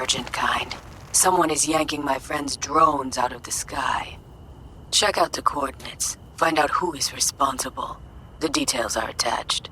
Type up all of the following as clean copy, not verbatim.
urgent kind. Someone is yanking my friend's drones out of the sky. Check out the coordinates. Find out who is responsible. The details are attached.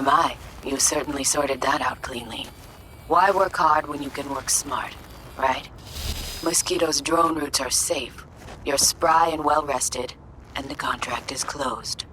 My, you certainly sorted that out cleanly. Why work hard when you can work smart, right? Mosquito's drone routes are safe. You're spry and well-rested, and the contract is closed.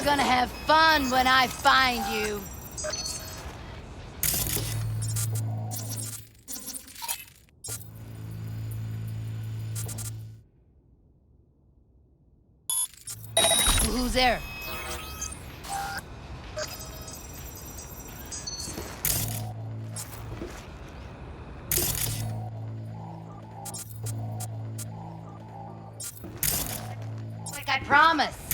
gonna have fun when I find you. Who's there? Like I promised.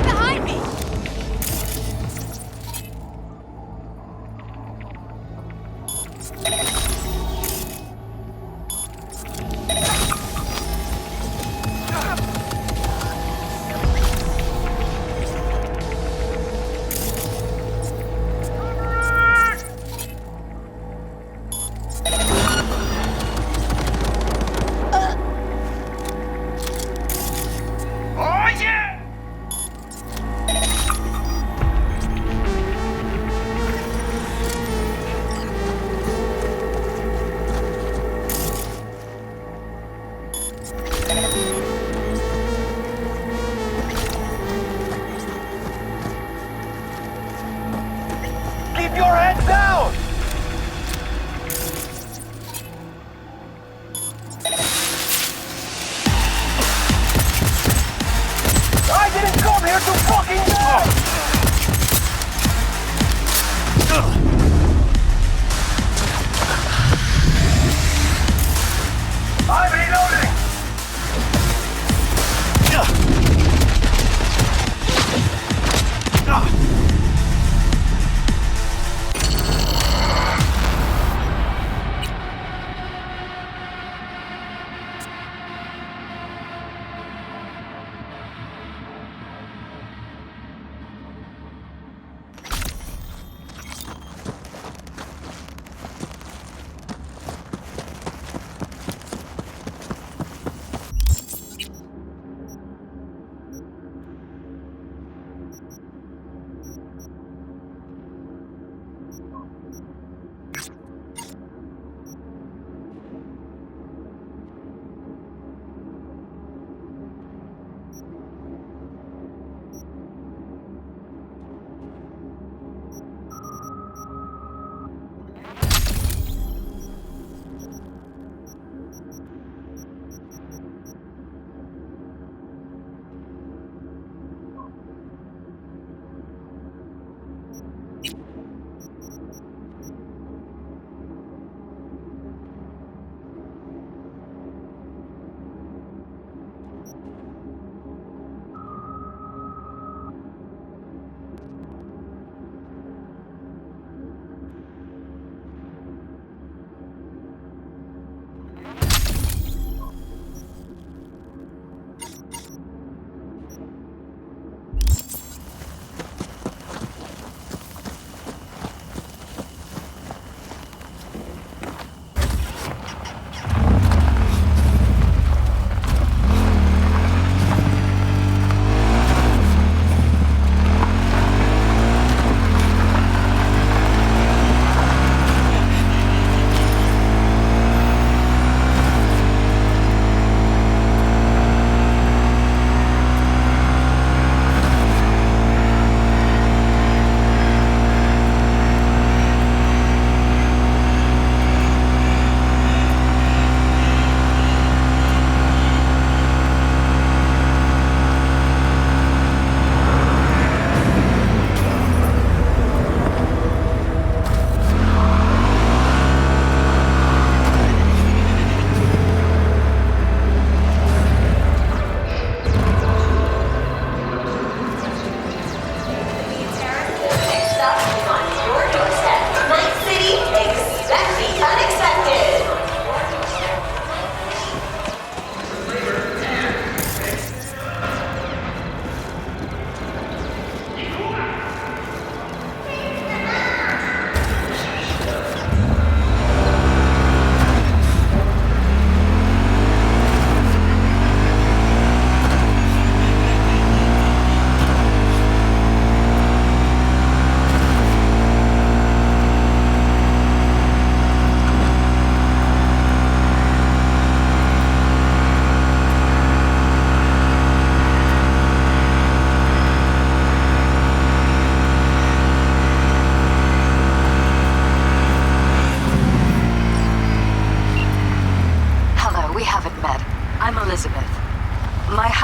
Behind me!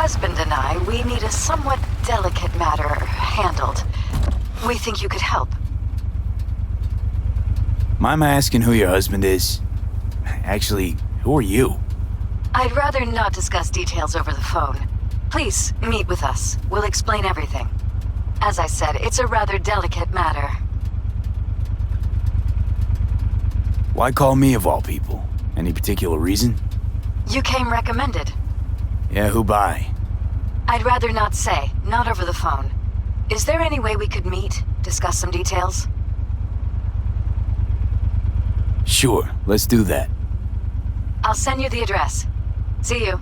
husband and I, we need a somewhat delicate matter handled. We think you could help. Mind my asking who your husband is? Actually, who are you? I'd rather not discuss details over the phone. Please, meet with us. We'll explain everything. As I said, it's a rather delicate matter. Why call me of all people? Any particular reason? You came recommended. Yeah, who by? I'd rather not say, not over the phone. Is there any way we could meet, discuss some details? Sure, let's do that. I'll send you the address. See you.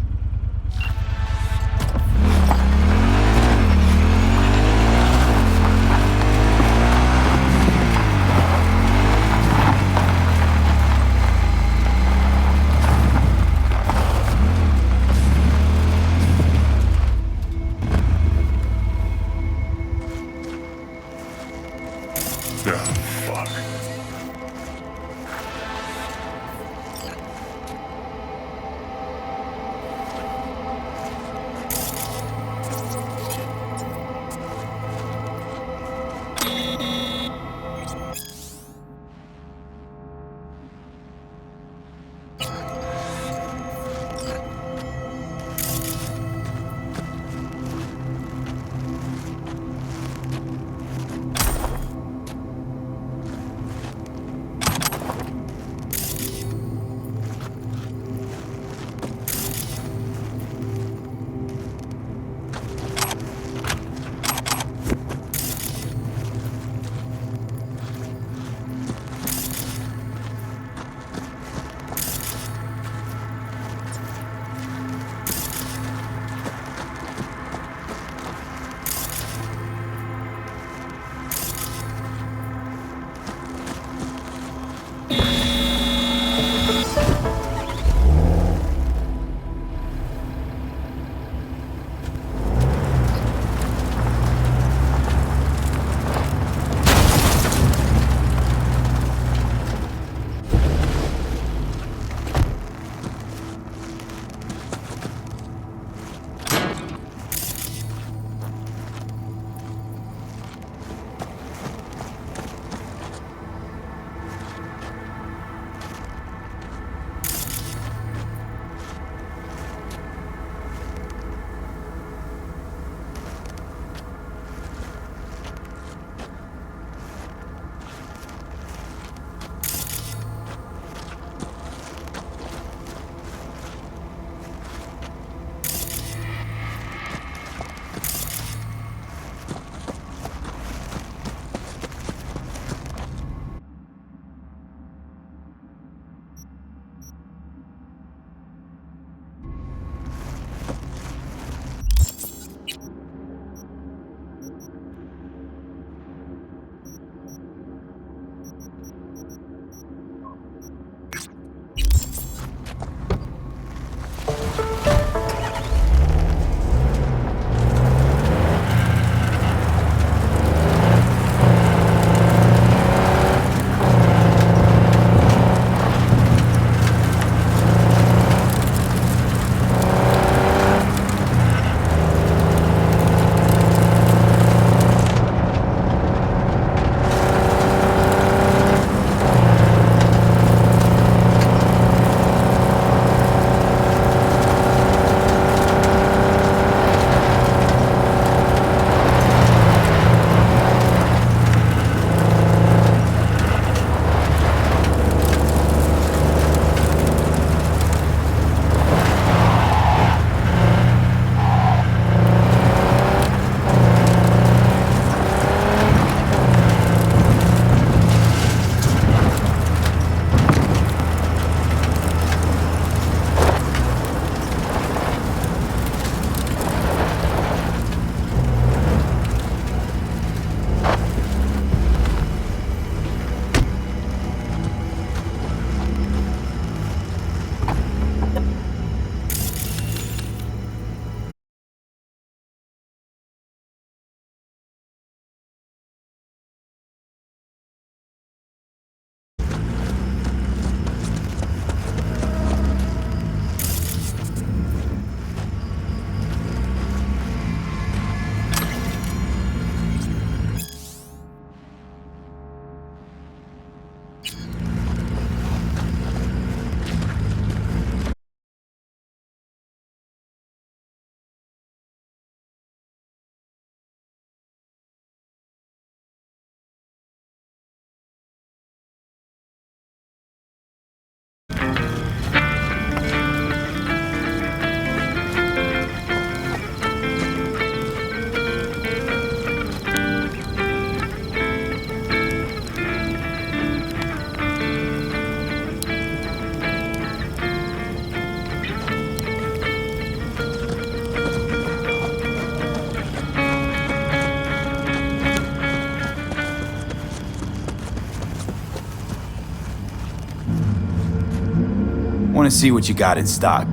Want to see what you got in stock.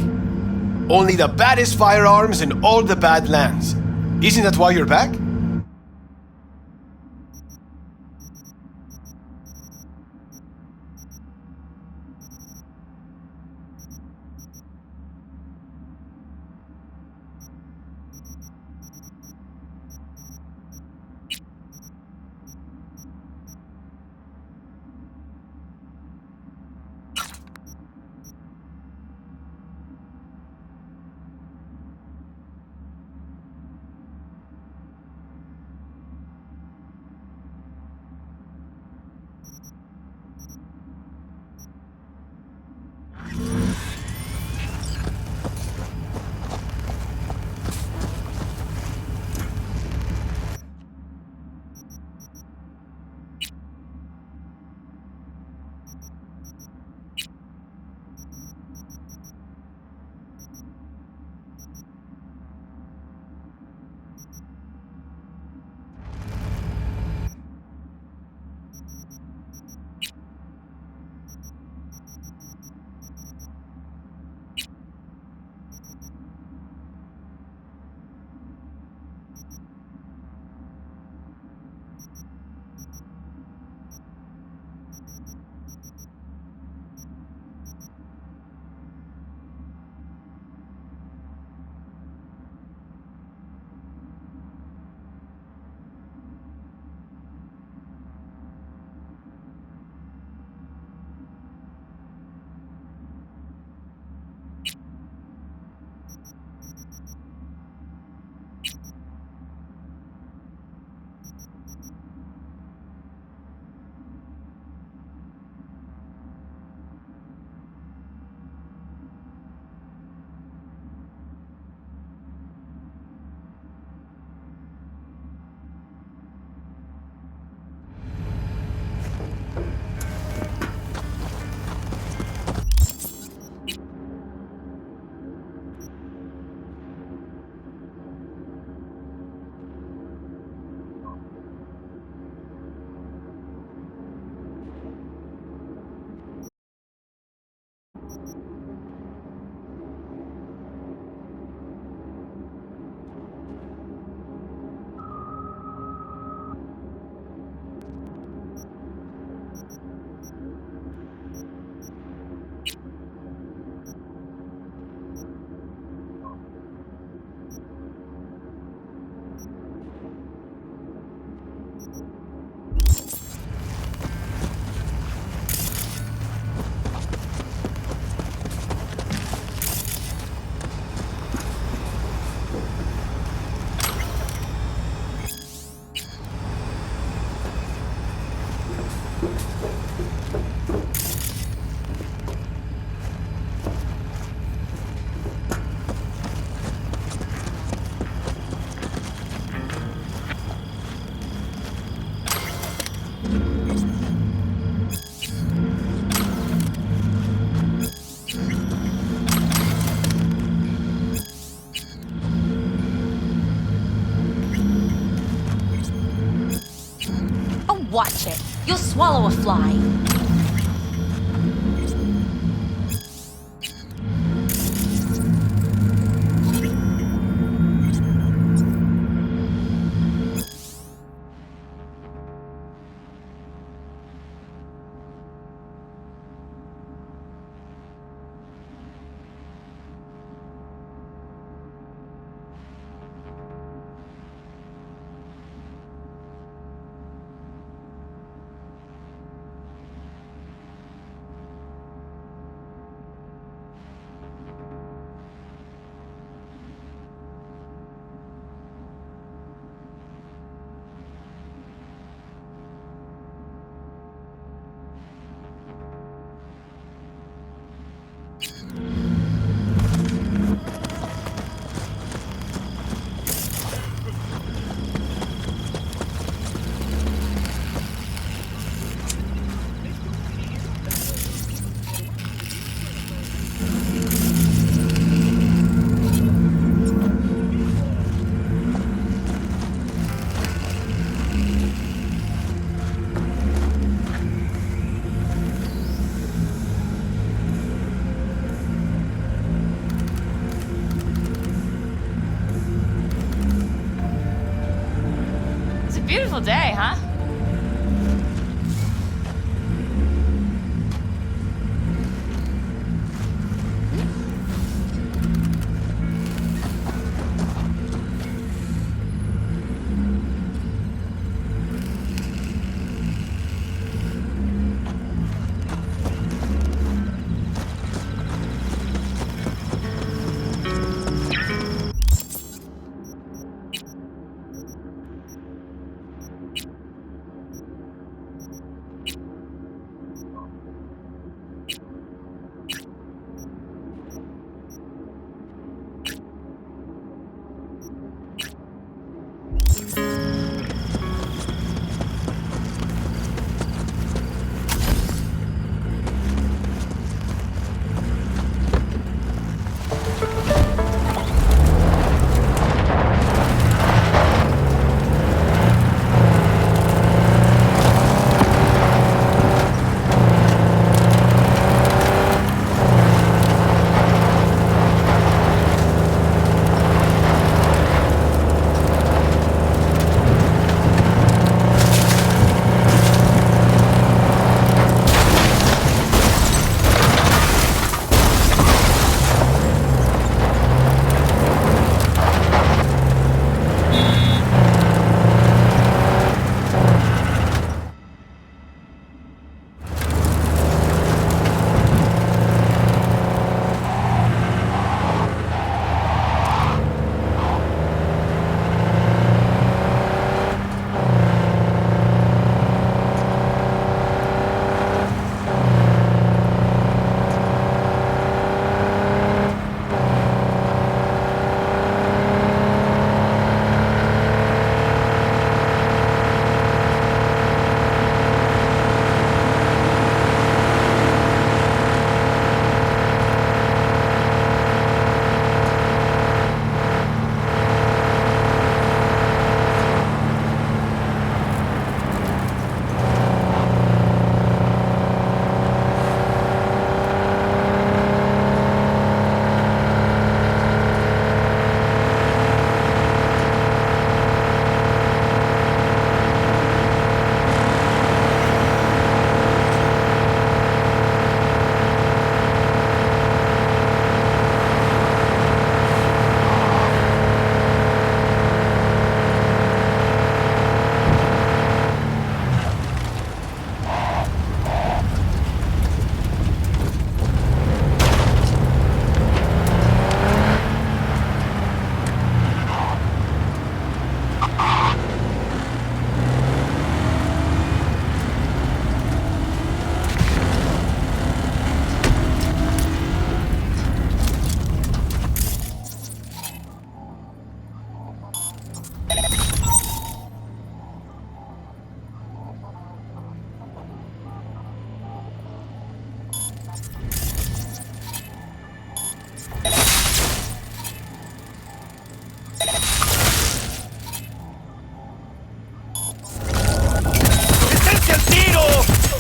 Only the baddest firearms in all the Badlands. Isn't that why you're back? Oh, watch it. You'll swallow a fly. Beautiful day, huh?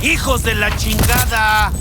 ¡Hijos de la chingada!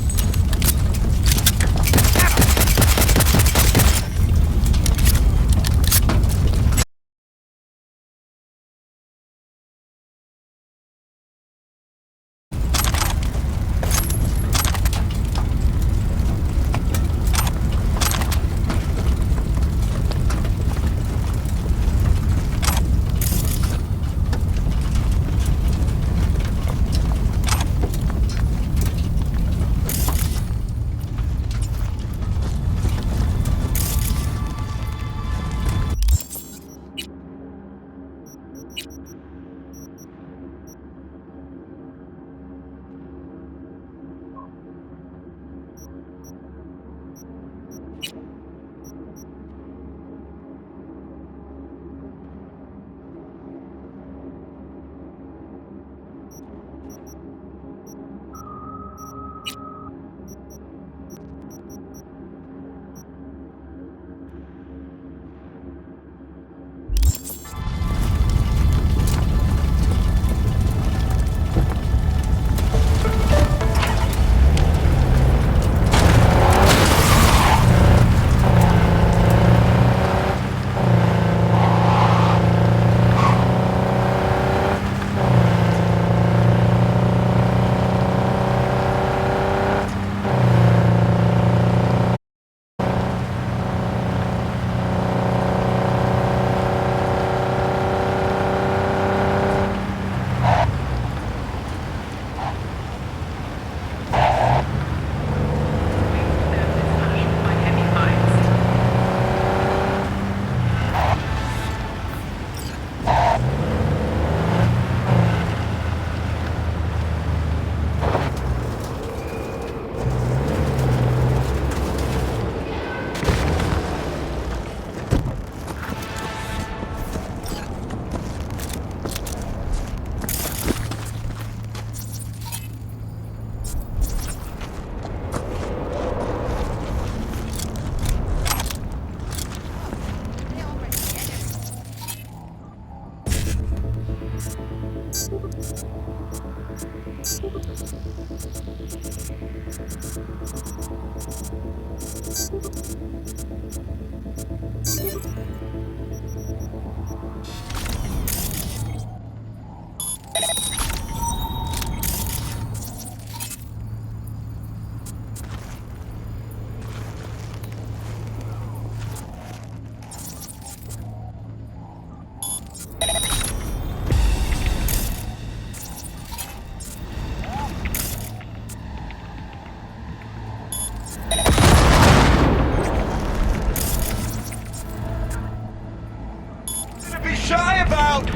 Be shy about!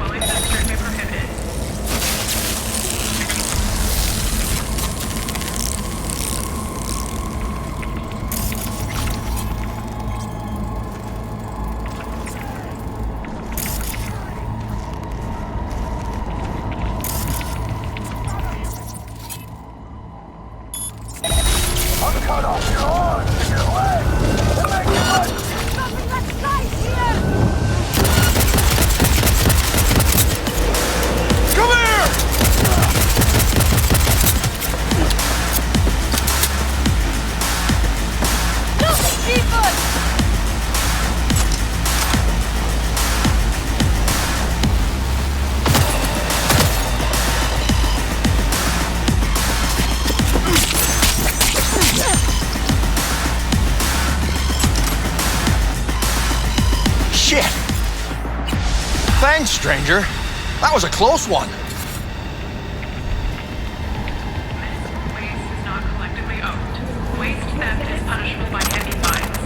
I'll cut off your arms and your legs and make you run! Nothing but sight here! Come here! Look, people! Shit! Thanks, stranger. That was a close one. Waste is not collectively owned. Waste theft is punishable by heavy fines.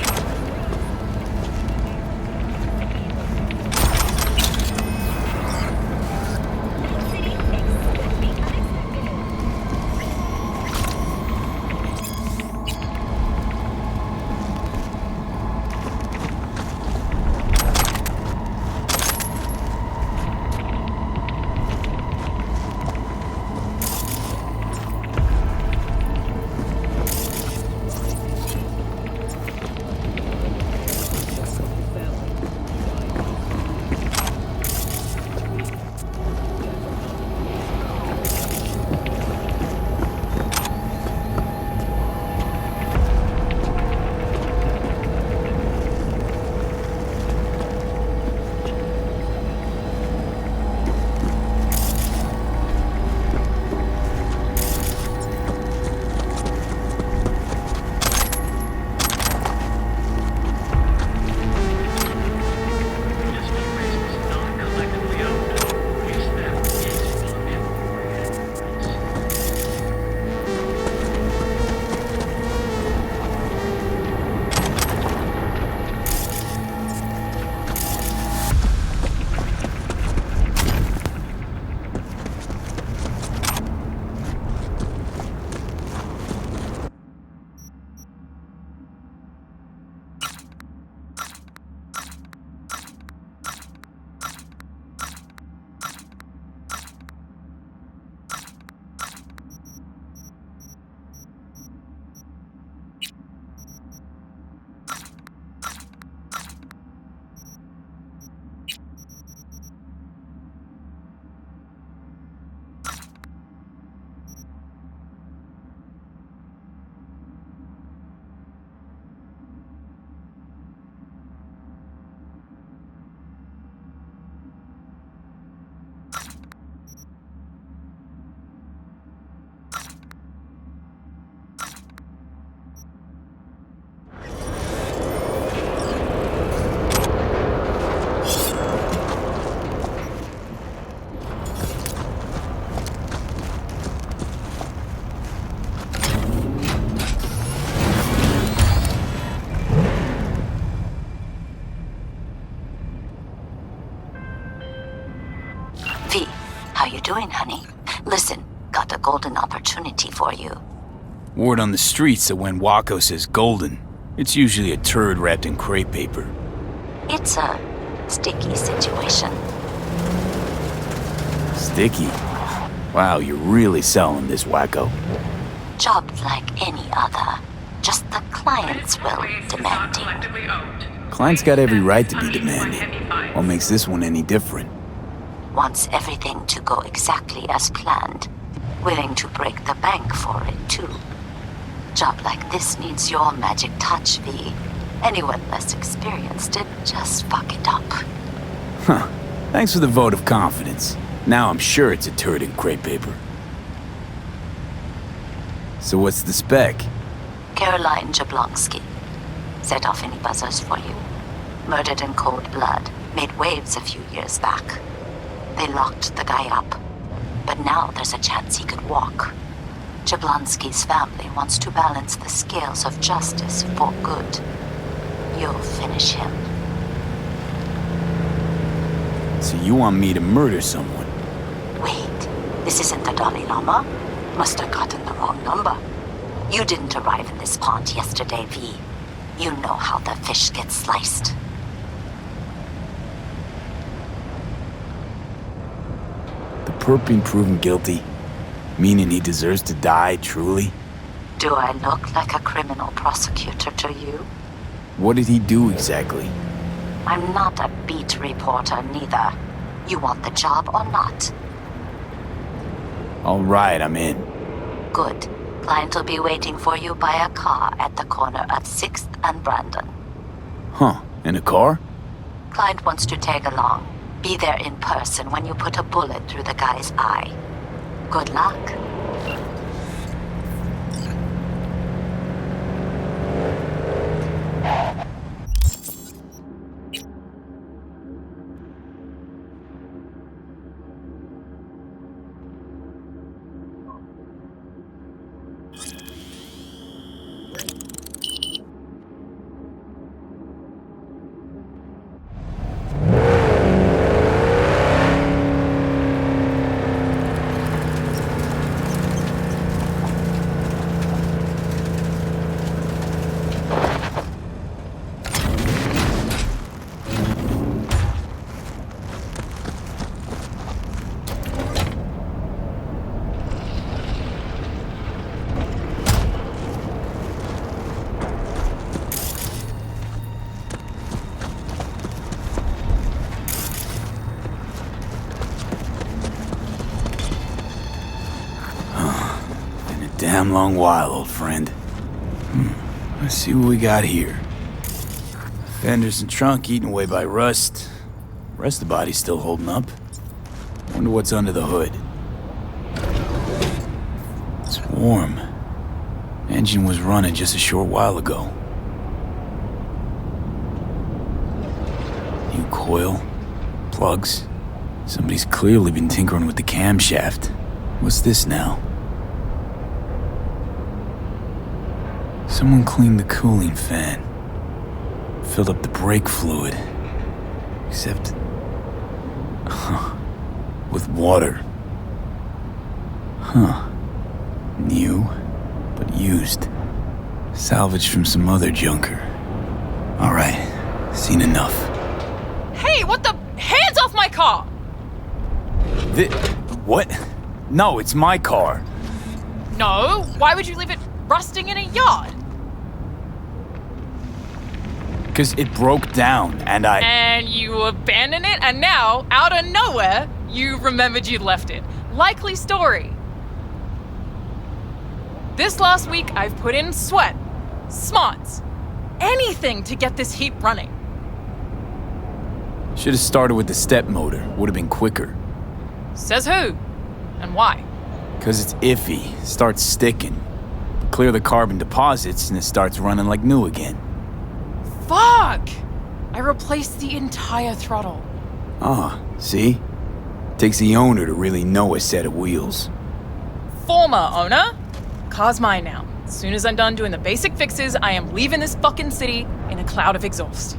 V, how you doing, honey? Listen, got a golden opportunity for you. Word on the streets that when Waco says golden, it's usually a turd wrapped in crepe paper. It's a sticky situation. Sticky? Wow, you're really selling this, Waco. Job like any other. Just the client's will Waste is not demanding. collectively owned. Client's got every right to be Punishable by heavy demanding. fines. What makes this one any different? Wants everything to go exactly as planned. Willing to break the bank for it, too. Job like this needs your magic touch, V. Anyone less experienced it just fuck it up. Huh. Thanks for the vote of confidence. Now I'm sure it's a turd in crepe paper. So what's the spec? Caroline Jablonski. Set off any buzzers for you. Murdered in cold blood. Made waves a few years back. They locked the guy up. But now there's a chance he could walk. Jablonski's family wants to balance the scales of justice for good. You'll finish him. So you want me to murder someone? Wait, this isn't the Dalai Lama? Must have gotten the wrong number. You didn't arrive in this pond yesterday, V. You know how the fish gets sliced. The perp being proven guilty? Meaning he deserves to die, truly? Do I look like a criminal prosecutor to you? What did he do exactly? I'm not a beat reporter, neither. You want the job or not? All right, I'm in. Good. Client will be waiting for you by a car at the corner of 6th and Brandon. Huh, in a car? Client wants to tag along. Be there in person when you put a bullet through the guy's eye. Good luck. Damn long while, old friend. Let's see what we got here. Fenders and trunk eaten away by rust. Rest of the body's still holding up. Wonder what's under the hood. It's warm. Engine was running just a short while ago. New coil. Plugs. Somebody's clearly been tinkering with the camshaft. What's this now? Someone cleaned the cooling fan. Filled up the brake fluid. Except... with water. New, but used. Salvaged from some other junker. Alright, seen enough. Hey, what the? Hands off my car! What? No, it's my car. No, why would you leave it rusting in a yard? Because it broke down, and And you abandoned it, and now, out of nowhere, you remembered you'd left it. Likely story. This last week, I've put in sweat, smarts, anything to get this heap running. Should have started with the step motor. Would have been quicker. Says who? And why? Because it's iffy. Starts sticking. Clear the carbon deposits, and it starts running like new again. Fuck! I replaced the entire throttle. Ah, see? Takes the owner to really know a set of wheels. Former owner? Car's mine now. As soon as I'm done doing the basic fixes, I am leaving this fucking city in a cloud of exhaust.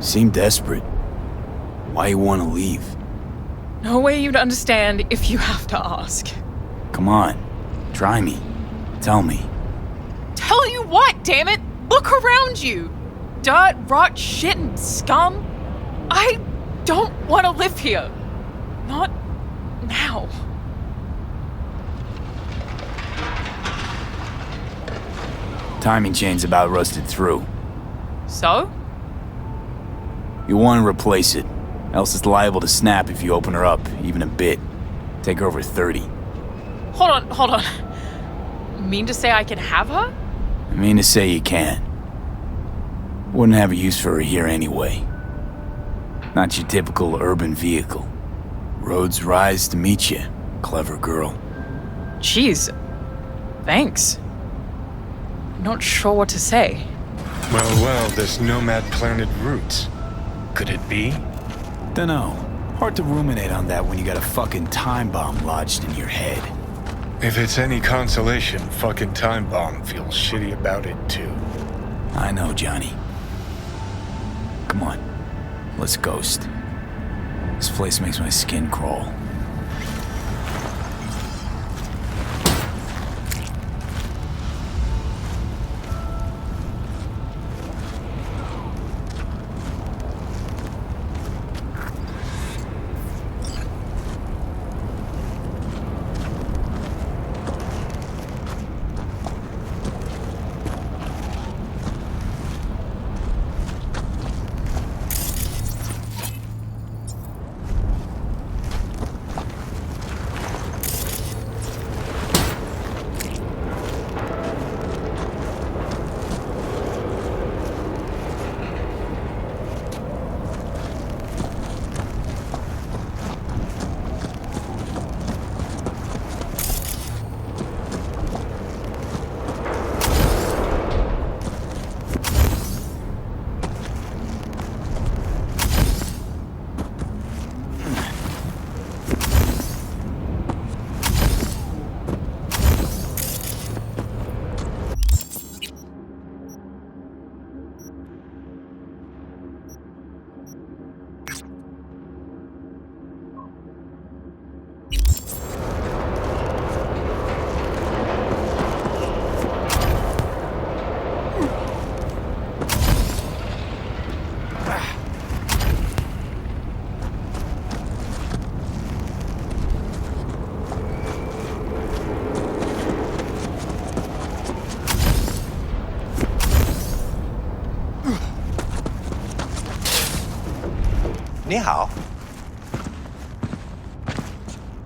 Seem desperate. Why you want to leave? No way you'd understand if you have to ask. Come on. Try me. Tell me. Tell you what, damn it! Look around you! Dirt, rot, shit, and scum. I don't want to live here. Not now. Timing chain's about rusted through. So? You want to replace it. Else it's liable to snap if you open her up, even a bit. Take her over 30. Hold on. mean to say I can have her? I mean to say you can. Wouldn't have a use for her here anyway. Not your typical urban vehicle. Roads rise to meet you, clever girl. Jeez. Thanks. Not sure what to say. Well, this nomad planet roots. Could it be? Dunno. Hard to ruminate on that when you got a fucking time bomb lodged in your head. If it's any consolation, fucking time bomb feels shitty about it too. I know, Johnny. Come on. Let's ghost. This place makes my skin crawl.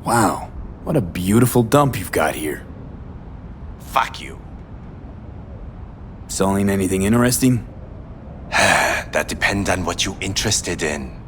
Wow, what a beautiful dump you've got here. Fuck you. Selling anything interesting? That depends on what you're interested in.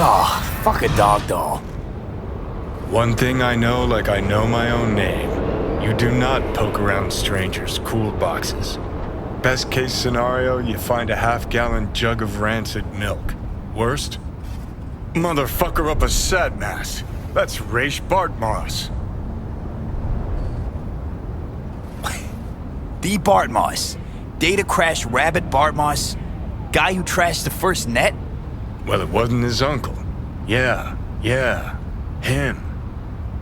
Oh, fuck a dog doll. One thing I know like I know my own name. You do not poke around strangers' cool boxes. Best case scenario, you find a half-gallon jug of rancid milk. Worst? Motherfucker up a sad mast. That's Raish Bartmoss. The Bartmoss. Data crash rabbit Bartmoss. Guy who trashed the first net? Well, it wasn't his uncle. Yeah, him.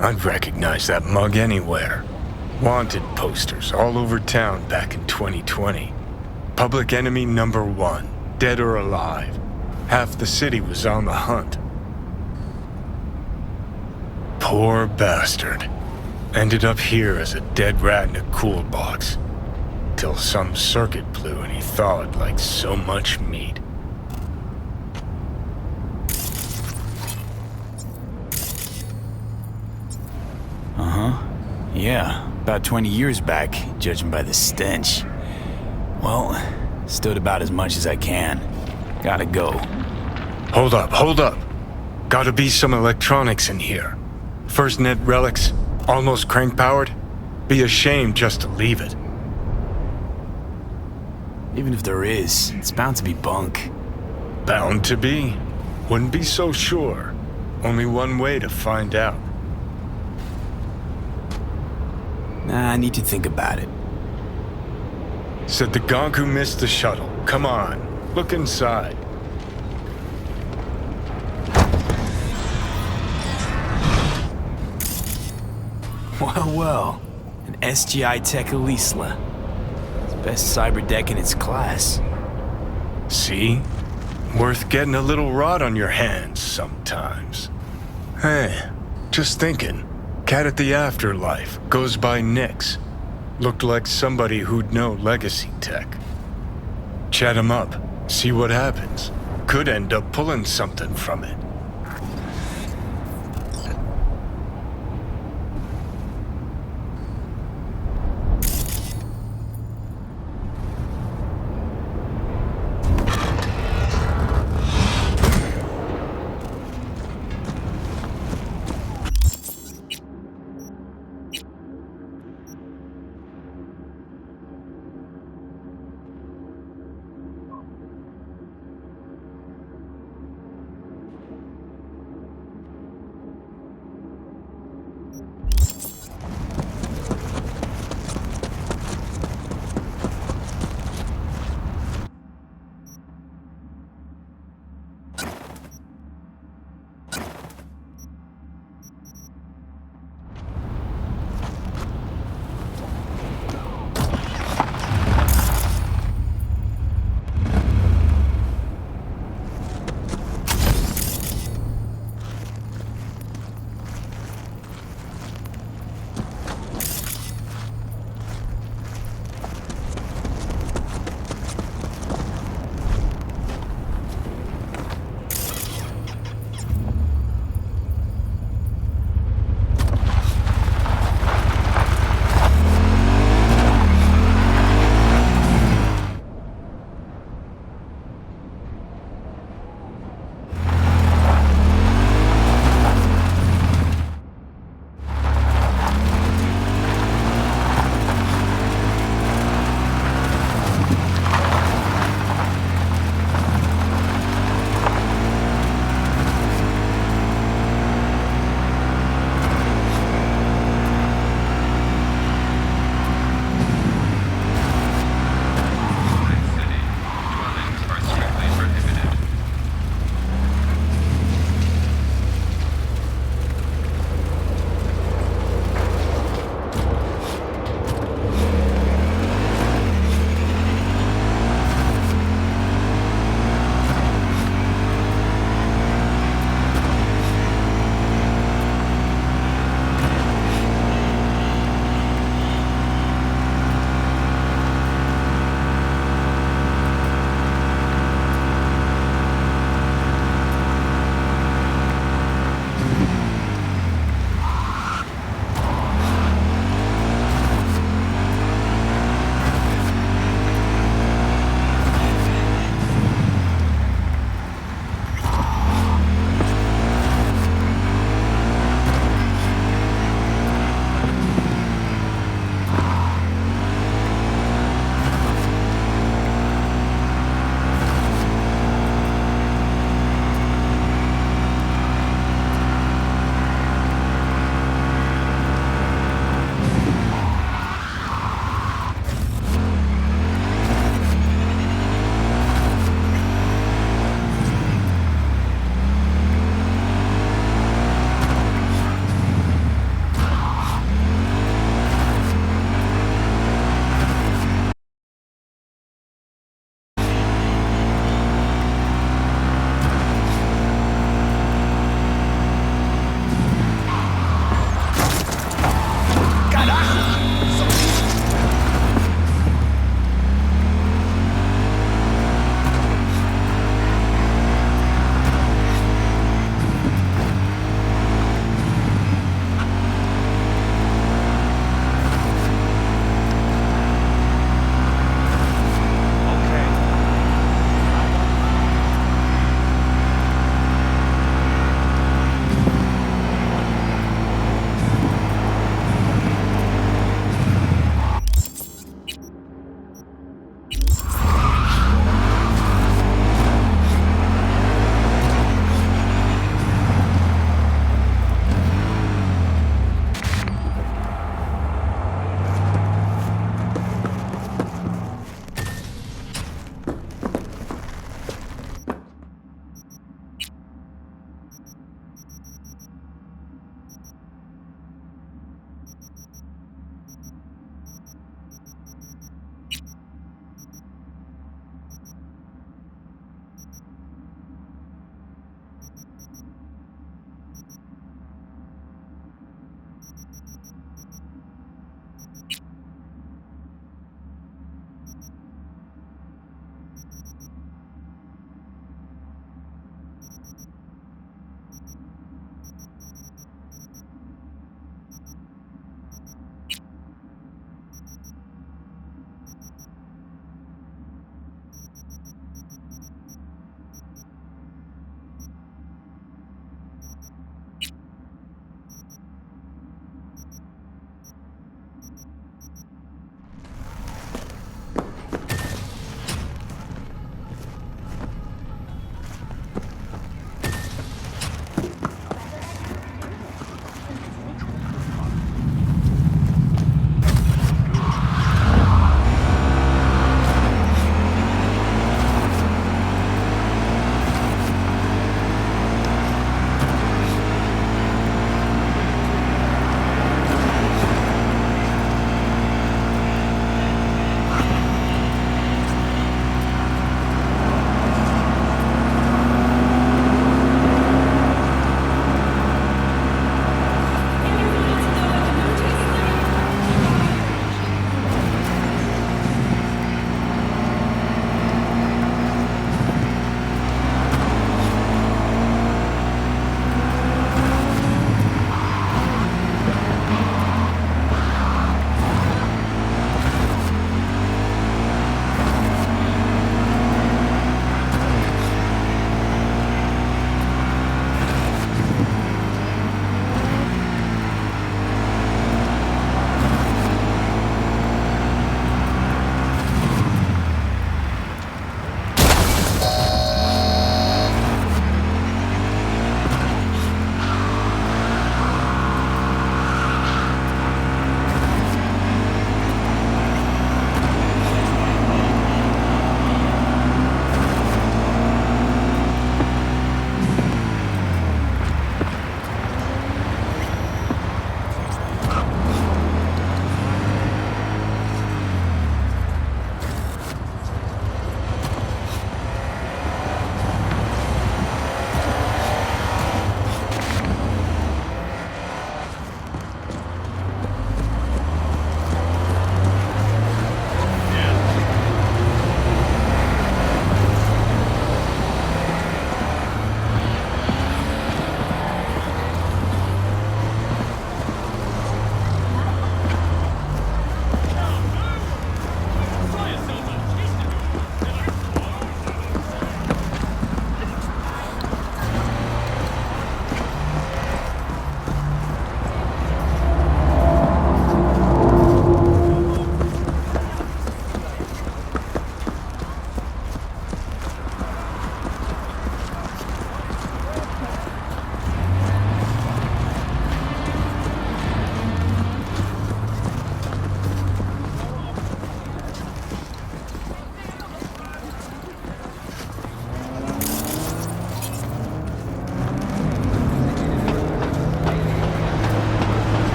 I'd recognize that mug anywhere. Wanted posters all over town back in 2020. Public enemy number 1, dead or alive. Half the city was on the hunt. Poor bastard. Ended up here as a dead rat in a cool box. Till some circuit blew and he thawed like so much meat. Yeah, about 20 years back, judging by the stench. Well, stood about as much as I can. Gotta go. Hold up. Gotta be some electronics in here. First net relics, almost crank-powered. Be a shame just to leave it. Even if there is, it's bound to be bunk. Bound to be? Wouldn't be so sure. Only one way to find out. Nah, I need to think about it. Said the gonk who missed the shuttle. Come on, look inside. Well, an SGI Tech Elisla. It's best cyber deck in its class. See? Worth getting a little rot on your hands sometimes. Hey, just thinking. Cat at the Afterlife goes by Nix. Looked like somebody who'd know legacy tech. Chat him up, see what happens. Could end up pulling something from it.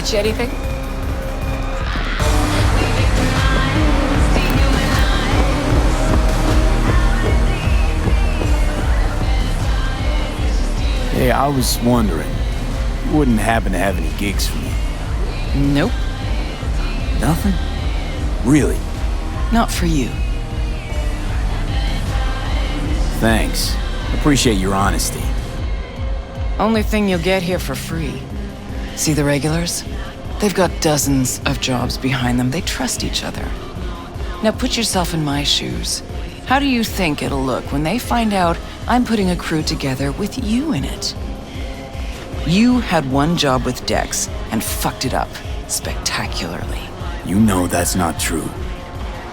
Get you anything? Hey, I was wondering, you wouldn't happen to have any gigs for me? Nope, Nothing? Really? not for you. Thanks. Appreciate your honesty. Only thing you'll get here for free. See the regulars? They've got dozens of jobs behind them. They trust each other. Now put yourself in my shoes. How do you think it'll look when they find out I'm putting a crew together with you in it? You had one job with Dex and fucked it up spectacularly. You know that's not true.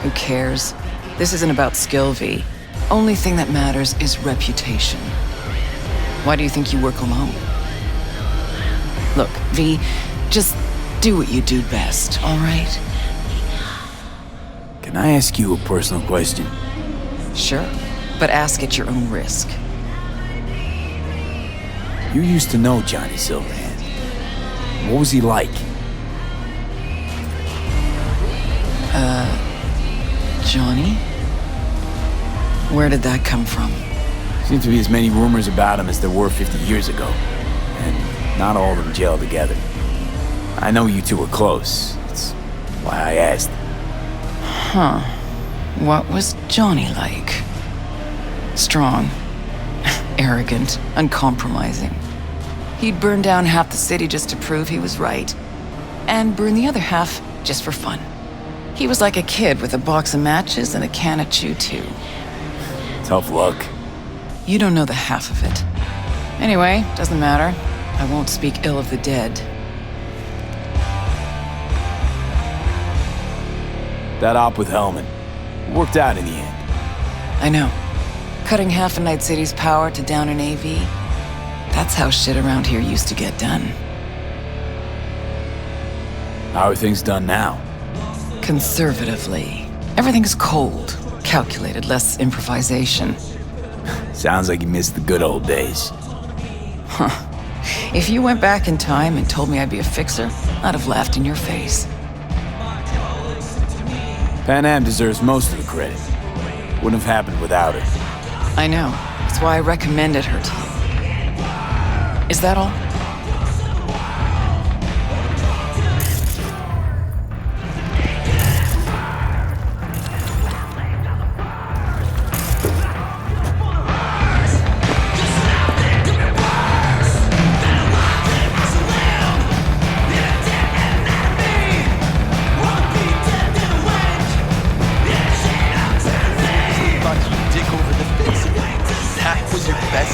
Who cares? This isn't about skill, V. Only thing that matters is reputation. Why do you think you work alone? Look, V, just do what you do best, all right? Can I ask you a personal question? Sure, but ask at your own risk. You used to know Johnny Silverhand. What was he like? Johnny? Where did that come from? Seems to be as many rumors about him as there were 50 years ago. And not all of them gel together. I know you two were close. That's why I asked. Huh. What was Johnny like? Strong. Arrogant. Uncompromising. He'd burn down half the city just to prove he was right. And burn the other half just for fun. He was like a kid with a box of matches and a can of chew-chew. Tough luck. You don't know the half of it. Anyway, doesn't matter. I won't speak ill of the dead. That op with Hellman worked out in the end. I know. Cutting half a Night City's power to down an AV. That's how shit around here used to get done. How are things done now? Conservatively. Everything's cold, calculated, less improvisation. Sounds like you missed the good old days. Huh. If you went back in time and told me I'd be a fixer, I'd have laughed in your face. Pan Am deserves most of the credit. Wouldn't have happened without her. I know. That's why I recommended her to you. Is that all?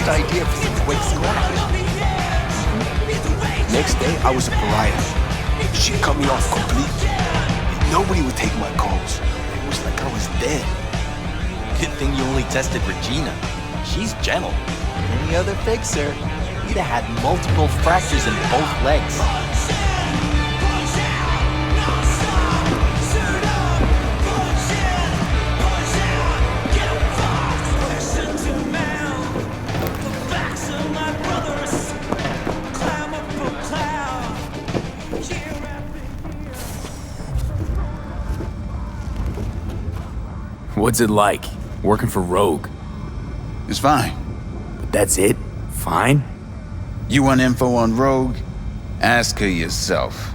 Idea for some quick squash. Next day, I was a pariah. She cut me off completely. Nobody would take my calls. It was like I was dead. Good thing you only tested Regina. She's gentle. Any other fixer, you'd have had multiple fractures in both legs. What's it like, working for Rogue? It's fine. But that's it? Fine? You want info on Rogue? Ask her yourself.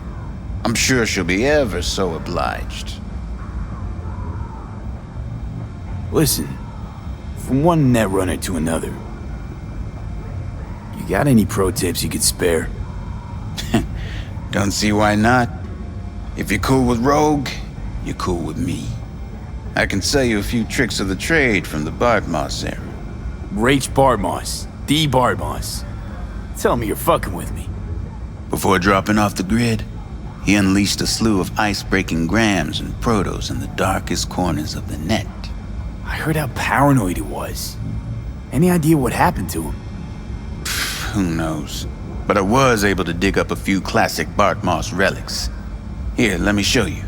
I'm sure she'll be ever so obliged. Listen, from one netrunner to another, you got any pro tips you could spare? Don't see why not. If you're cool with Rogue, you're cool with me. I can sell you a few tricks of the trade from the Bartmoss era. Rach Bartmoss. D. Bartmoss. Tell me you're fucking with me. Before dropping off the grid, he unleashed a slew of ice-breaking grams and protos in the darkest corners of the net. I heard how paranoid he was. Any idea what happened to him? Who knows? But I was able to dig up a few classic Bartmoss relics. Here, let me show you.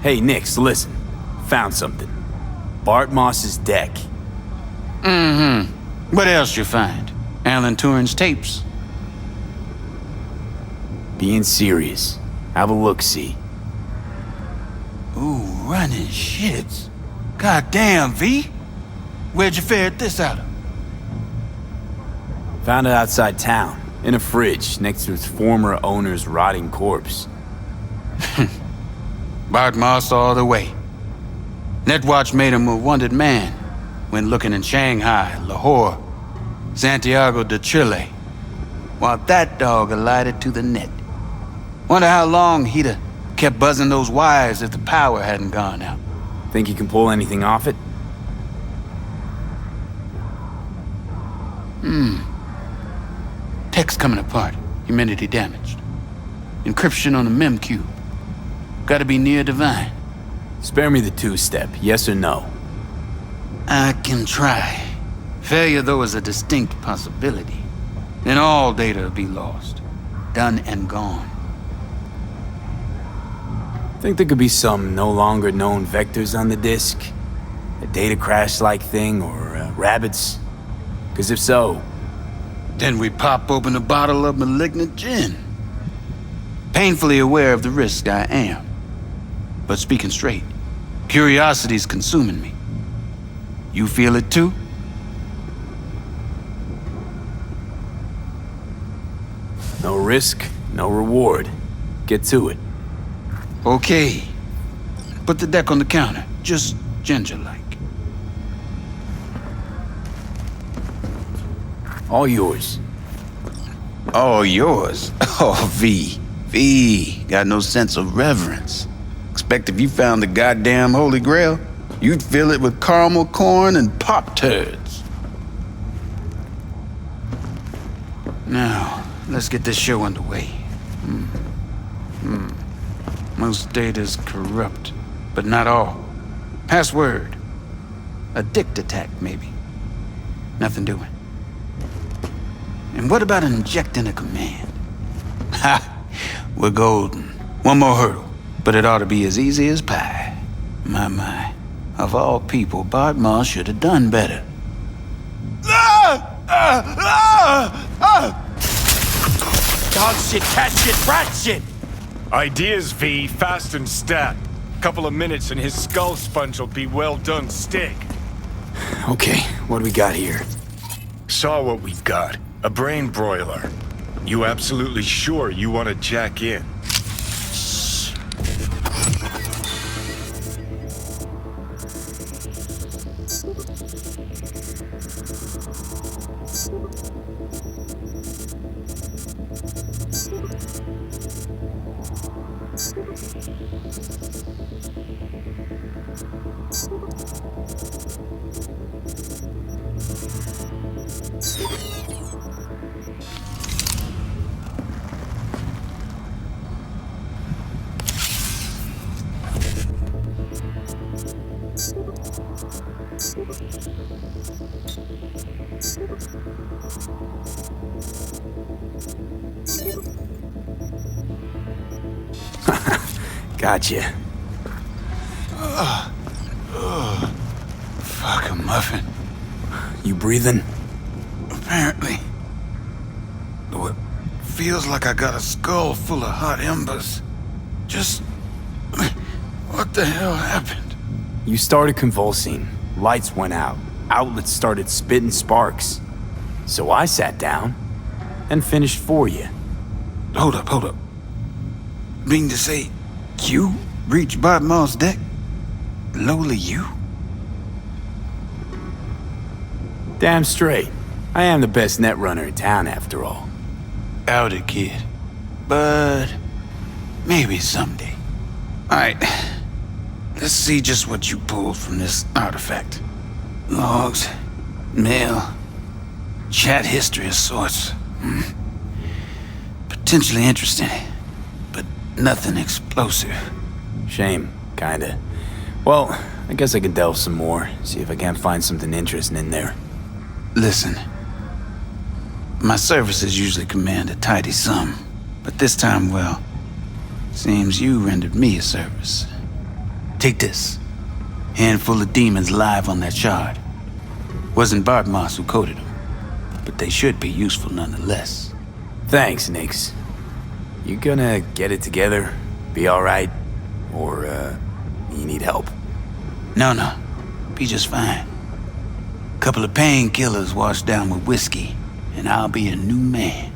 Hey, Nix, listen. Found something. Bart Moss's deck. Mm-hmm. What else you find? Alan Turing's tapes? Being serious. Have a look-see. Ooh, running shits. Goddamn, V. Where'd you ferret this out of? Found it outside town, in a fridge, next to its former owner's rotting corpse. Bart Moss all the way. Netwatch made him a wanted man when looking in Shanghai, Lahore, Santiago de Chile, while that dog alighted to the net. Wonder how long he'd have kept buzzing those wires if the power hadn't gone out. Think you can pull anything off it? Text coming apart, humidity damaged. Encryption on the mem cube. Gotta be near divine. Spare me the two-step, yes or no? I can try. Failure, though, is a distinct possibility. Then all data will be lost. Done and gone. Think there could be some no longer known vectors on the disk? A data crash-like thing, or rabbits? Because if so... Then we pop open a bottle of malignant gin. Painfully aware of the risk, I am. But speaking straight, curiosity's consuming me. You feel it too? No risk, no reward. Get to it. Okay. Put the deck on the counter, just ginger-like. All yours. All yours? Oh, V. V. Got no sense of reverence. Expect if you found the goddamn Holy Grail, you'd fill it with caramel corn and Pop-Turds. Now, let's get this show underway. Most data's corrupt, but not all. Password. A dict attack, maybe. Nothing doing. And what about injecting a command? Ha! We're golden. One more hurdle, but it ought to be as easy as pie. My. Of all people, Bart Moss should have done better. Dog shit, cat shit, rat shit! Ideas, V, fast and stat. Couple of minutes and his skull sponge will be well done stick. Okay, what do we got here? Saw what we got. A brain broiler. You absolutely sure you want to jack in? Gotcha. Fuck a muffin. You breathing? Apparently. Though it feels like I got a skull full of hot embers. Just... what the hell happened? You started convulsing. Lights went out. Outlets started spitting sparks. So I sat down and finished for you. Hold up. Mean to say, you reached Bart Moss' deck? Lowly you? Damn straight. I am the best net runner in town, after all. Outed, kid. But maybe someday. Alright. Let's see just what you pulled from this artifact. Logs, mail, chat history of sorts. Potentially interesting, but nothing explosive. Shame, kinda. Well, I guess I can delve some more, see if I can't find something interesting in there. Listen, my services usually command a tidy sum, but this time, well, seems you rendered me a service. Take this. Handful of demons live on that shard. Wasn't Bartmoss who coded them, but they should be useful nonetheless. Thanks, Nix. You gonna get it together? Be alright? Or, you need help? No. Be just fine. Couple of painkillers washed down with whiskey, and I'll be a new man.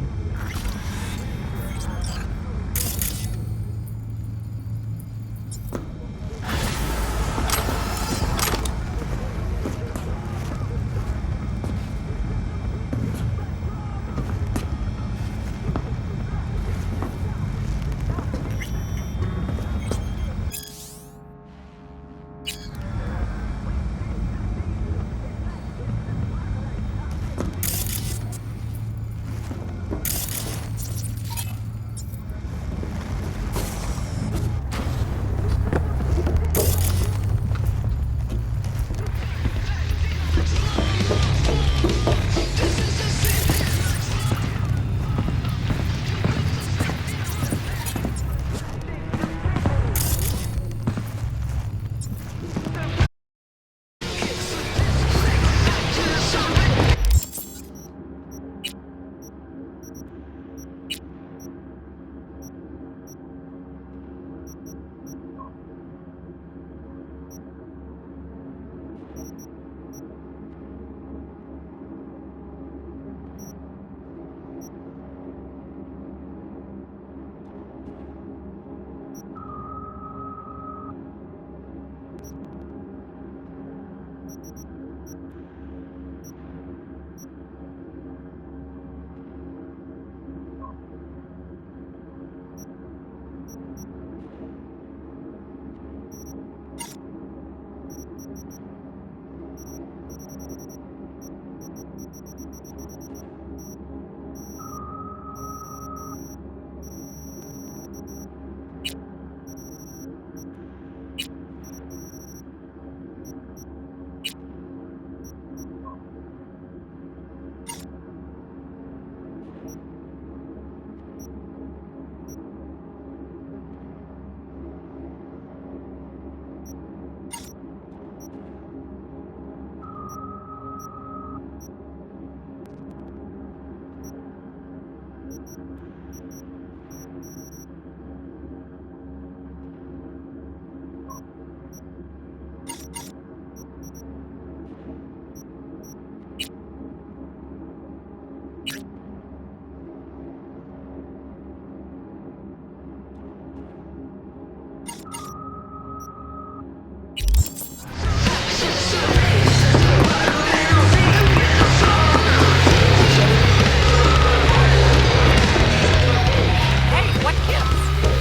Hey, what gives?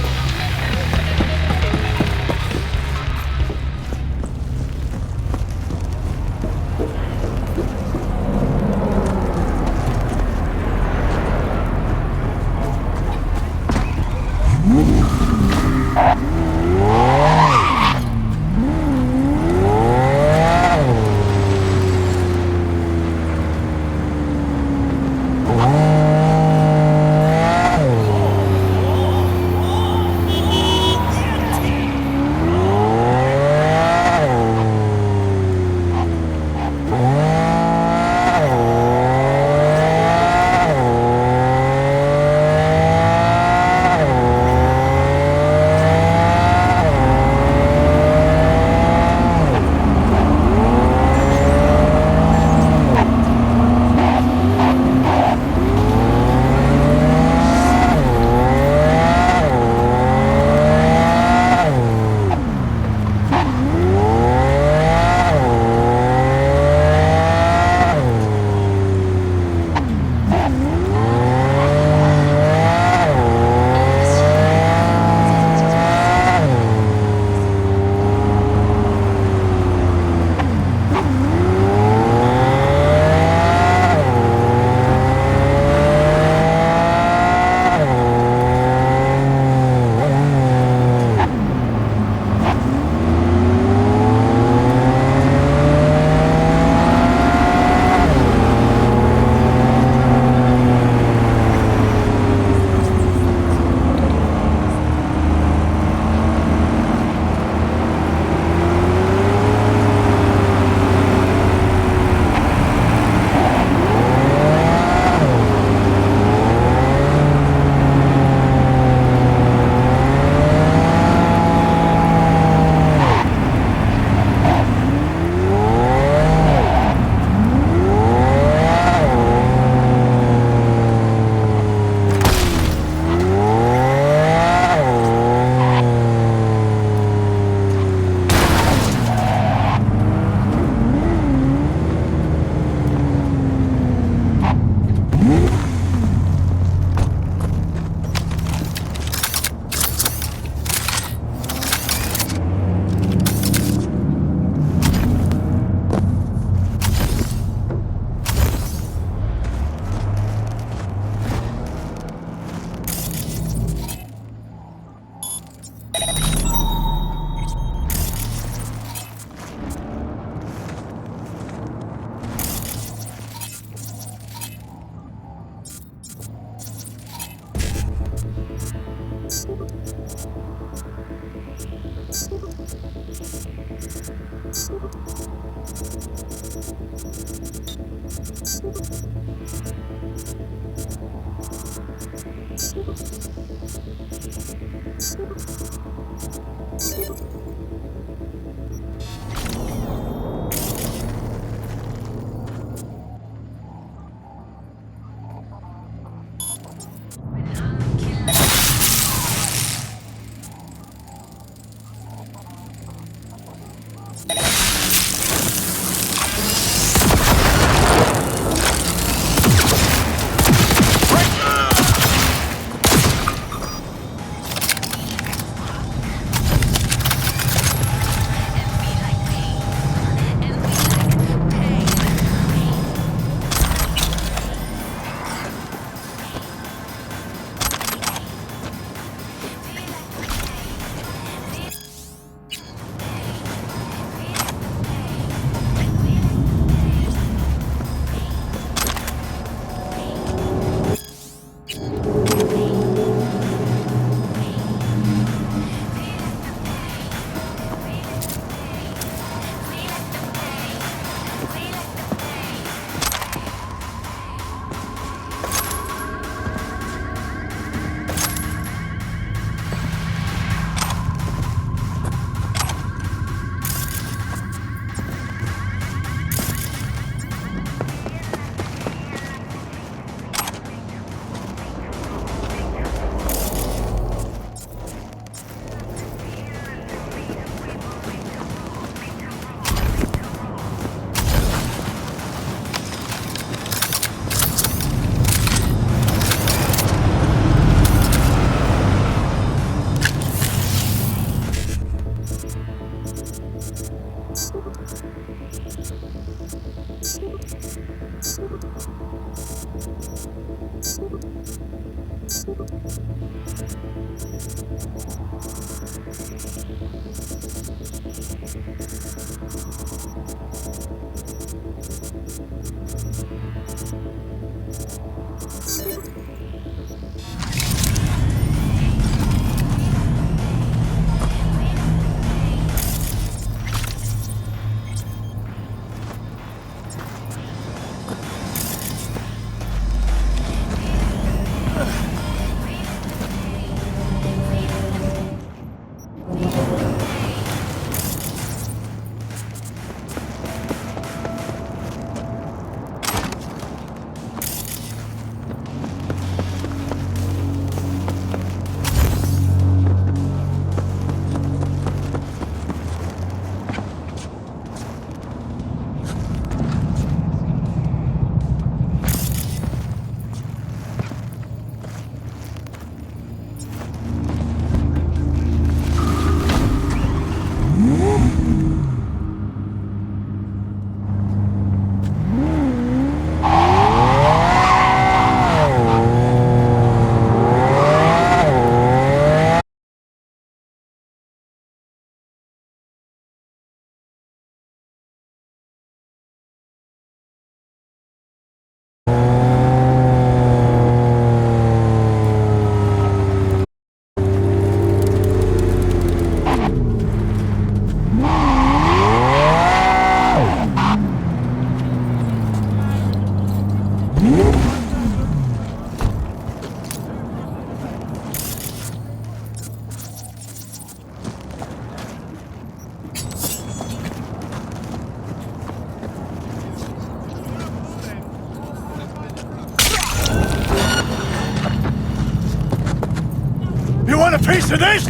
Want a piece of this?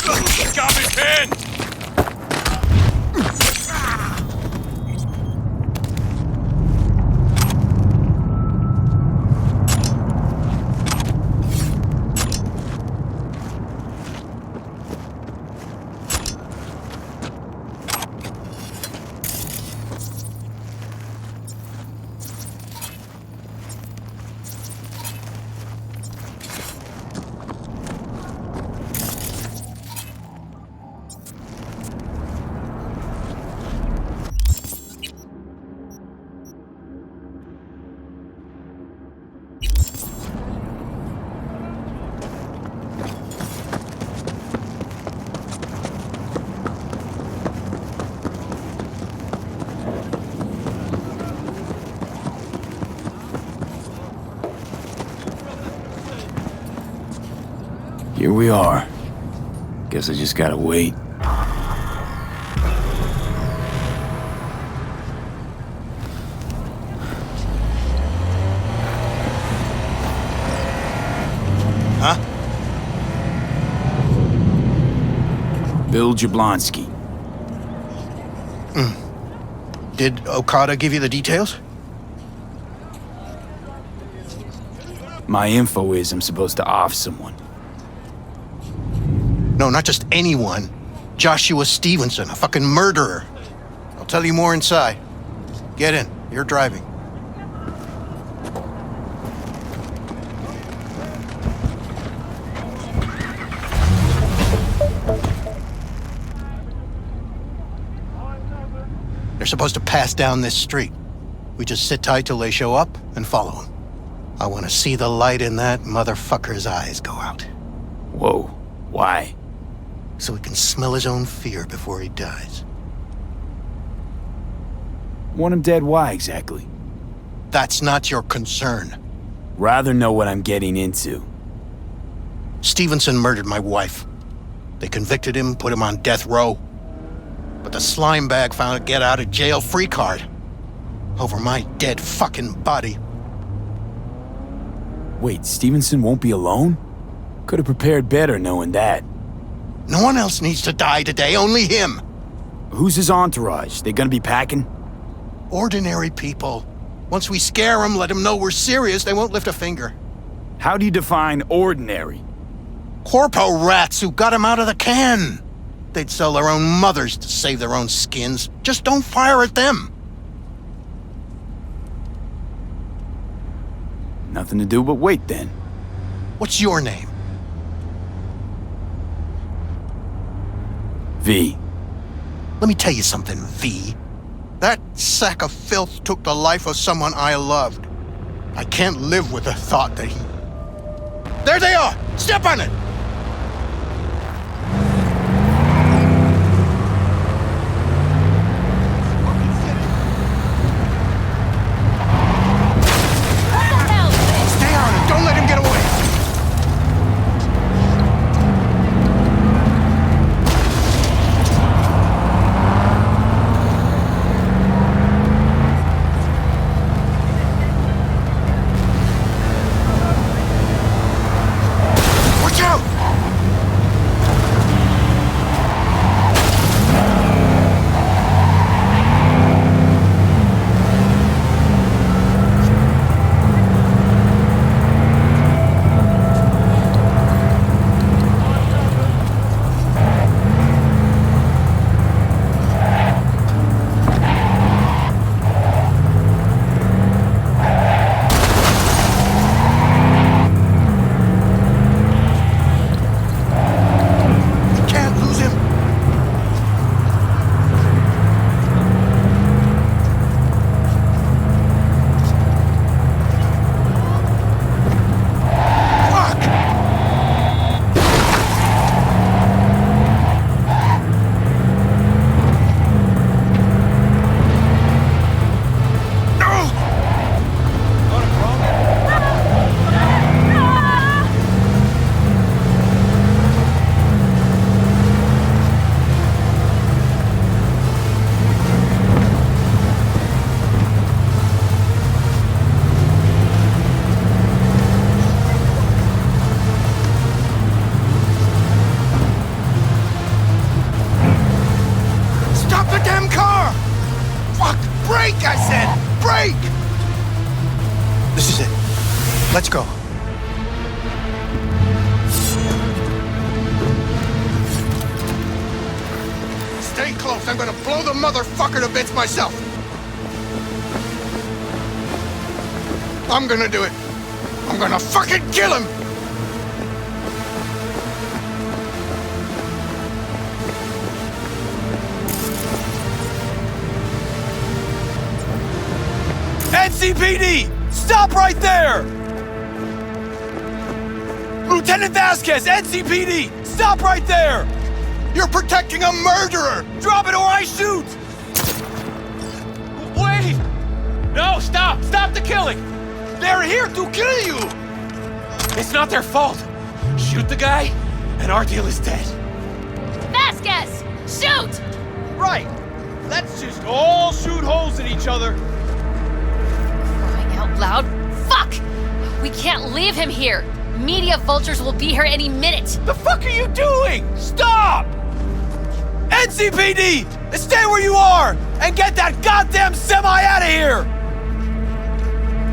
The job is in! Here we are. Guess I just gotta wait. Huh? Bill Jablonski. Did Okada give you the details? My info is I'm supposed to off someone. No, not just anyone. Joshua Stevenson, a fucking murderer. I'll tell you more inside. Get in. You're driving. They're supposed to pass down this street. We just sit tight till they show up and follow them. I want to see the light in that motherfucker's eyes go out. Whoa. Why? So he can smell his own fear before he dies. Want him dead? Why exactly? That's not your concern. Rather know what I'm getting into. Stevenson murdered my wife. They convicted him, put him on death row. But the slime bag found a get-out-of-jail-free card. Over my dead fucking body. Wait, Stevenson won't be alone? Could have prepared better knowing that. No one else needs to die today, only him. Who's his entourage? They gonna be packing? Ordinary people. Once we scare them, let them know we're serious, they won't lift a finger. How do you define ordinary? Corpo rats who got him out of the can. They'd sell their own mothers to save their own skins. Just don't fire at them. Nothing to do but wait then. What's your name? V. Let me tell you something, V. That sack of filth took the life of someone I loved. I can't live with the thought that he... There they are! Step on it! Stay on it! Don't let him get away! Watch out! Can't lose him. Fuck! No! Stop the damn car! Fuck! Brake, I said! Brake! This is it. Let's go. Stay close. I'm gonna blow the motherfucker to bits myself. I'm gonna do it. I'm gonna fucking kill him! NCPD! Stop right there! Lieutenant Vasquez, NCPD! Stop right there! You're protecting a murderer! Drop it or I shoot! Wait! No, stop! Stop the killing! They're here to kill you! It's not their fault. Shoot the guy, and our deal is dead. Vasquez! Shoot! Right. Let's just all shoot holes in each other. Crying out loud. Fuck! We can't leave him here. Media vultures will be here any minute. The fuck are you doing? Stop! NCPD! Stay where you are and get that goddamn semi out of here!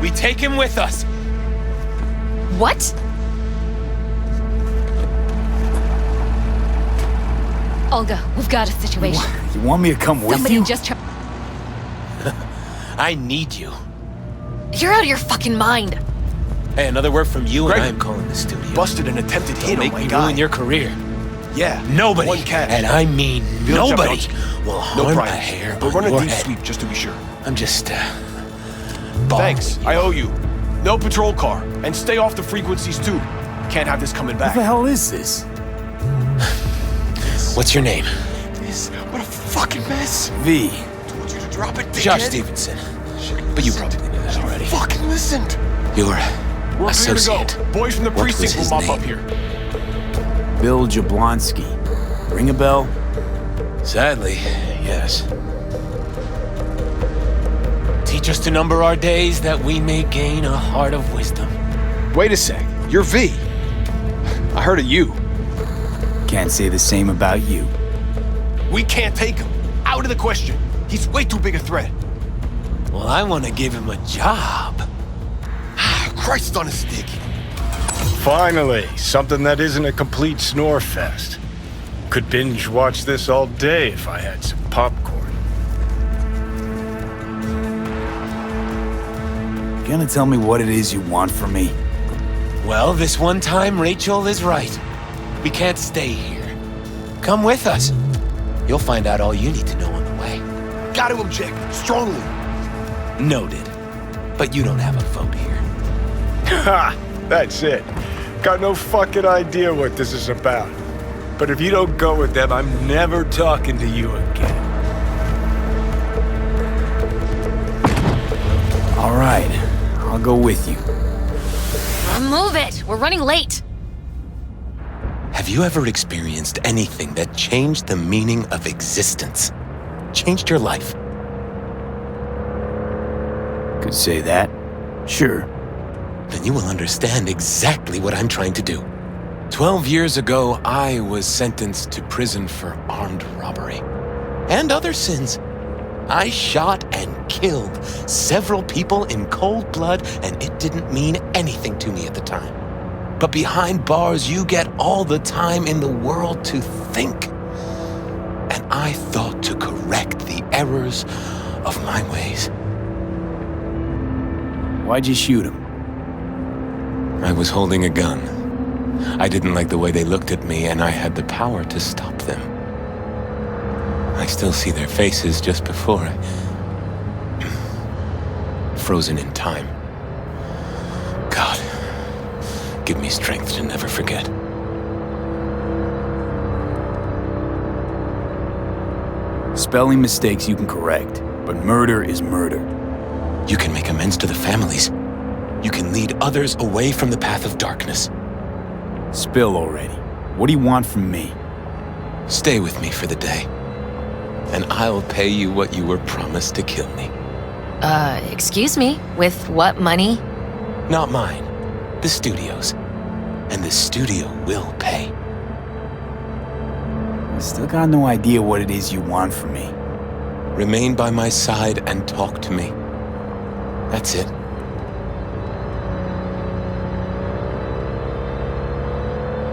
We take him with us. What? Olga, we've got a situation. You want me to come with Somebody you? just I need you. You're out of your fucking mind. Hey, another word from you Greg, and I'm calling the studio. Busted an attempted hit Don't on make my me guy. ruin your career. Yeah. Nobody, One catch. and I mean Bill nobody, jumped out. will No harm a problem. hair We'll on run a your deep head. sweep just to be sure. I'm just, Thanks. I owe you. No patrol car. And stay off the frequencies too. Can't have this coming What back. the hell is this? What's your name? What a fucking mess. V. Told you to drop it, dickhead. Josh Stevenson. But you probably knew that already. Fucking listened. Your We're clear to associate. go. Boys from the What was precinct will his mop name? up here. Bill Jablonski. Ring a bell? Sadly, yes. Teach us to number our days that we may gain a heart of wisdom. Wait a sec. You're V. I heard of you. Can't say the same about you. We can't take him. Out of the question. He's way too big a threat. Well, I want to give him a job. Christ on a stick. Finally, something that isn't a complete snore fest. Could binge watch this all day if I had some popcorn. Gonna tell me what it is you want from me? Well, this one time, Rachel is right. We can't stay here. Come with us. You'll find out all you need to know on the way. Got to object. Strongly. Noted. But you don't have a vote here. Ha! That's it. Got no fucking idea what this is about. But if you don't go with them, I'm never talking to you again. All right, I'll go with you. Move it! We're running late. Have you ever experienced anything that changed the meaning of existence? Changed your life? Could say that. Sure. Then you will understand exactly what I'm trying to do. 12 years ago, I was sentenced to prison for armed robbery. And other sins. I shot and killed several people in cold blood, and it didn't mean anything to me at the time. But behind bars, you get all the time in the world to think. And I thought to correct the errors of my ways. Why'd you shoot him? I was holding a gun. I didn't like the way they looked at me, and I had the power to stop them. I still see their faces just before I... frozen in time. God, give me strength to never forget. Spelling mistakes you can correct, but murder is murder. You can make amends to the families. You can lead others away from the path of darkness. Spill already. What do you want from me? Stay with me for the day, and I'll pay you what you were promised to kill me. Excuse me? With what money? Not mine. The studio's. And the studio will pay. I still got no idea what it is you want from me. Remain by my side and talk to me. That's it.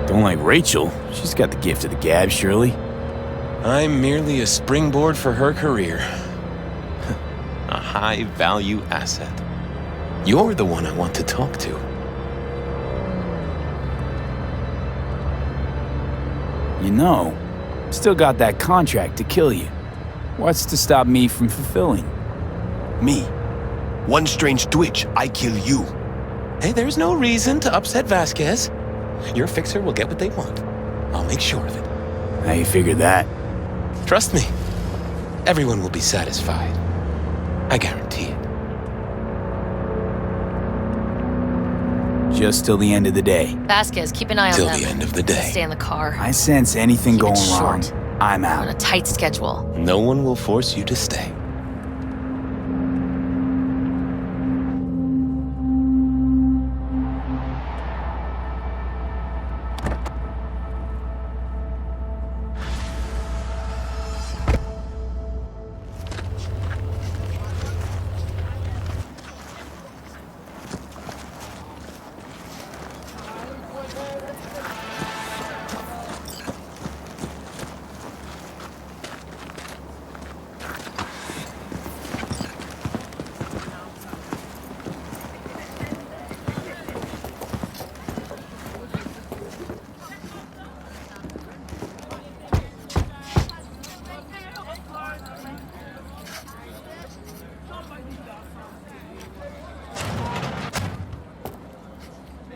Don't like Rachel. She's got the gift of the gab, surely. I'm merely a springboard for her career. A high-value asset. You're the one I want to talk to. You know, still got that contract to kill you. What's to stop me from fulfilling? Me. One strange twitch, I kill you. Hey, there's no reason to upset Vasquez. Your fixer will get what they want. I'll make sure of it. How you figure that? Trust me. Everyone will be satisfied. I guarantee it. Just till the end of the day. Vasquez, keep an eye on Till them. the end of the day. Stay in the car. I sense anything Keep it going wrong, short. I'm On a out. tight schedule. No one will force you to stay.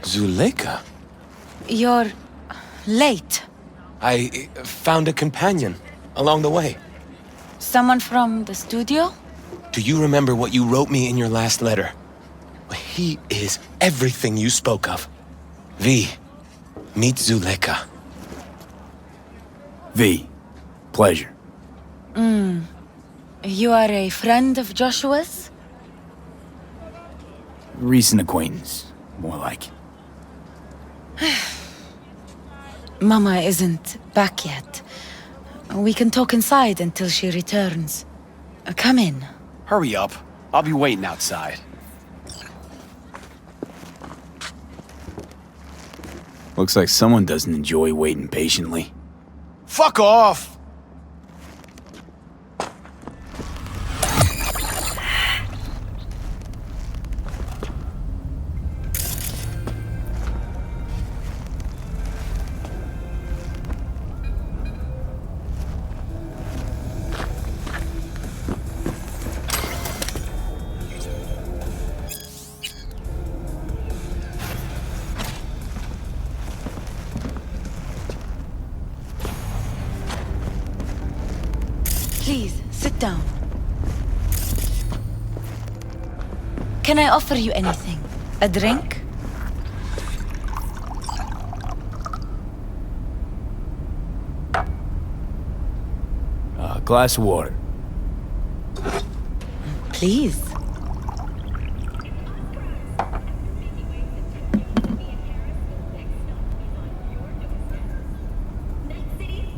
Zuleika? You're late. I found a companion along the way. Someone from the studio? Do you remember what you wrote me in your last letter? He is everything you spoke of. V, meet Zuleika. V, pleasure. You are a friend of Joshua's? Recent acquaintance, more like. Mama isn't back yet. We can talk inside until she returns. Come in. Hurry up. I'll be waiting outside. Looks like someone doesn't enjoy waiting patiently. Fuck off! Please, sit down. Can I offer you anything? A drink? A glass of water. Please.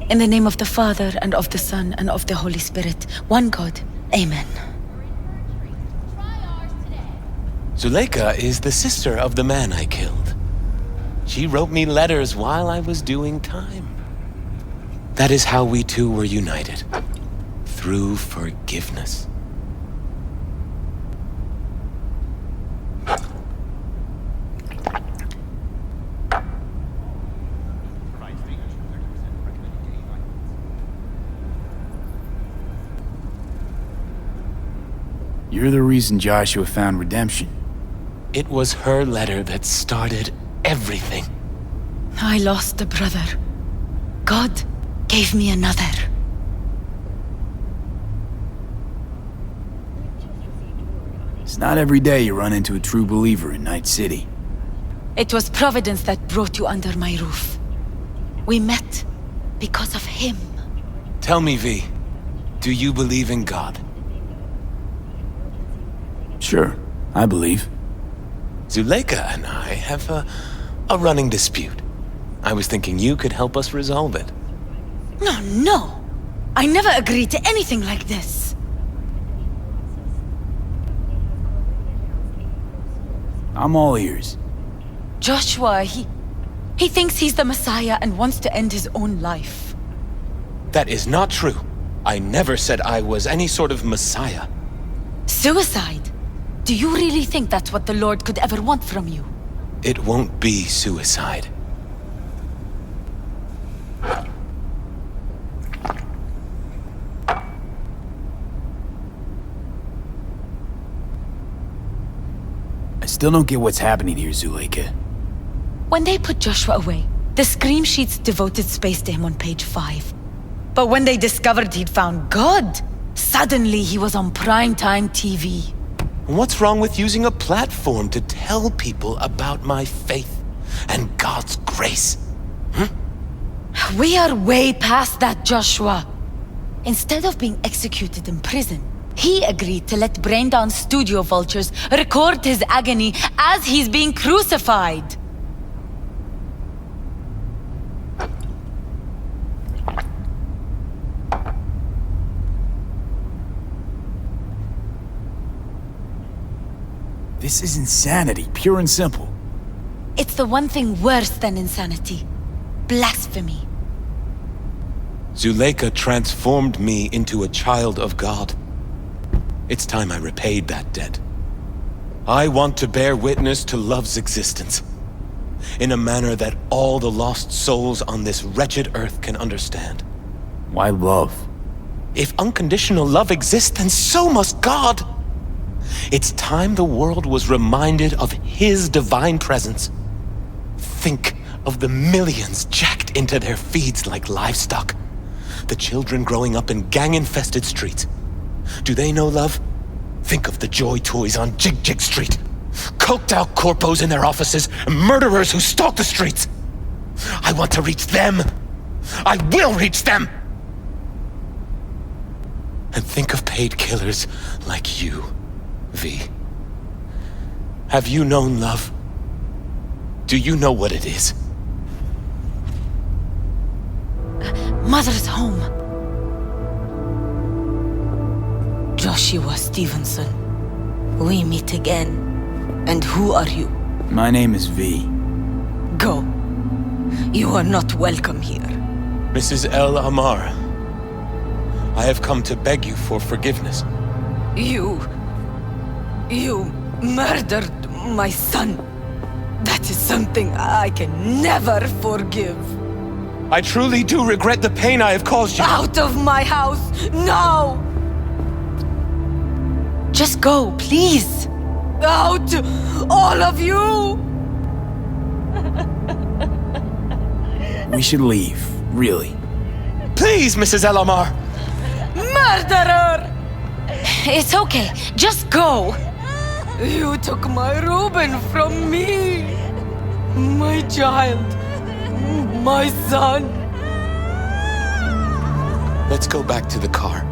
In the name of the Father, and of the Son, and of the Holy Spirit, one God. Amen. Zuleika is the sister of the man I killed. She wrote me letters while I was doing time. That is how we two were united. Through forgiveness. You're the reason Joshua found redemption. It was her letter that started everything. I lost a brother. God gave me another. It's not every day you run into a true believer in Night City. It was Providence that brought you under my roof. We met because of him. Tell me, V, do you believe in God? Sure, I believe. Zuleika and I have a running dispute. I was thinking you could help us resolve it. No. I never agreed to anything like this. I'm all ears. Joshua, he thinks he's the Messiah and wants to end his own life. That is not true. I never said I was any sort of Messiah. Suicide? Do you really think that's what the Lord could ever want from you? It won't be suicide. I still don't get what's happening here, Zuleika. When they put Joshua away, the scream sheets devoted space to him on page 5. But when they discovered he'd found God, suddenly he was on primetime TV. What's wrong with using a platform to tell people about my faith and God's grace? We are way past that, Joshua. Instead of being executed in prison, he agreed to let Braindown studio vultures record his agony as he's being crucified. This is insanity, pure and simple. It's the one thing worse than insanity. Blasphemy. Zuleika transformed me into a child of God. It's time I repaid that debt. I want to bear witness to love's existence, in a manner that all the lost souls on this wretched earth can understand. Why love? If unconditional love exists, then so must God. It's time the world was reminded of His divine presence. Think of the millions jacked into their feeds like livestock. The children growing up in gang-infested streets. Do they know love? Think of the joy toys on Jig Jig Street. Coked-out corpos in their offices, and murderers who stalk the streets. I want to reach them. I will reach them! And think of paid killers like you, V. Have you known love? Do you know what it is? Mother's home. Joshua Stevenson. We meet again. And who are you? My name is V. Go. You are not welcome here. Mrs. El Amar, I have come to beg you for forgiveness. You murdered my son. That is something I can never forgive. I truly do regret the pain I have caused you. Out of my house, now! Just go, please. Out, all of you! We should leave, really. Please, Mrs. El Amar! Murderer! It's okay, just go. You took my Reuben from me. My child. My son. Let's go back to the car.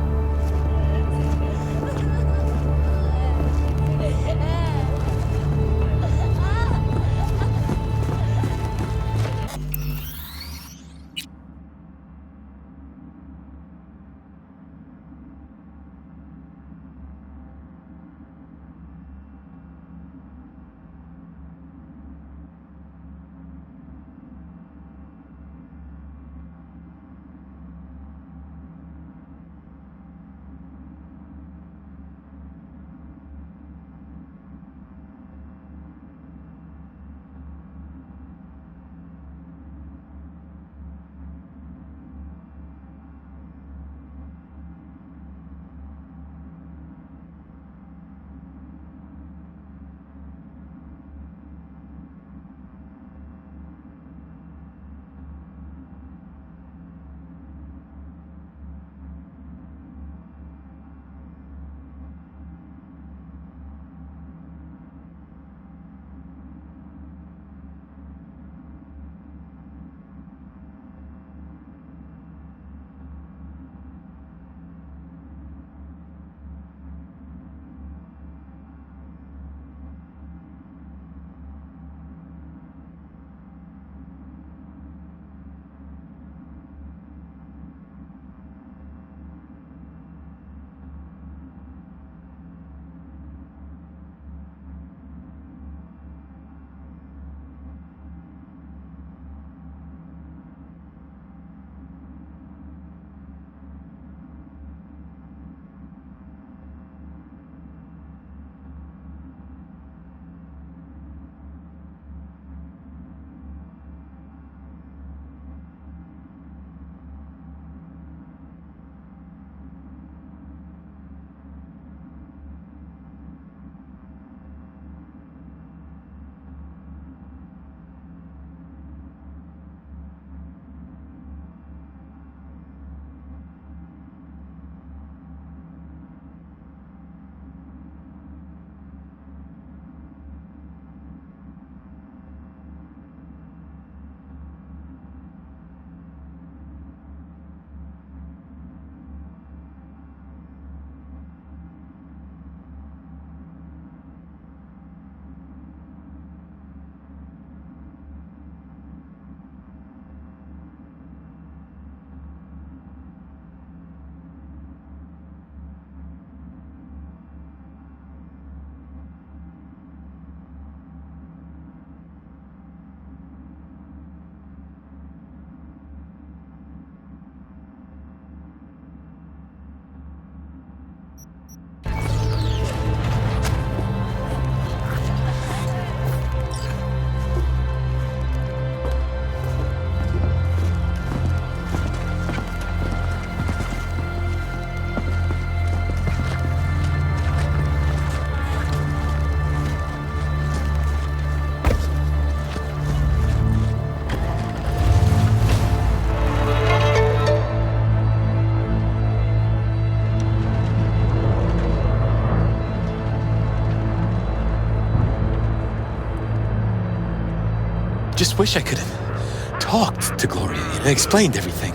just wish I could have talked to Gloria and explained everything.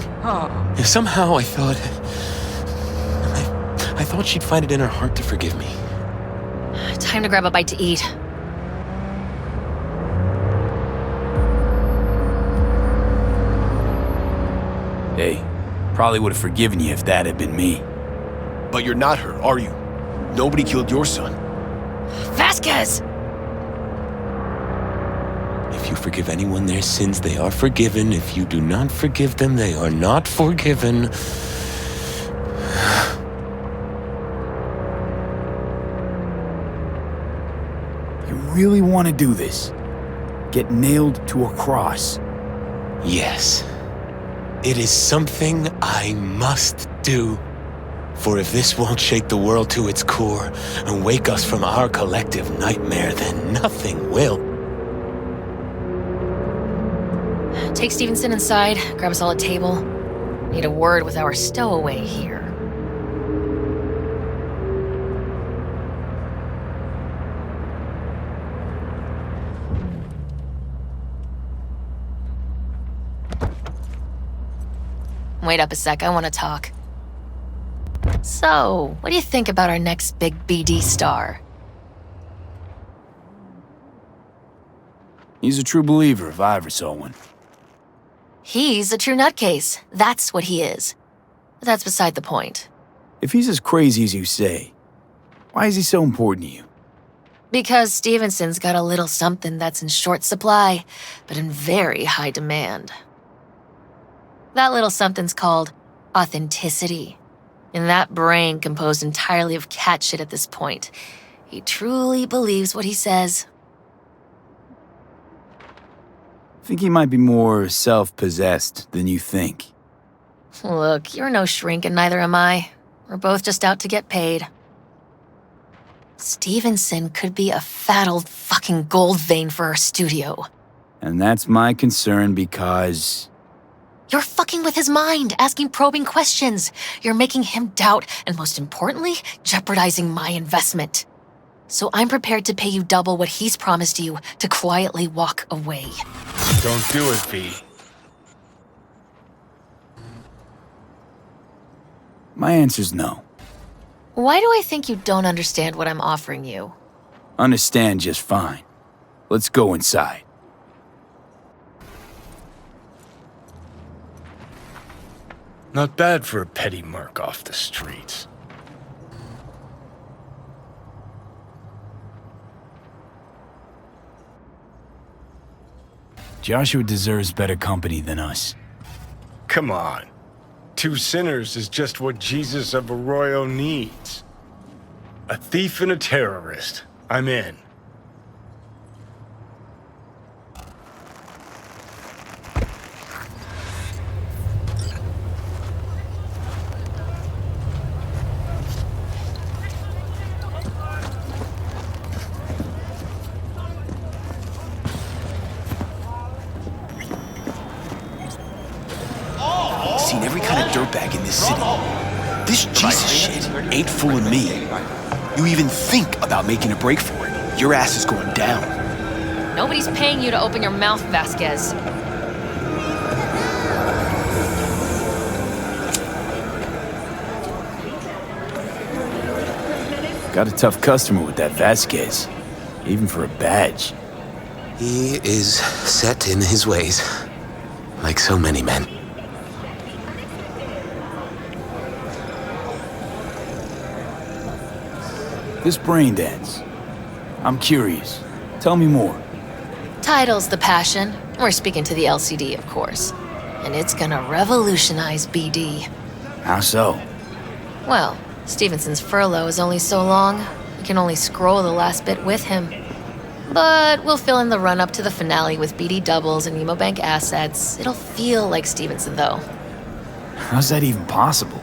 If somehow I thought she'd find it in her heart to forgive me. Time to grab a bite to eat. Hey, probably would have forgiven you if that had been me. But you're not her, are you? Nobody killed your son. Vasquez! If you forgive anyone their sins, they are forgiven. If you do not forgive them, they are not forgiven. You really want to do this? Get nailed to a cross? Yes. It is something I must do. For if this won't shake the world to its core and wake us from our collective nightmare, then nothing will. Take Stevenson inside, grab us all a table. Need a word with our stowaway here. Wait up a sec, I want to talk. So, what do you think about our next big BD star? He's a true believer if I ever saw one. He's a true nutcase. That's what he is. But that's beside the point. If he's as crazy as you say, why is he so important to you? Because Stevenson's got a little something that's in short supply, but in very high demand. That little something's called authenticity. In that brain composed entirely of cat shit at this point, he truly believes what he says. I think he might be more self-possessed than you think. Look, you're no shrink and neither am I. We're both just out to get paid. Stevenson could be a fat old fucking gold vein for our studio. And that's my concern because... You're fucking with his mind, asking probing questions. You're making him doubt, and most importantly, jeopardizing my investment. So I'm prepared to pay you double what he's promised you to quietly walk away. Don't do it, V. My answer's no. Why do I think you don't understand what I'm offering you? Understand just fine. Let's go inside. Not bad for a petty merc off the streets. Joshua deserves better company than us. Come on. 2 sinners is just what Jesus of Arroyo needs. A thief and a terrorist. I'm in. Seen every kind of dirtbag in this city. This Jesus shit ain't fooling me. You even think about making a break for it, your ass is going down. Nobody's paying you to open your mouth, Vasquez. Got a tough customer with that Vasquez, even for a badge. He is set in his ways, like so many men. This brain dance. I'm curious. Tell me more. Title's the passion. We're speaking to the LCD, of course. And it's gonna revolutionize BD. How so? Well, Stevenson's furlough is only so long. We can only scroll the last bit with him. But we'll fill in the run-up to the finale with BD doubles and Emobank assets. It'll feel like Stevenson, though. How's that even possible?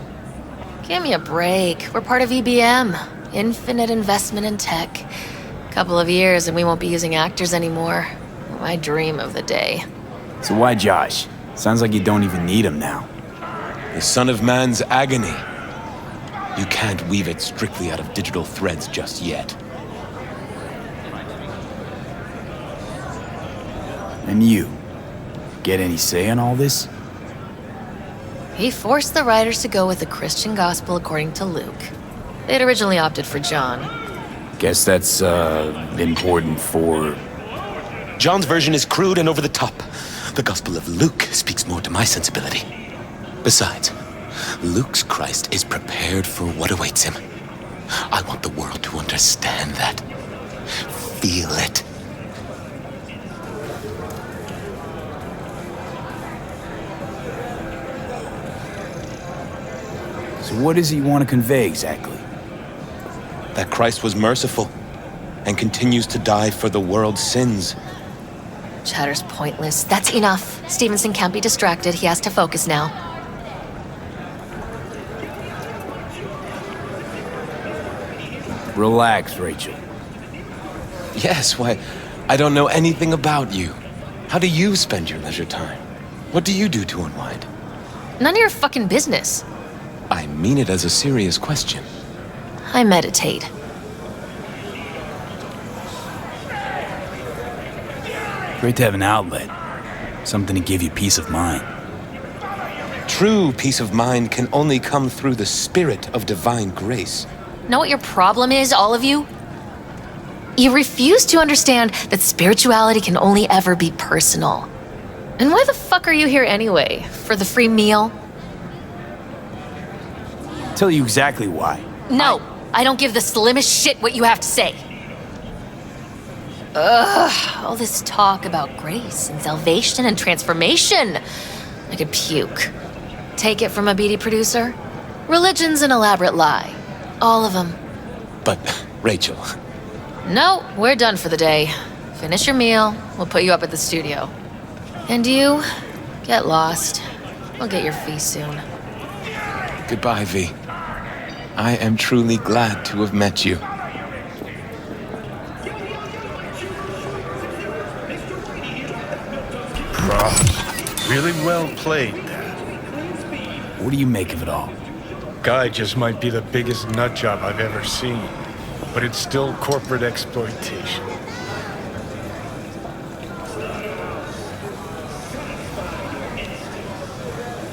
Give me a break. We're part of EBM. Infinite investment in tech. Couple of years and we won't be using actors anymore. My dream of the day. So why Josh? Sounds like you don't even need him now. The son of man's agony. You can't weave it strictly out of digital threads just yet. And you? Get any say in all this? He forced the writers to go with the Christian gospel according to Luke. They'd originally opted for John. Guess that's, important for... John's version is crude and over the top. The Gospel of Luke speaks more to my sensibility. Besides, Luke's Christ is prepared for what awaits him. I want the world to understand that. Feel it. So what does he want to convey exactly? That Christ was merciful and continues to die for the world's sins. Chatter's pointless. That's enough. Stevenson can't be distracted. He has to focus now. Relax, Rachel. Yes, why, I don't know anything about you. How do you spend your leisure time? What do you do to unwind? None of your fucking business. I mean it as a serious question. I meditate. Great to have an outlet. Something to give you peace of mind. True peace of mind can only come through the spirit of divine grace. Know what your problem is, all of you? You refuse to understand that spirituality can only ever be personal. And why the fuck are you here anyway? For the free meal? Tell you exactly why. No, I don't give the slimmest shit what you have to say. Ugh, all this talk about grace and salvation and transformation. I could puke. Take it from a beady producer? Religion's an elaborate lie. All of them. But, Rachel... No, we're done for the day. Finish your meal, we'll put you up at the studio. And you, get lost. We'll get your fee soon. Goodbye, V. I am truly glad to have met you. Props. Really well played, Dad. What do you make of it all? Guy just might be the biggest nut job I've ever seen, but it's still corporate exploitation.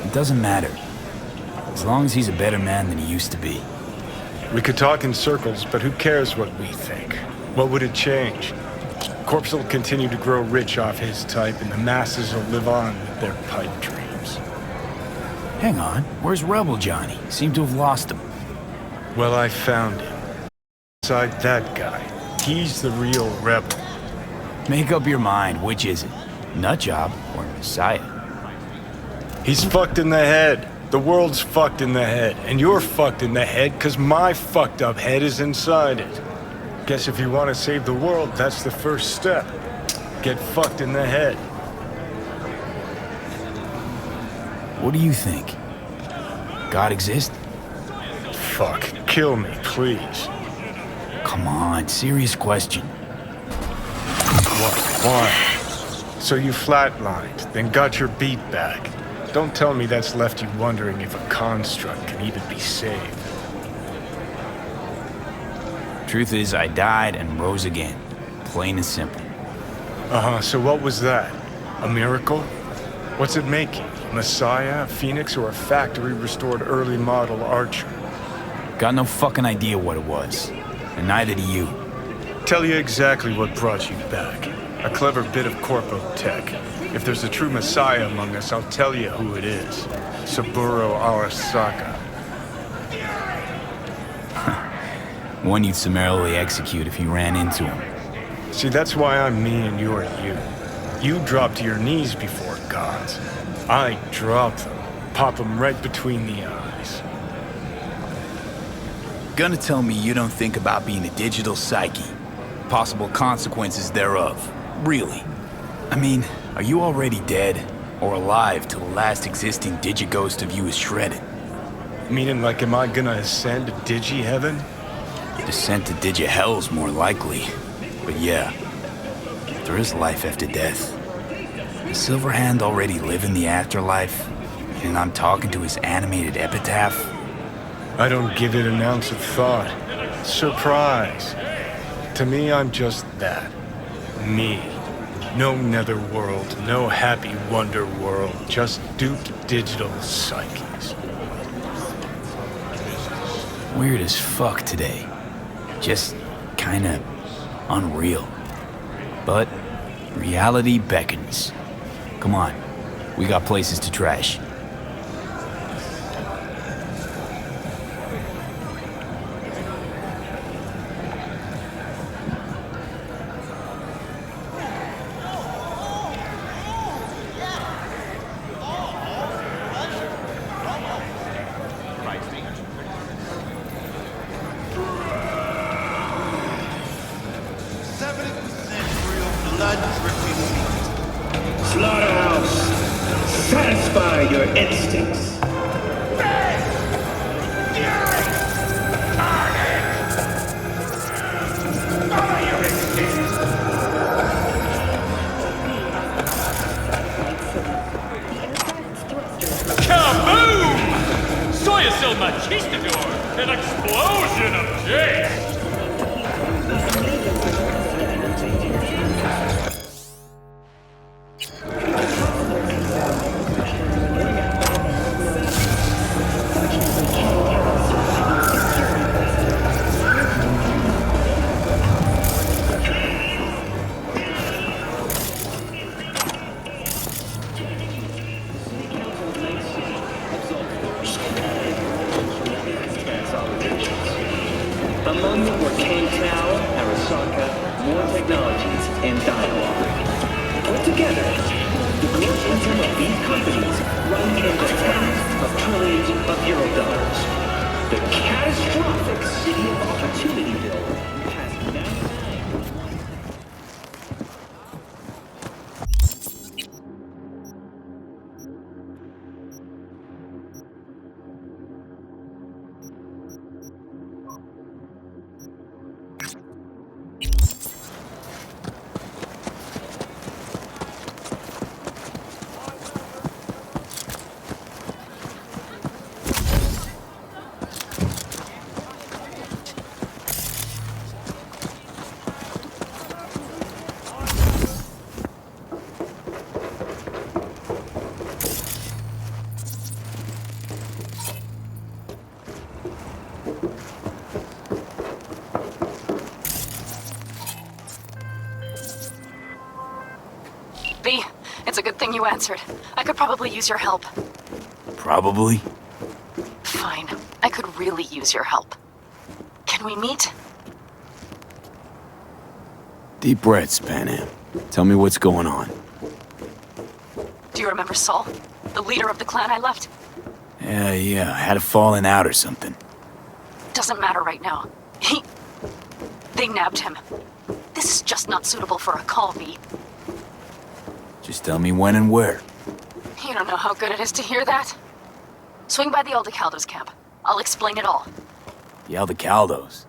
It doesn't matter. As long as he's a better man than he used to be. We could talk in circles, but who cares what we think? What would it change? Corpse will continue to grow rich off his type, and the masses will live on with their pipe dreams. Hang on, where's Rebel Johnny? Seem to have lost him. Well, I found him. Inside that guy. He's the real rebel. Make up your mind, which is it? Nutjob or Messiah? He's fucked in the head. The world's fucked in the head. And you're fucked in the head because my fucked up head is inside it. Guess if you want to save the world, that's the first step. Get fucked in the head. What do you think? God exists? Fuck. Kill me, please. Come on, serious question. What? Why? So you flatlined, then got your beat back. Don't tell me that's left you wondering if a construct can even be saved. Truth is, I died and rose again. Plain and simple. Uh-huh, so what was that? A miracle? What's it making? A Messiah, a Phoenix, or a factory-restored early model Archer? Got no fucking idea what it was. And neither do you. Tell you exactly what brought you back. A clever bit of corpo tech. If there's a true Messiah among us, I'll tell you who it is. Saburo Arasaka. One you'd summarily execute if you ran into him. See, that's why I'm me and you're you. You drop to your knees before gods. I drop them, pop them right between the eyes. Gonna tell me you don't think about being a digital psyche? Possible consequences thereof. Really? I mean, are you already dead? Or alive till the last existing digighost of you is shredded? Meaning like, am I gonna ascend to digi-heaven? Descent to digi-hell's more likely. But yeah, there is life after death. Does Silverhand already live in the afterlife? And I'm talking to his animated epitaph? I don't give it an ounce of thought. Surprise. To me, I'm just that. Me. No netherworld, no happy wonder world, just duped digital psyches. Weird as fuck today. Just kinda unreal. But reality beckons. Come on, we got places to trash. Slaughterhouse, satisfy your instincts. Kaboom! Soy el machistador, an explosion of Jace! Among them were Kang Tao, Arasaka, more technologies, and dialogue. Put together, the gross income of these companies run in the tens of trillions of euro dollars. The catastrophic city of Opportunityville has now... V, it's a good thing you answered. I could probably use your help. Probably? Fine. I could really use your help. Can we meet? Deep breaths, Panam. Tell me what's going on. Do you remember Saul? The leader of the clan I left? Yeah, had a falling out or something. Doesn't matter right now. They nabbed him. This is just not suitable for a call, V. Just tell me when and where. You don't know how good it is to hear that. Swing by the Aldecaldos camp. I'll explain it all. The Aldecaldos?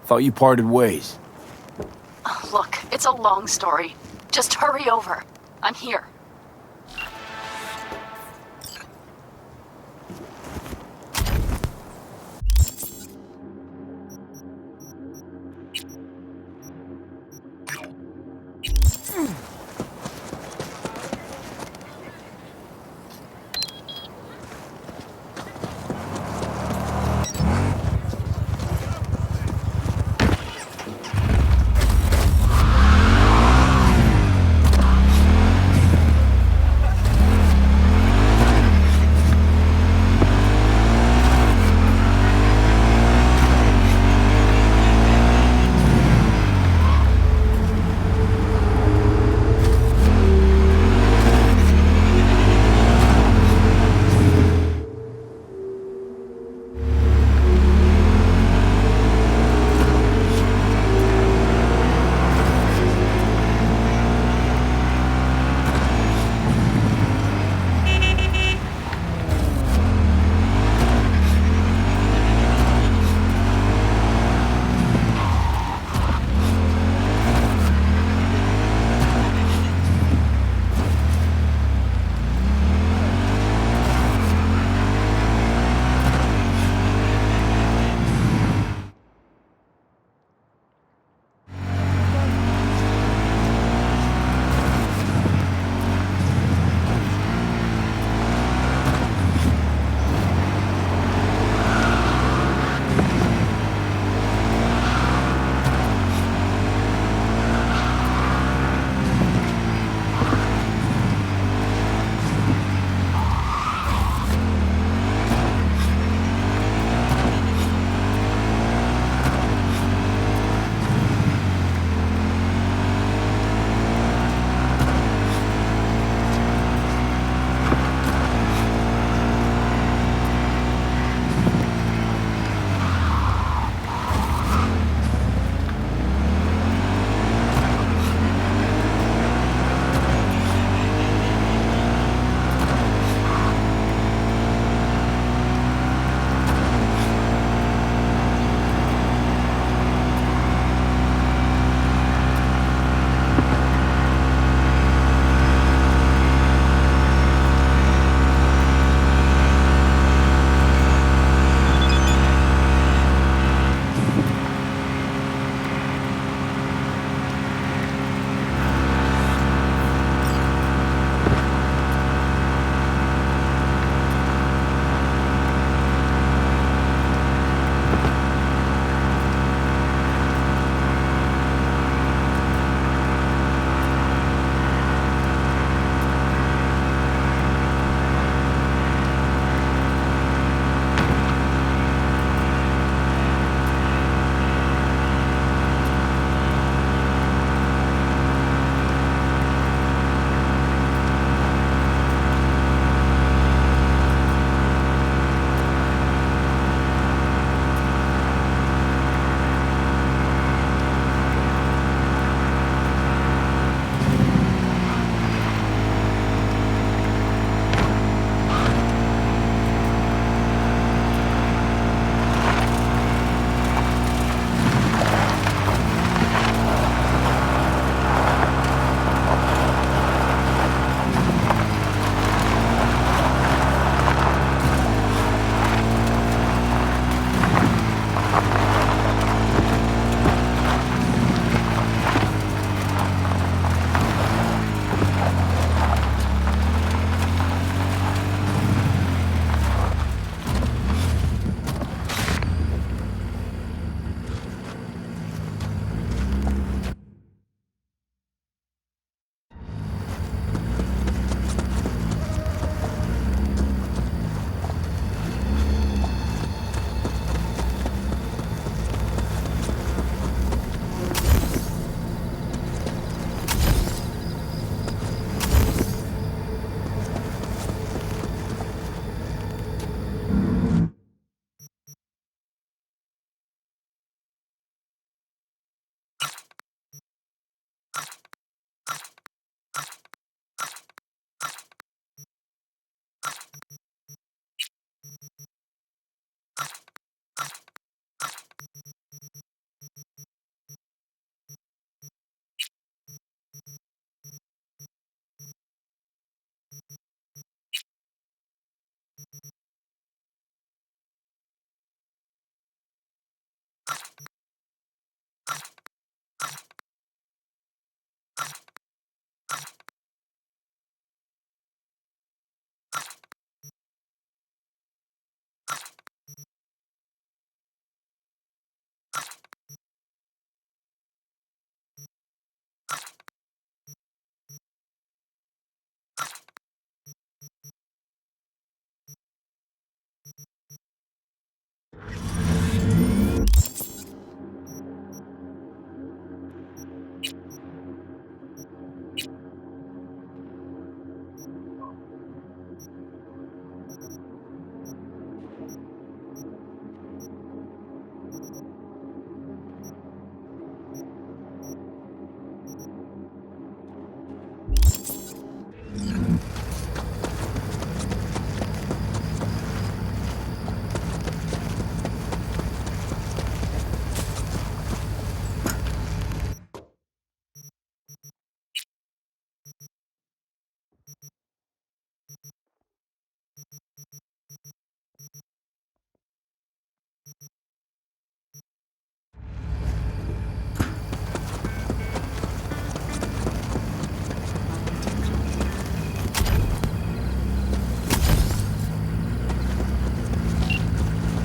Thought you parted ways. Look, it's a long story. Just hurry over. I'm here.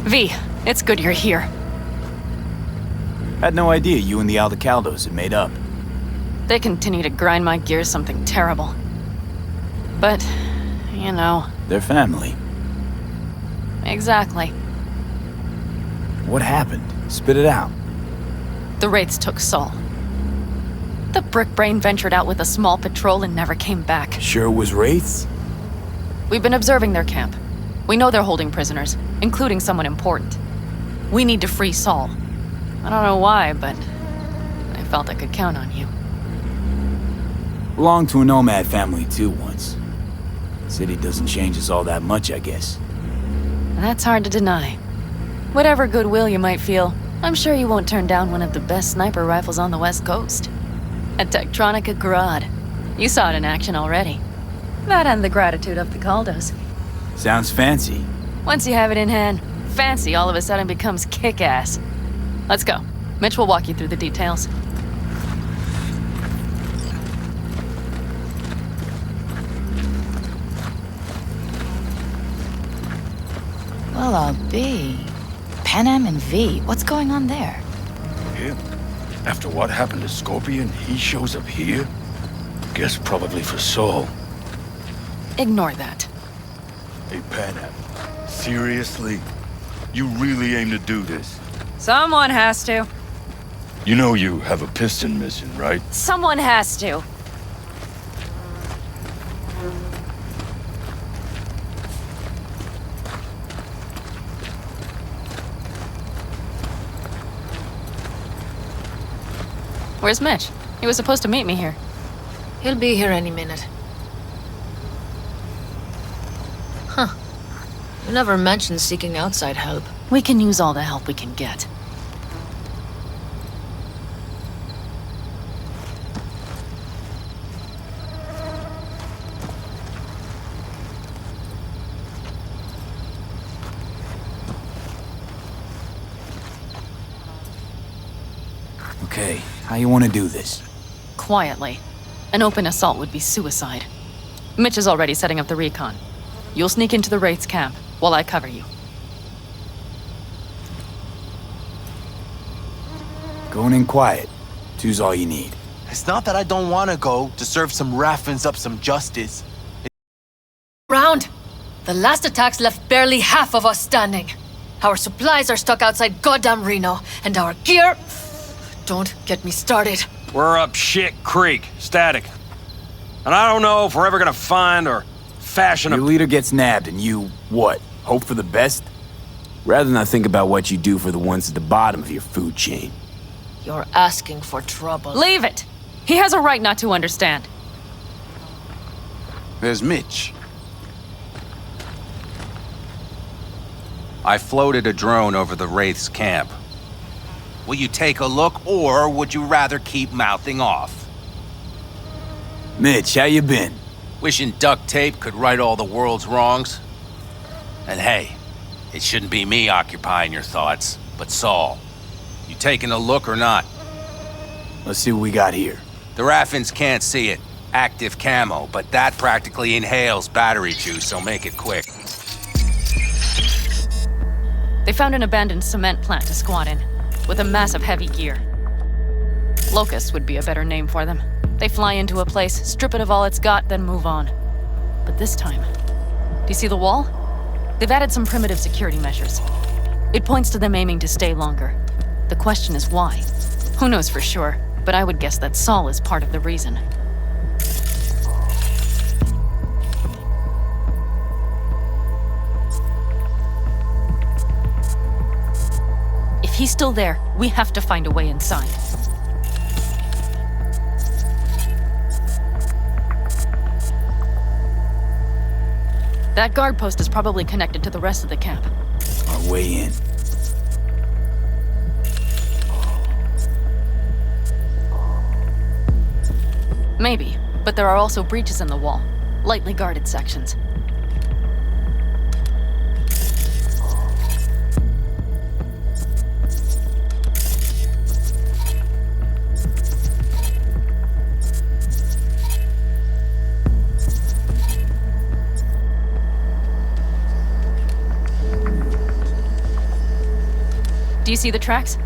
V, it's good you're here. Had no idea you and the Aldecaldos had made up. They continue to grind my gears something terrible. But, you know... They're family. Exactly. What happened? Spit it out. The Wraiths took Saul. The Brick Brain ventured out with a small patrol and never came back. Sure it was Wraiths? We've been observing their camp. We know they're holding prisoners, including someone important. We need to free Saul. I don't know why, but I felt I could count on you. Belonged to a nomad family too once. City doesn't change us all that much, I guess. That's hard to deny. Whatever goodwill you might feel, I'm sure you won't turn down one of the best sniper rifles on the West Coast. A Tektronica Grad. You saw it in action already. That and the gratitude of the Caldos. Sounds fancy. Once you have it in hand, fancy all of a sudden becomes kick-ass. Let's go. Mitch will walk you through the details. Well, I'll be. Panam and V, what's going on there? Him? After what happened to Scorpion, he shows up here? Guess probably for Saul. Ignore that. Hey, Panam. Seriously? You really aim to do this? Someone has to. You know you have a piston mission, right? Someone has to. Where's Mitch? He was supposed to meet me here. He'll be here any minute. Huh. You never mentioned seeking outside help. We can use all the help we can get. Okay, how you want to do this? Quietly. An open assault would be suicide. Mitch is already setting up the recon. You'll sneak into the Wraith's camp while I cover you. Going in quiet. Two's all you need. It's not that I don't want to go to serve some Raffins up some justice. Round! The last attacks left barely half of us standing. Our supplies are stuck outside goddamn Reno, and our gear... Don't get me started. We're up shit creek, static. And I don't know if we're ever gonna find or fashion Your leader gets nabbed and you, what, hope for the best? Rather not think about what you do for the ones at the bottom of your food chain. You're asking for trouble. Leave it! He has a right not to understand. There's Mitch. I floated a drone over the Wraith's camp. Will you take a look, or would you rather keep mouthing off? Mitch, how you been? Wishing duct tape could right all the world's wrongs? And hey, it shouldn't be me occupying your thoughts, but Saul. You taking a look or not? Let's see what we got here. The Raffins can't see it. Active camo, but that practically inhales battery juice, so make it quick. They found an abandoned cement plant to squat in, with a massive heavy gear. Locusts would be a better name for them. They fly into a place, strip it of all it's got, then move on. But this time, do you see the wall? They've added some primitive security measures. It points to them aiming to stay longer. The question is why? Who knows for sure, but I would guess that Saul is part of the reason. If he's still there, we have to find a way inside. That guard post is probably connected to the rest of the camp. Our way in. Maybe, but there are also breaches in the wall, lightly guarded sections. see the tracks?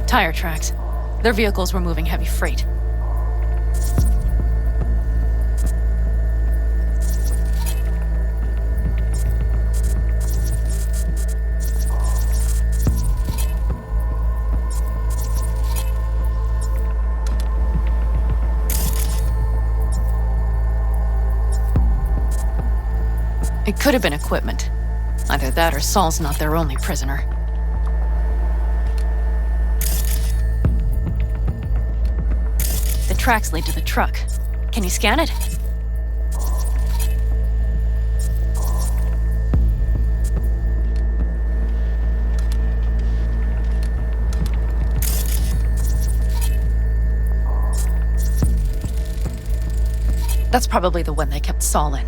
Tire tracks. Their vehicles were moving heavy freight. It could have been equipment. Either that or Saul's not their only prisoner. The tracks lead to the truck. Can you scan it? That's probably the one they kept Saul in.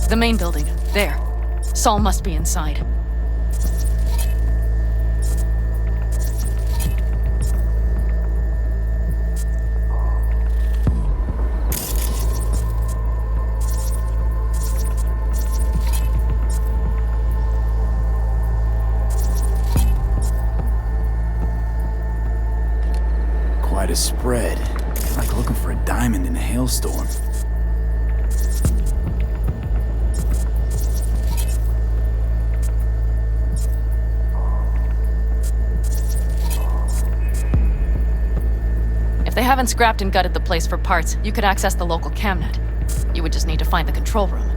The main building. There. Saul must be inside. Quite a spread. Like looking for a diamond in a hailstorm. If they haven't scrapped and gutted the place for parts, you could access the local camnet. You would just need to find the control room.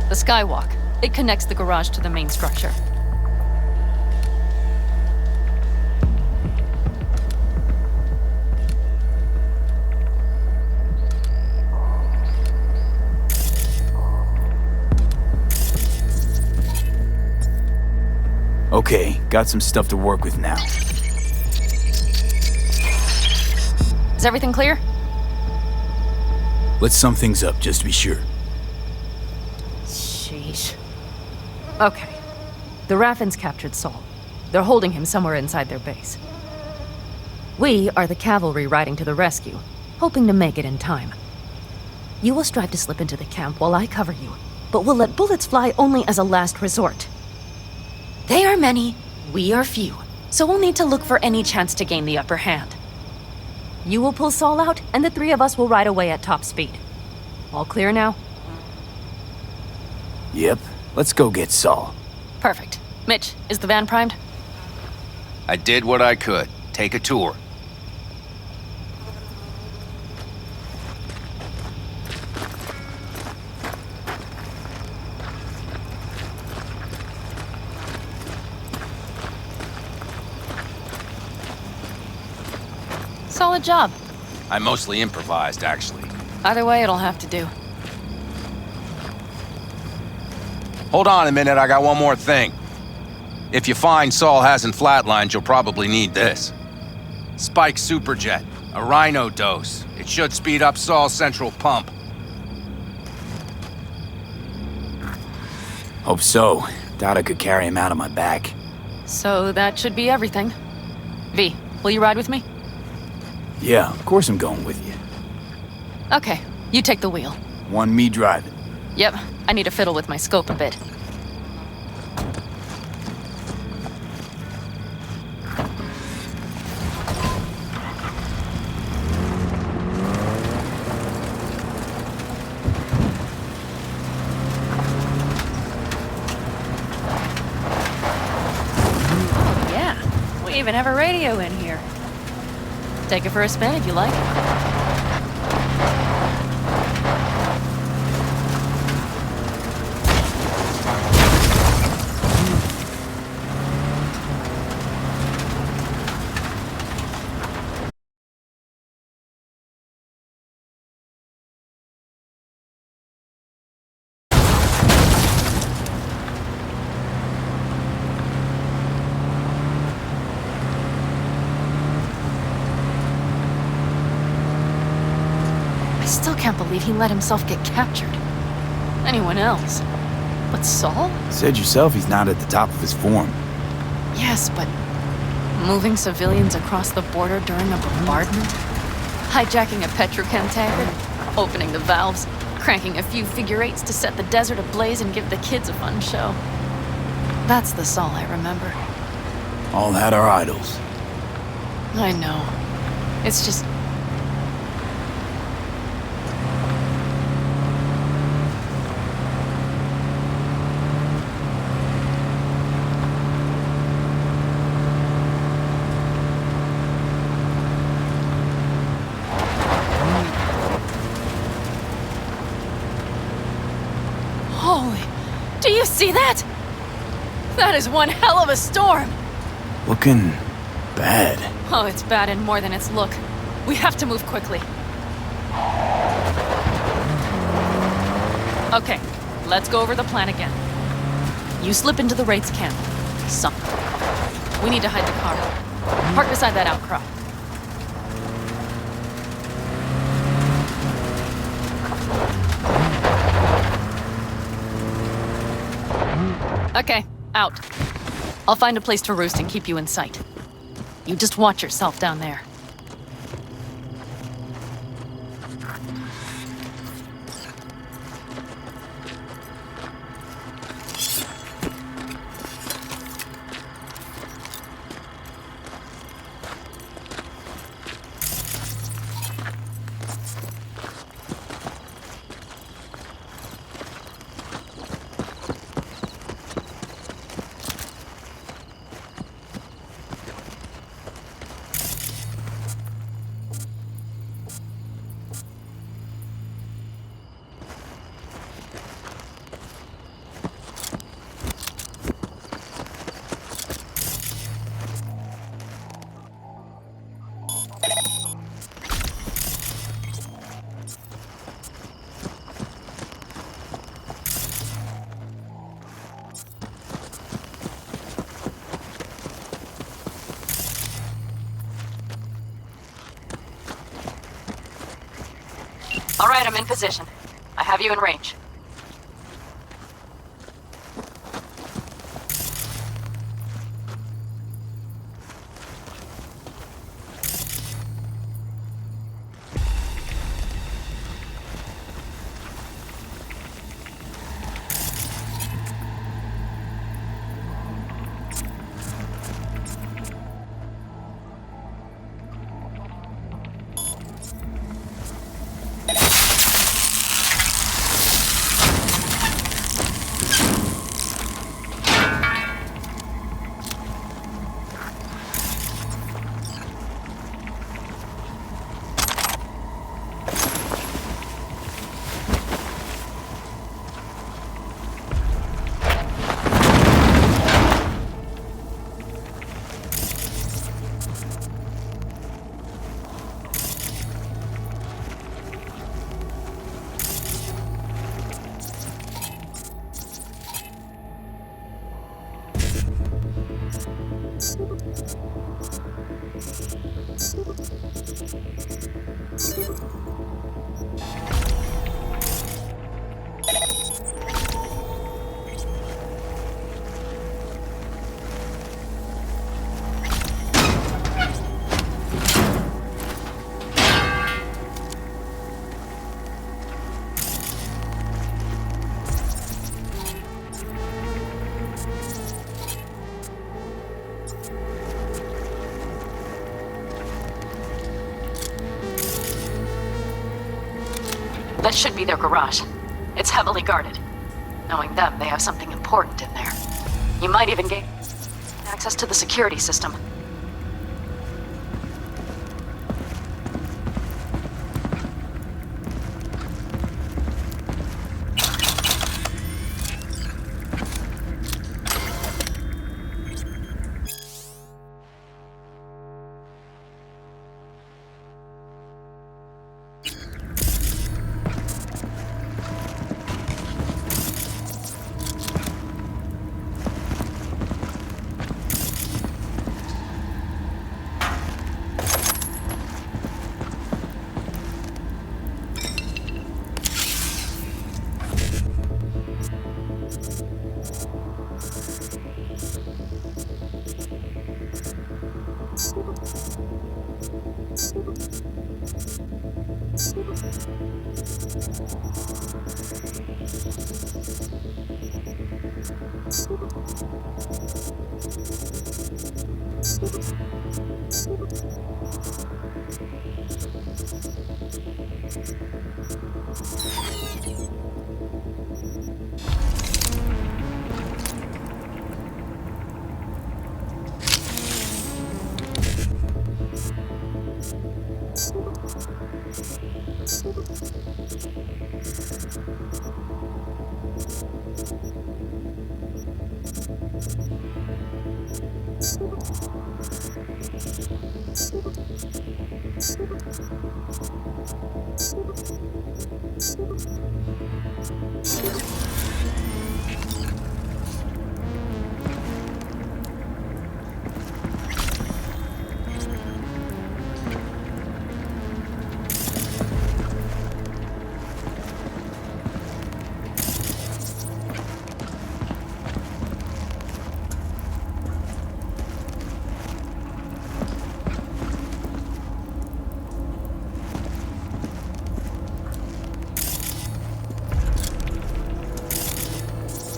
The skywalk. It connects the garage to the main structure. Okay, got some stuff to work with now. Is everything clear? Let's sum things up, just to be sure. Sheesh. Okay. The Raffins captured Saul. They're holding him somewhere inside their base. We are the cavalry riding to the rescue, hoping to make it in time. You will strive to slip into the camp while I cover you, but we'll let bullets fly only as a last resort. They are many, we are few, so we'll need to look for any chance to gain the upper hand. You will pull Saul out, and the three of us will ride away at top speed. All clear now? Yep, let's go get Saul. Perfect. Mitch, is the van primed? I did what I could. Take a tour. Solid job. I mostly improvised, actually. Either way, it'll have to do. Hold on a minute, I got one more thing. If you find Saul hasn't flatlined, you'll probably need this. Spike Superjet, a Rhino dose. It should speed up Saul's central pump. Hope so. Doubt I could carry him out on my back. So that should be everything. V, will you ride with me? Yeah, of course I'm going with you. Okay, you take the wheel. Want me driving? Yep, I need to fiddle with my scope a bit. even have a radio in here. Take it for a spin if you like. I still can't believe he let himself get captured. Anyone else? But Saul? Said yourself he's not at the top of his form. Yes, but moving civilians across the border during a bombardment? Hijacking a petrochem tanker? Opening the valves? Cranking a few figure eights to set the desert ablaze and give the kids a fun show? That's the Saul I remember. All had our idols. I know. It's just... Holy... Do you see that? That is one hell of a storm! Looking bad. Oh, it's bad in more than its look. We have to move quickly. Okay, let's go over the plan again. You slip into the Wraith's camp. Sunk. We need to hide the car. Park beside that outcrop. Okay, out. I'll find a place to roost and keep you in sight. You just watch yourself down there. All right, I'm in position. I have you in range. That should be their garage. It's heavily guarded. Knowing them, they have something important in there. You might even gain access to the security system.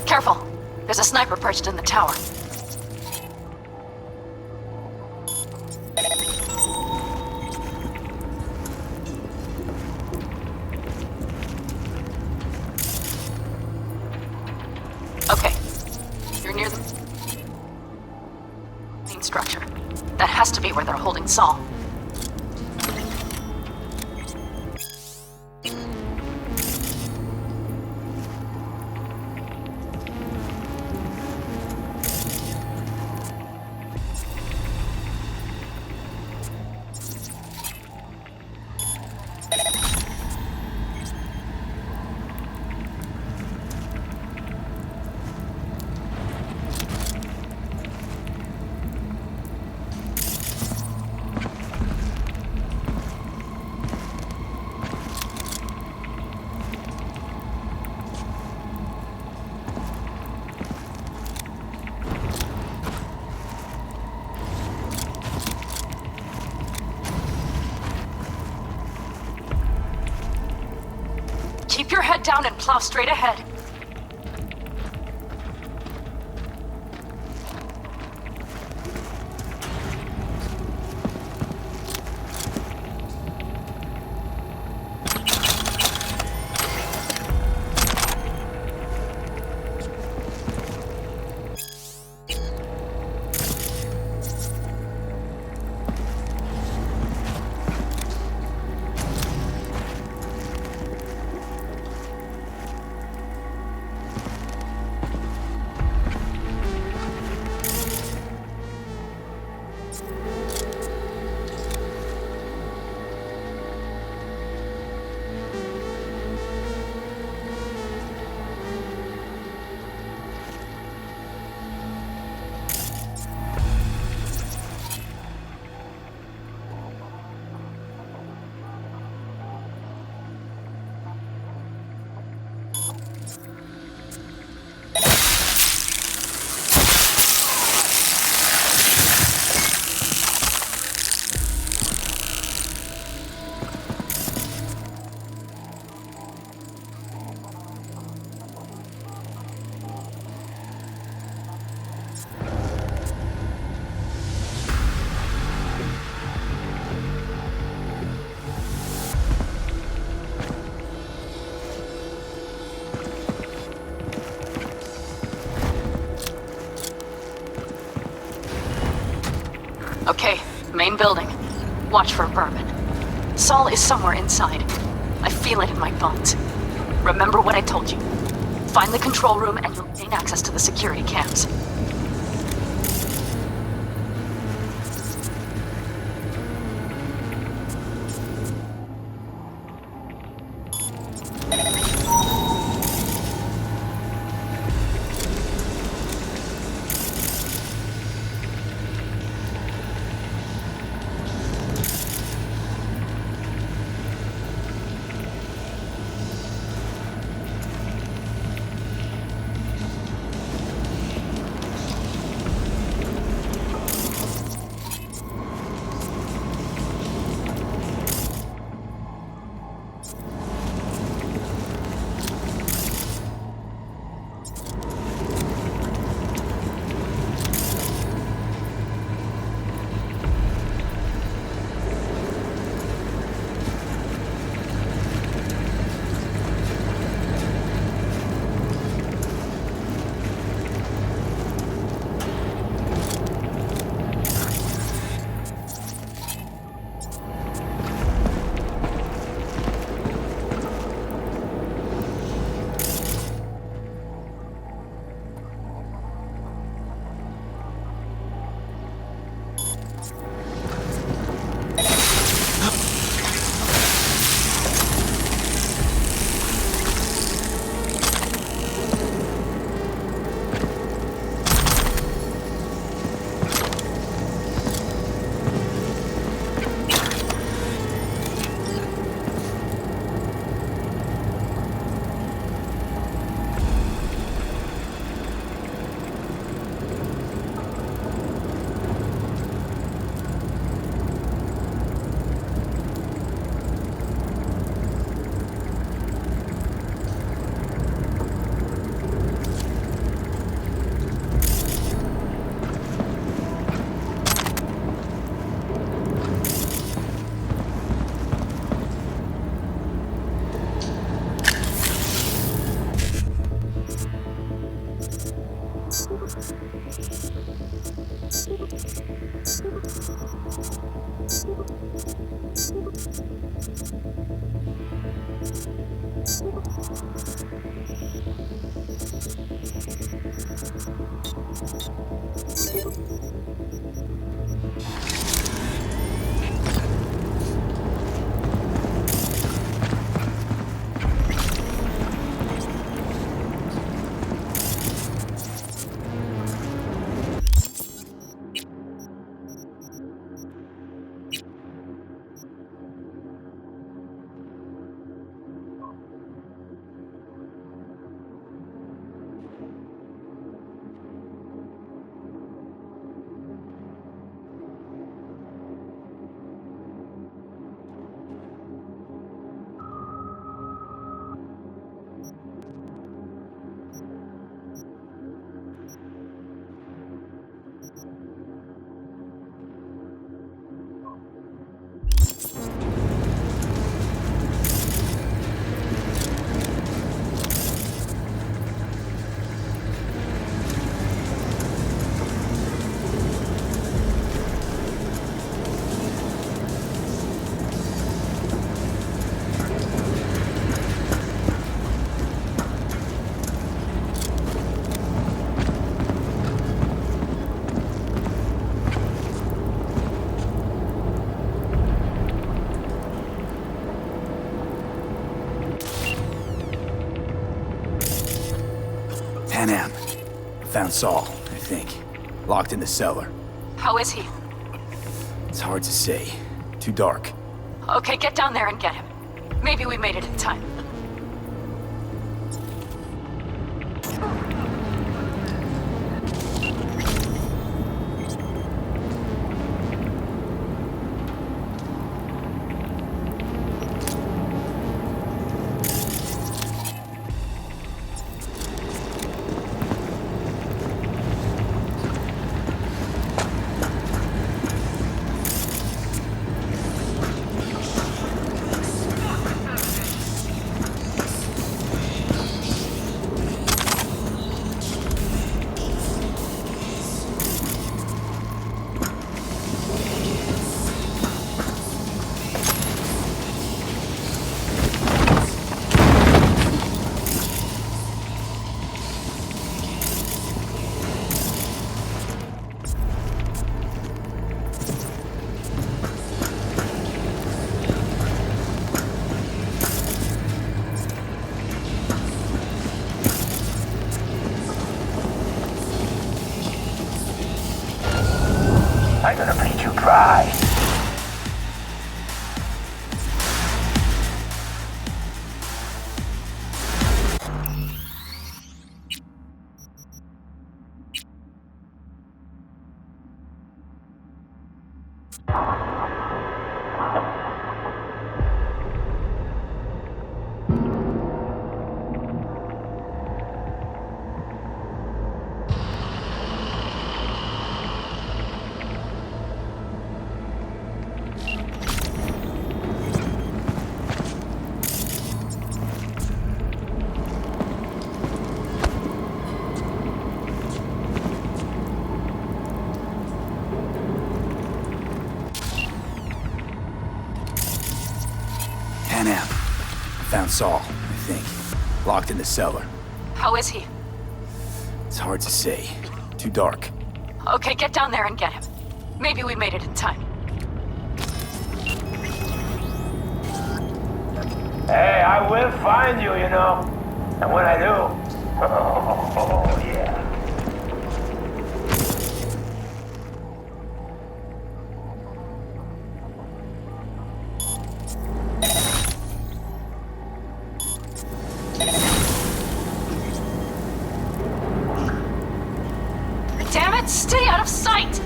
Careful! There's a sniper perched in the tower. Okay. You're near the main structure. That has to be where they're holding Saul. Keep your head down and plow straight ahead. Okay, main building. Watch for vermin. Saul is somewhere inside. I feel it in my bones. Remember what I told you. Find the control room and you'll gain access to the security cams. Panam. I found Saul, I think. Locked in the cellar. How is he? It's hard to say. Too dark. Okay, get down there and get him. Maybe we made it in time. I'm gonna bleed you dry. Panam. I found Saul, I think. Locked in the cellar. How is he? It's hard to say. Too dark. Okay, get down there and get him. Maybe we made it in time. Hey, I will find you, you know. And when I do, oh yeah. Damn it, stay out of sight!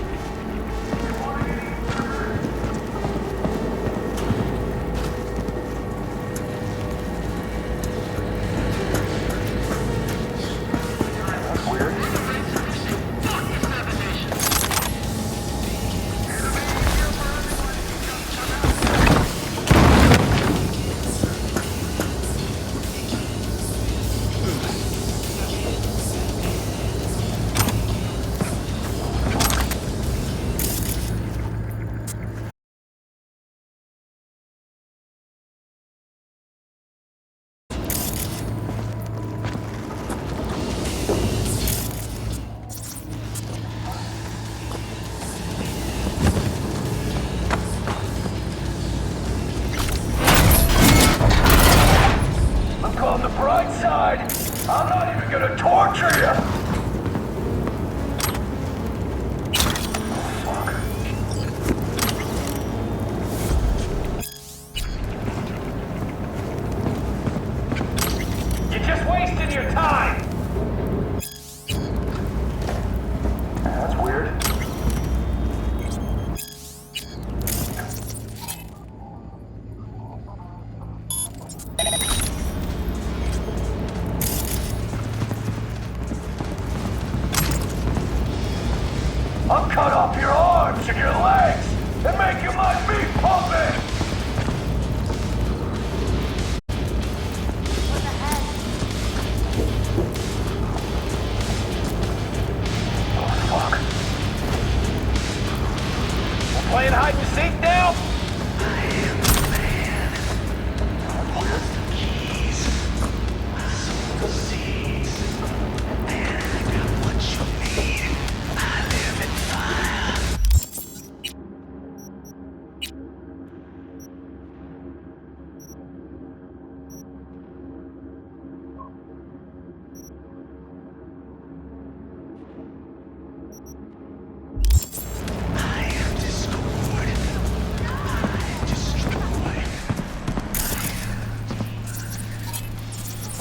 On the bright side, I'm not even gonna torture you. You're just wasting your time. That's weird. I'll cut off your arms and your legs and make you my meat puppet! Oh, fuck. We're playing hide and seek now? I am the man. Where's the keys? Sow the seeds. And I got what you need. I live in fire.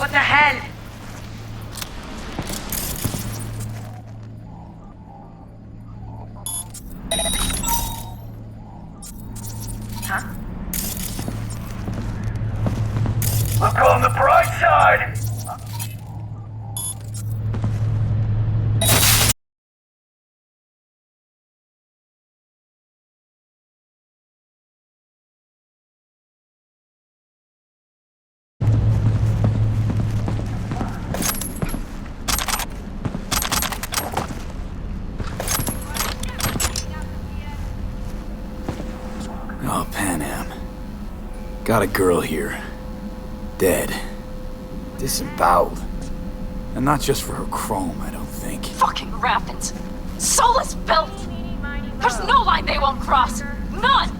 What the hell? Huh? Look on the bright side! Oh, Pan Am. Got a girl here. Dead. Disemboweled. And not just for her chrome, I don't think. Fucking Raffins. Soulless built. There's no line they won't cross. None!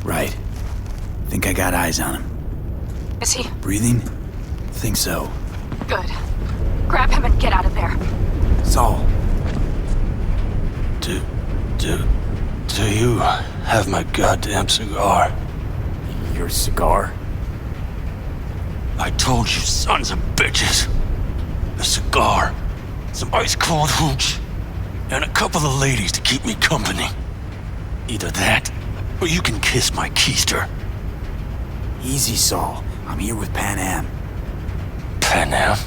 Right. Think I got eyes on him. Is he? Breathing? Think so. Good. Grab him and get out of there. Saul. Do you have my goddamn cigar? Your cigar? I told you sons of bitches. A cigar, some ice-cold hooch, and a couple of ladies to keep me company. Either that, or you can kiss my keister. Easy, Saul. I'm here with Pan Am. Pan Am?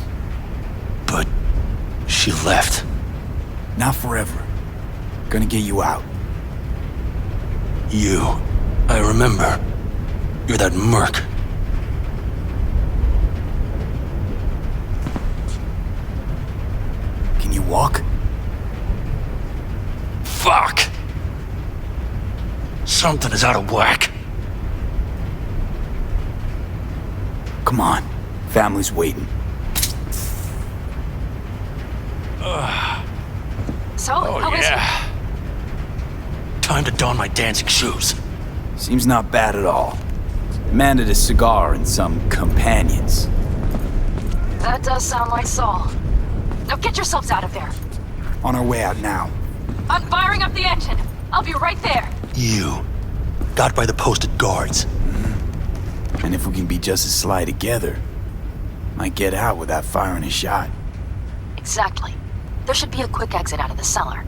But she left. Not forever. Gonna get you out. You. I remember. You're that merc. Can you walk? Fuck! Something is out of whack. Come on. Family's waiting. So, Oh, yeah. Time to don my dancing shoes. Seems not bad at all. Demanded a cigar and some companions. That does sound like Saul. Now get yourselves out of there. On our way out now. I'm firing up the engine. I'll be right there. You. Got by the posted guards. Mm-hmm. And if we can be just as sly together, might get out without firing a shot. Exactly. There should be a quick exit out of the cellar.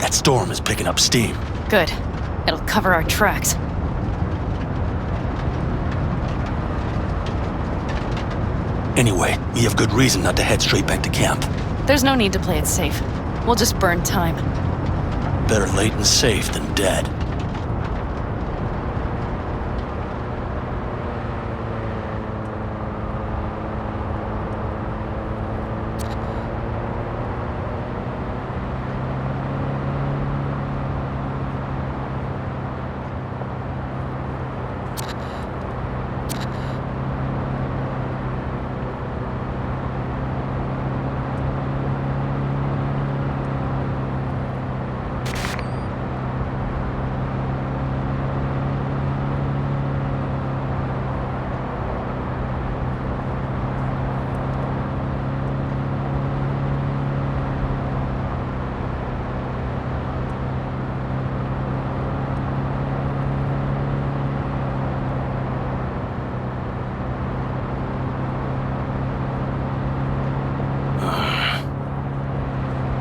That storm is picking up steam. Good. It'll cover our tracks. Anyway, we have good reason not to head straight back to camp. There's no need to play it safe. We'll just burn time. Better late and safe than dead.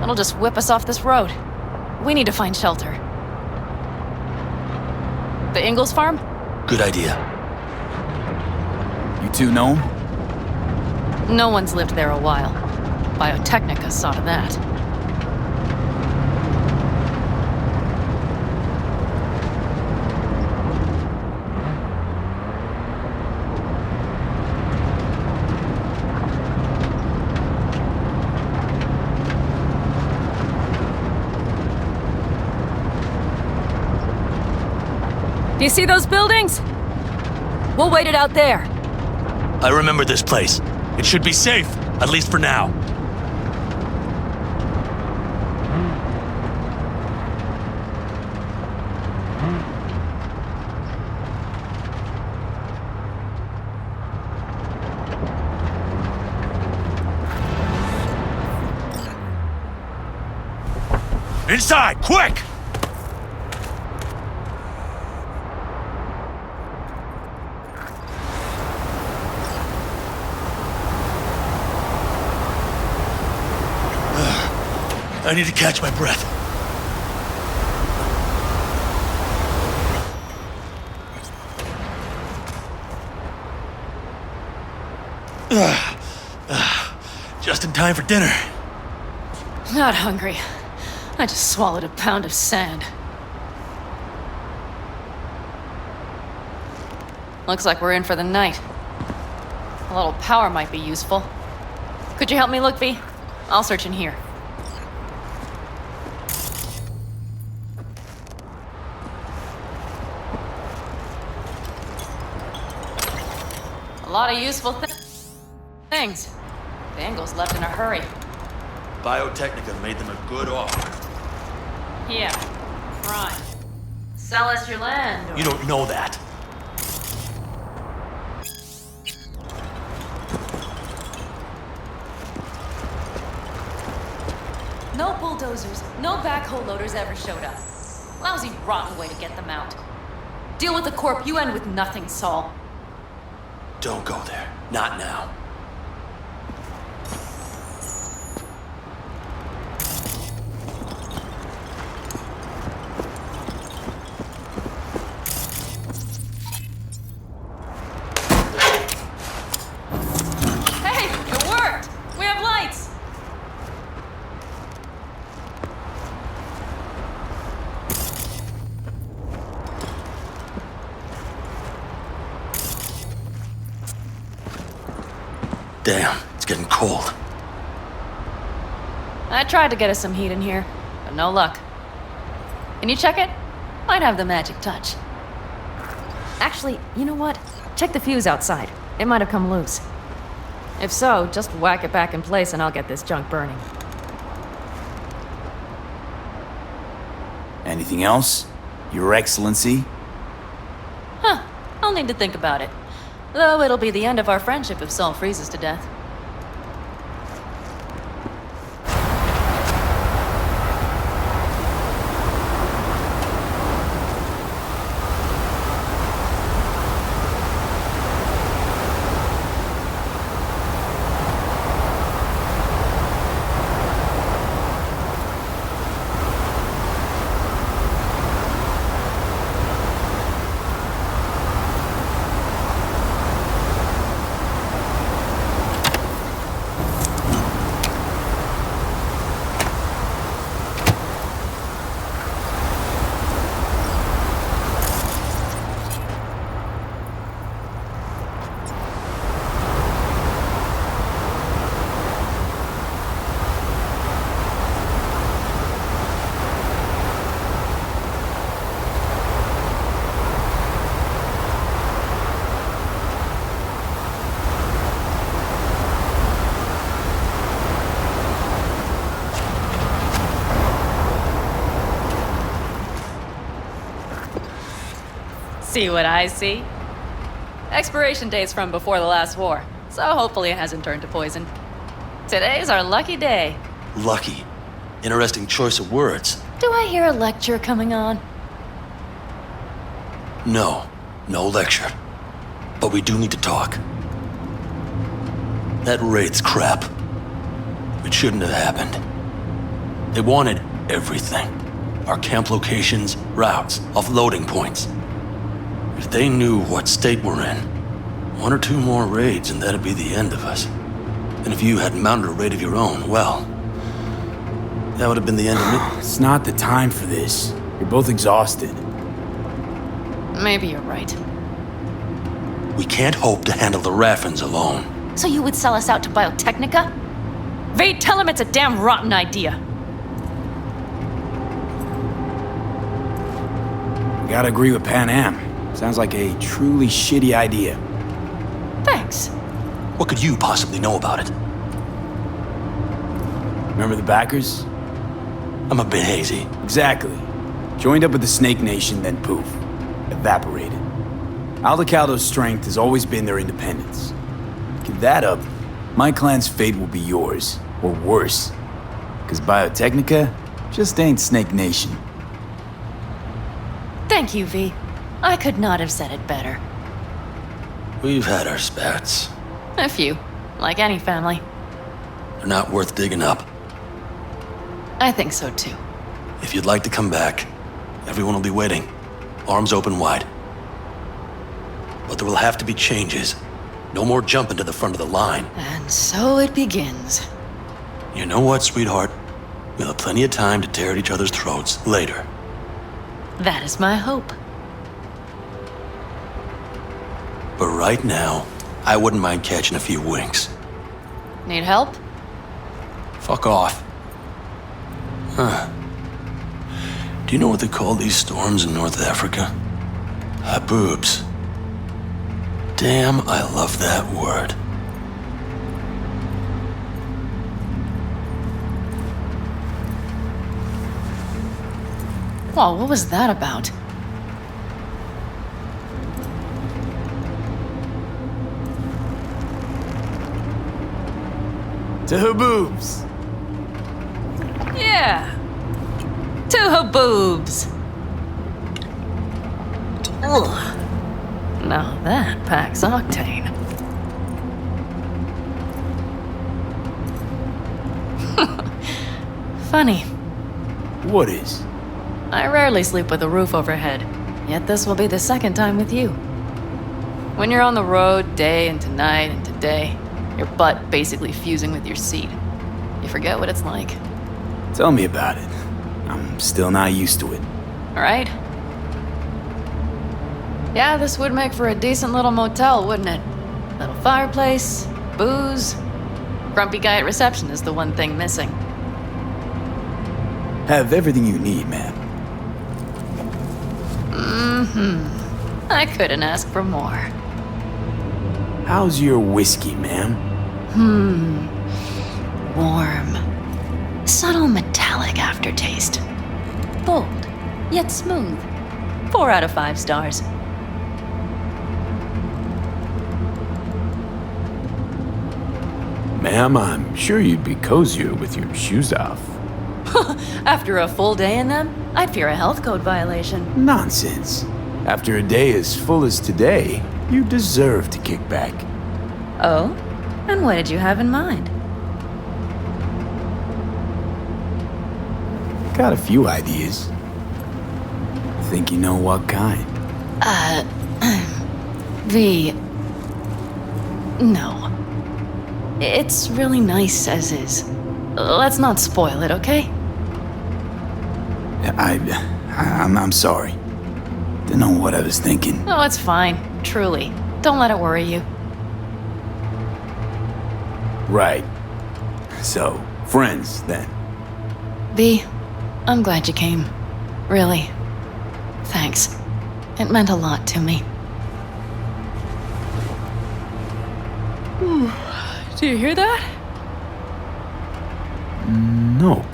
It'll just whip us off this road. We need to find shelter. The Ingalls farm? Good idea. You two know him? No one's lived there a while. Biotechnica saw to that. Do you see those buildings? We'll wait it out there. I remember this place. It should be safe, at least for now. Inside, quick! I need to catch my breath. Just in time for dinner. Not hungry. I just swallowed a pound of sand. Looks like we're in for the night. A little power might be useful. Could you help me look, V? I'll search in here. A lot of useful things. The Ingalls left in a hurry. Biotechnica made them a good offer. Yeah, crime. Sell us your land. Or... You don't know that. No bulldozers, no backhoe loaders ever showed up. Lousy, rotten way to get them out. Deal with the corp, you end with nothing, Saul. Don't go there. Not now. Hey, it worked! We have lights! Damn, it's getting cold. I tried to get us some heat in here, but no luck. Can you check it? Might have the magic touch. Actually, you know what? Check the fuse outside. It might have come loose. If so, just whack it back in place and I'll get this junk burning. Anything else? Your Excellency? Huh. I'll need to think about it. Though it'll be the end of our friendship if Saul freezes to death. See what I see? Expiration date's from before the last war, so hopefully it hasn't turned to poison. Today's our lucky day. Lucky. Interesting choice of words. Do I hear a lecture coming on? No lecture. But we do need to talk. That raid's crap. It shouldn't have happened. They wanted everything. Our camp locations, routes, offloading points. If they knew what state we're in, 1 or 2 more raids and that'd be the end of us. And if you had mounted a raid of your own, well, that would have been the end of me. It's not the time for this. You're both exhausted. Maybe you're right. We can't hope to handle the Raffins alone. So you would sell us out to Biotechnica? Vade, tell him it's a damn rotten idea. Gotta agree with Pan Am. Sounds like a truly shitty idea. Thanks. What could you possibly know about it? Remember the backers? I'm a bit hazy. Exactly. Joined up with the Snake Nation, then poof. Evaporated. Aldecaldo's strength has always been their independence. Give that up, my clan's fate will be yours. Or worse. Because Biotechnica just ain't Snake Nation. Thank you, V. I could not have said it better. We've had our spats. A few, like any family. They're not worth digging up. I think so too. If you'd like to come back, everyone will be waiting. Arms open wide. But there will have to be changes. No more jumping to the front of the line. And so it begins. You know what, sweetheart? We'll have plenty of time to tear at each other's throats later. That is my hope. But right now, I wouldn't mind catching a few winks. Need help? Fuck off. Huh. Do you know what they call these storms in North Africa? Haboobs. Damn, I love that word. Whoa, what was that about? To Haboobs. Yeah. To Haboobs. Ugh. Now that packs octane. Funny. What is? I rarely sleep with a roof overhead, yet this will be the second time with you. When you're on the road day into night into day, your butt basically fusing with your seat, you forget what it's like. Tell me about it. I'm still not used to it. Right? Yeah, this would make for a decent little motel, wouldn't it? Little fireplace, booze. Grumpy guy at reception is the one thing missing. Have everything you need, ma'am. Mm-hmm. I couldn't ask for more. How's your whiskey, ma'am? Warm. Subtle metallic aftertaste. Bold, yet smooth. 4 out of 5 stars. Ma'am, I'm sure you'd be cozier with your shoes off. After a full day in them, I'd fear a health code violation. Nonsense. After a day as full as today, you deserve to kick back. Oh? And what did you have in mind? Got a few ideas. Think you know what kind? V. No. It's really nice as is. Let's not spoil it, okay? I'm sorry. Didn't know what I was thinking. Oh, it's fine. Truly. Don't let it worry you. Right. So, friends, then. V, I'm glad you came. Really. Thanks. It meant a lot to me. Do you hear that? Nope.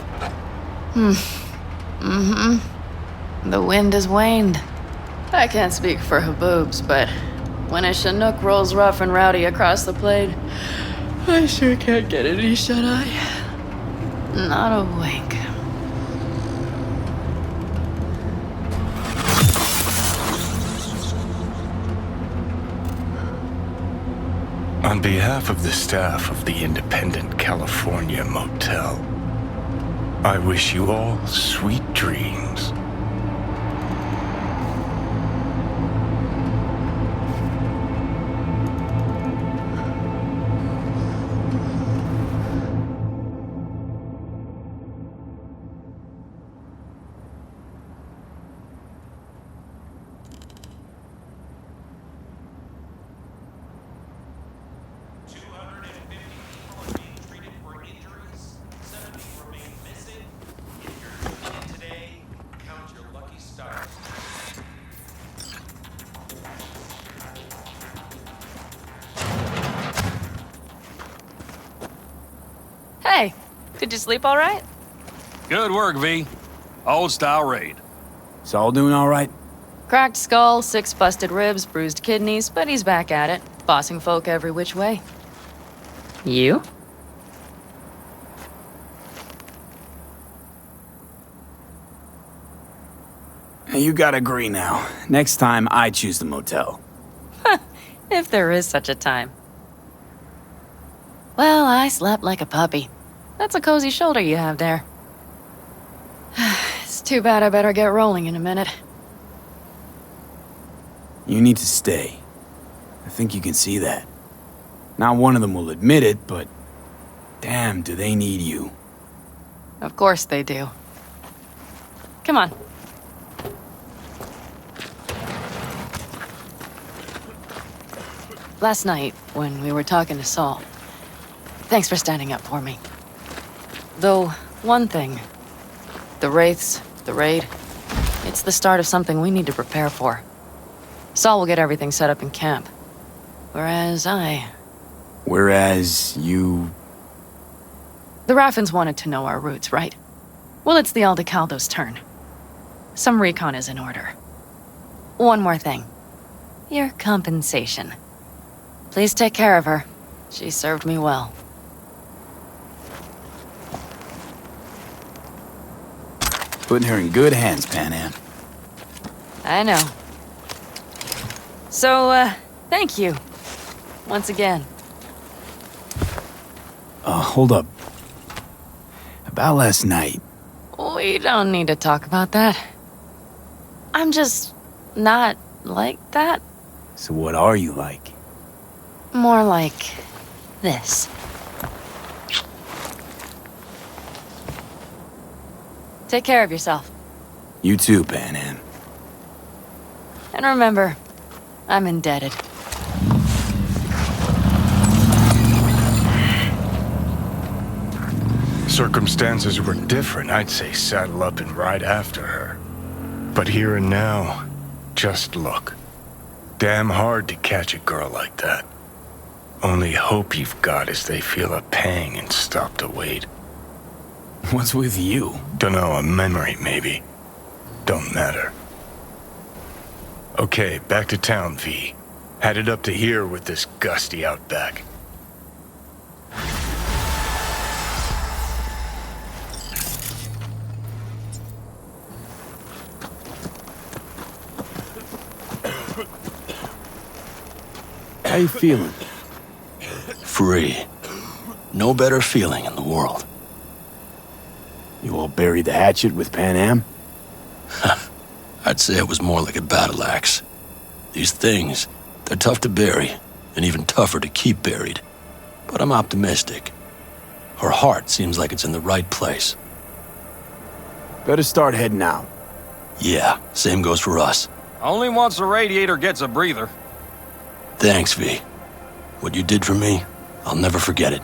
The wind has waned. I can't speak for Haboobs, but when a Chinook rolls rough and rowdy across the plain, I sure can't get any shut-eye. Not a wink. On behalf of the staff of the Independent California Motel, I wish you all sweet dreams. Hey, did you sleep all right? Good work, V. Old style raid. Saul doing all right? Cracked skull, 6 busted ribs, bruised kidneys, but he's back at it, bossing folk every which way. You? You gotta agree now. Next time, I choose the motel. If there is such a time. Well, I slept like a puppy. That's a cozy shoulder you have there. It's too bad I better get rolling in a minute. You need to stay. I think you can see that. Not one of them will admit it, but damn, do they need you. Of course they do. Come on. Last night, when we were talking to Saul, thanks for standing up for me. Though, one thing. The Wraiths, the raid, it's the start of something we need to prepare for. Saul will get everything set up in camp. Whereas you... The Raffins wanted to know our routes, right? Well, it's the Aldecaldo's turn. Some recon is in order. One more thing. Your compensation. Please take care of her. She served me well. Putting her in good hands, Panam. I know. So, thank you. Once again. Hold up. About last night. We don't need to talk about that. I'm just not like that. So what are you like? More like this. Take care of yourself. You too, Panam. And remember, I'm indebted. Circumstances were different, I'd say saddle up and ride after her. But here and now, just look. Damn hard to catch a girl like that. Only hope you've got is they feel a pang and stop to wait. What's with you? Dunno, a memory maybe. Don't matter. Okay, back to town, V. Headed up to here with this gusty outback. How you feeling? Free. No better feeling in the world. You all buried the hatchet with Panam? I'd say it was more like a battle axe. These things, they're tough to bury, and even tougher to keep buried. But I'm optimistic. Her heart seems like it's in the right place. Better start heading out. Yeah, same goes for us. Only once the radiator gets a breather. Thanks, V. What you did for me, I'll never forget it.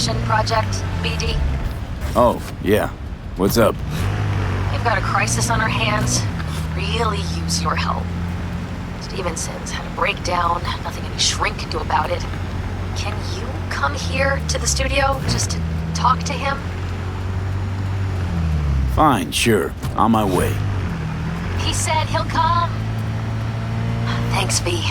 Construction project, BD? Oh, yeah. What's up? We've got a crisis on our hands. Really use your help. Stevenson's had a breakdown, nothing any shrink can do about it. Can you come here to the studio just to talk to him? Fine, sure. On my way. He said he'll come. Thanks, V.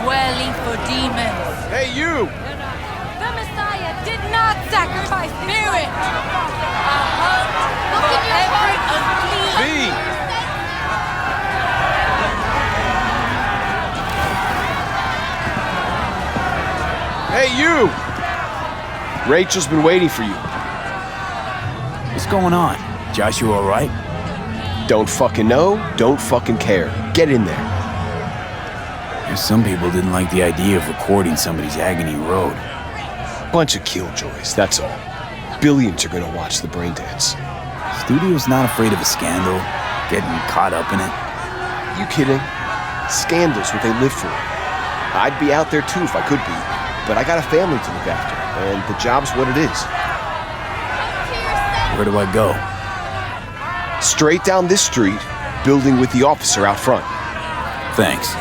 dwelling for demons. Hey, you! The Messiah did not sacrifice spirit. A hunt for every unclean. V! Hey, you! Rachel's been waiting for you. What's going on? Joshua all right? Don't fucking know, don't fucking care. Get in there. Some people didn't like the idea of recording somebody's agony road. Bunch of killjoys, that's all. Billions are gonna watch the brain dance. Studio's not afraid of a scandal, getting caught up in it. You kidding? Scandal's what they live for. I'd be out there too if I could be, but I got a family to look after, and the job's what it is. Where do I go? Straight down this street, building with the officer out front. Thanks.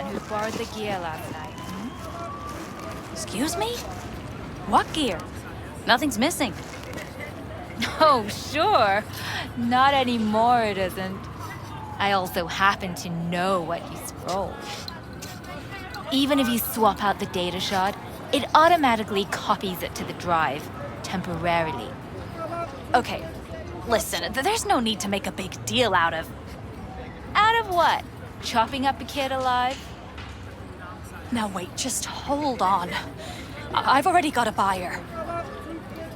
Who borrowed the gear last night? Excuse me? What gear? Nothing's missing. Oh, sure. Not anymore, it isn't. I also happen to know what you scrolled. Even if you swap out the data shard, it automatically copies it to the drive, temporarily. Okay, listen, there's no need to make a big deal out of... Out of what? Chopping up a kid alive? Now wait, just hold on. I've already got a buyer.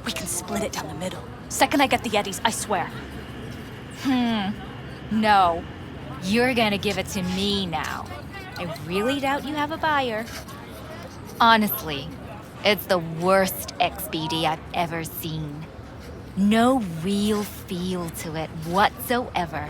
We can split it down the middle. Second I get the Eddies, I swear. No. You're gonna give it to me now. I really doubt you have a buyer. Honestly, it's the worst XBD I've ever seen. No real feel to it whatsoever.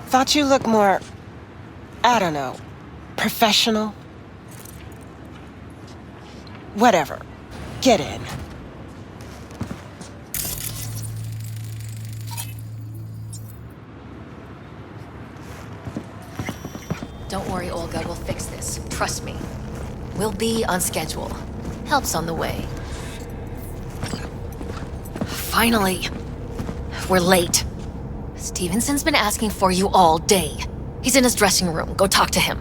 Thought you looked more, I don't know, professional? Whatever. Get in. Don't worry, Olga, we'll fix this. Trust me. We'll be on schedule. Help's on the way. Finally. We're late. Stevenson's been asking for you all day. He's in his dressing room. Go talk to him.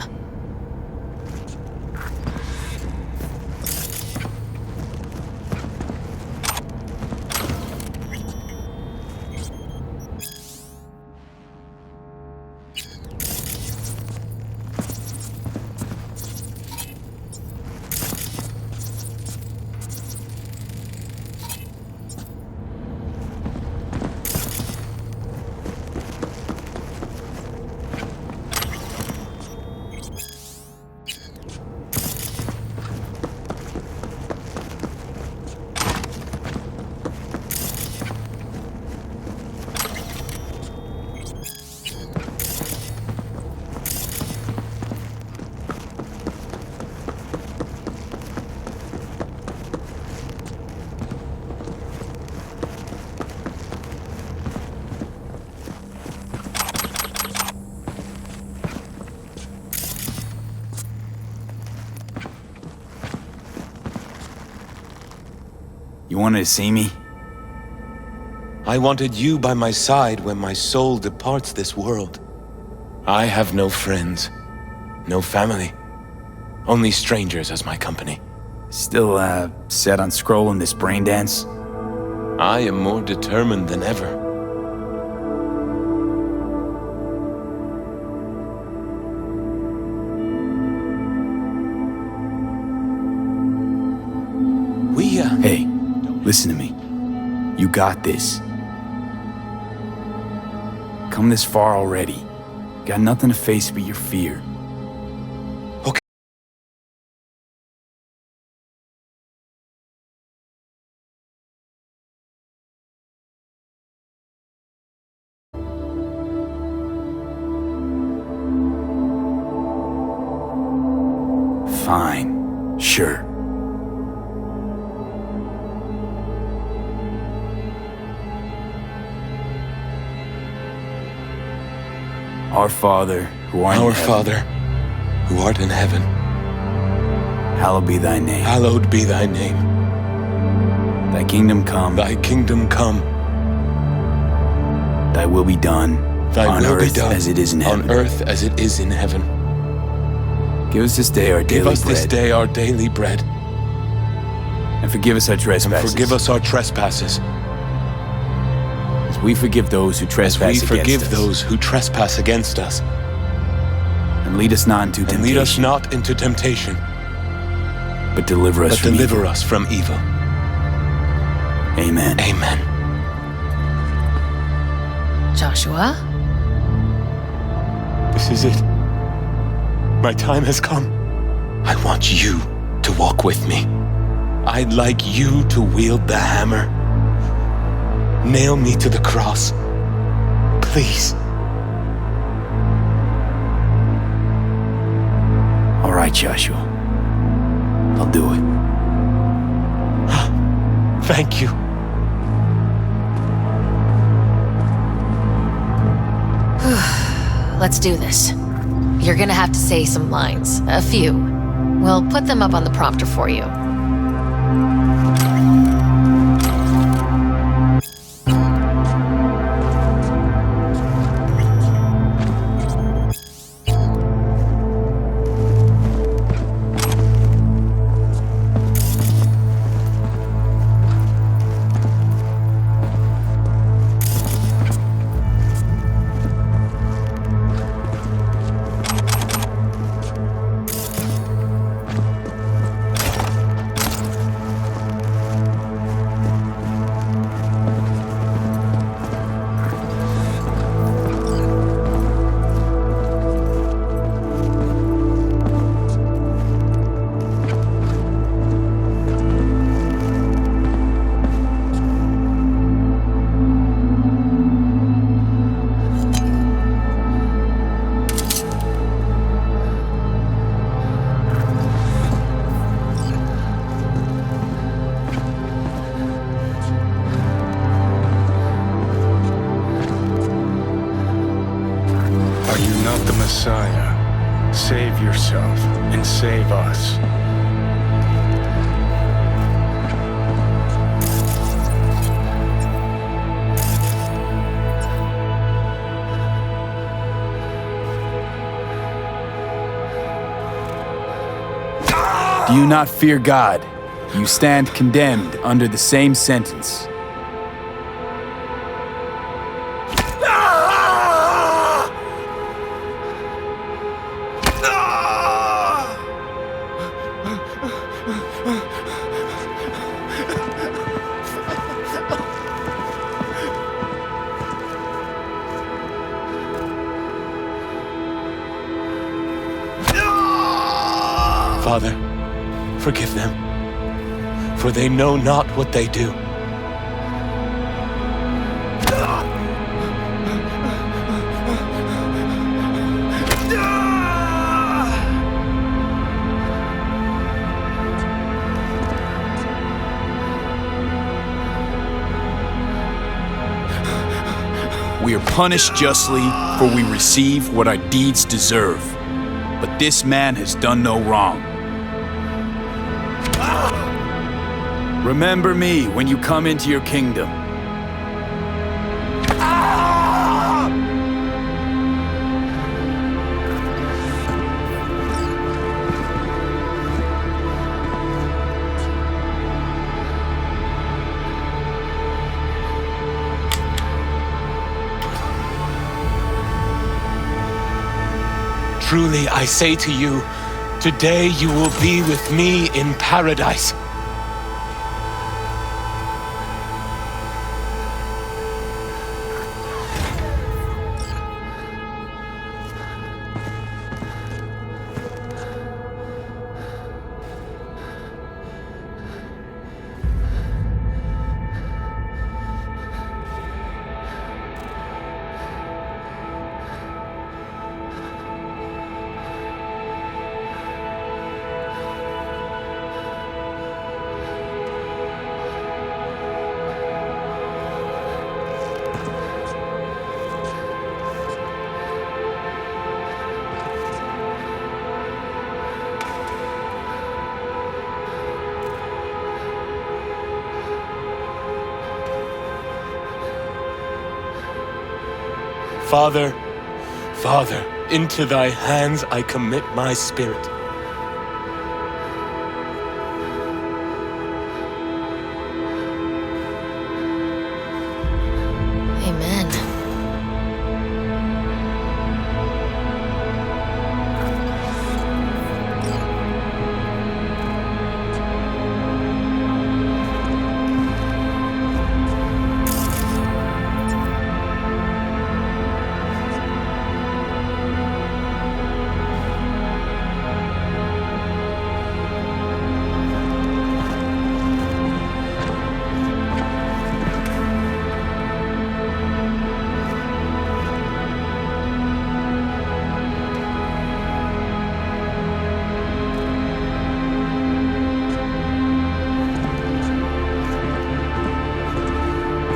You wanted to see me? I wanted you by my side when my soul departs this world. I have no friends, no family, only strangers as my company. Still, set on scrolling this brain dance? I am more determined than ever. Hey, listen to me. You got this. Come this far already. Got nothing to face but your fear. Okay. Fine. Sure. Our Father, who art in heaven. Our Father, who art in heaven. Hallowed be thy name. Hallowed be thy name. Thy kingdom come. Thy kingdom come. Thy will be done. Thy on will earth be done. As it is in heaven. On earth as it is in heaven. Give us this day our daily bread. Give us this day our daily bread. And forgive us our trespasses. And forgive us our trespasses. As we forgive those who trespass against us. As we forgive those who trespass against us. And lead us not into temptation. And lead us not into temptation. But deliver us from evil. Deliver us from evil. Amen. Amen. Joshua? This is it. My time has come. I want you to walk with me. I'd like you to wield the hammer. Nail me to the cross. Please. All right, Joshua. I'll do it. Thank you. Let's do this. You're gonna have to say some lines. A few. We'll put them up on the prompter for you. Messiah, save yourself and save us. Do you not fear God? You stand condemned under the same sentence. Father, forgive them, for they know not what they do. We are punished justly, for we receive what our deeds deserve. But this man has done no wrong. Remember me when you come into your kingdom. Truly, I say to you, today you will be with me in paradise. Father, Father, into thy hands I commit my spirit. Amen.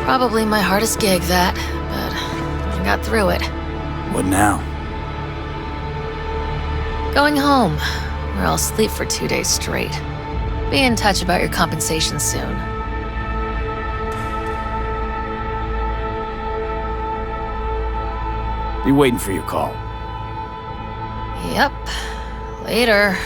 Probably my hardest gig, that, but I got through it. What now? Going home, where I'll sleep for 2 days straight. Be in touch about your compensation soon. Be waiting for your call. Yep. Later.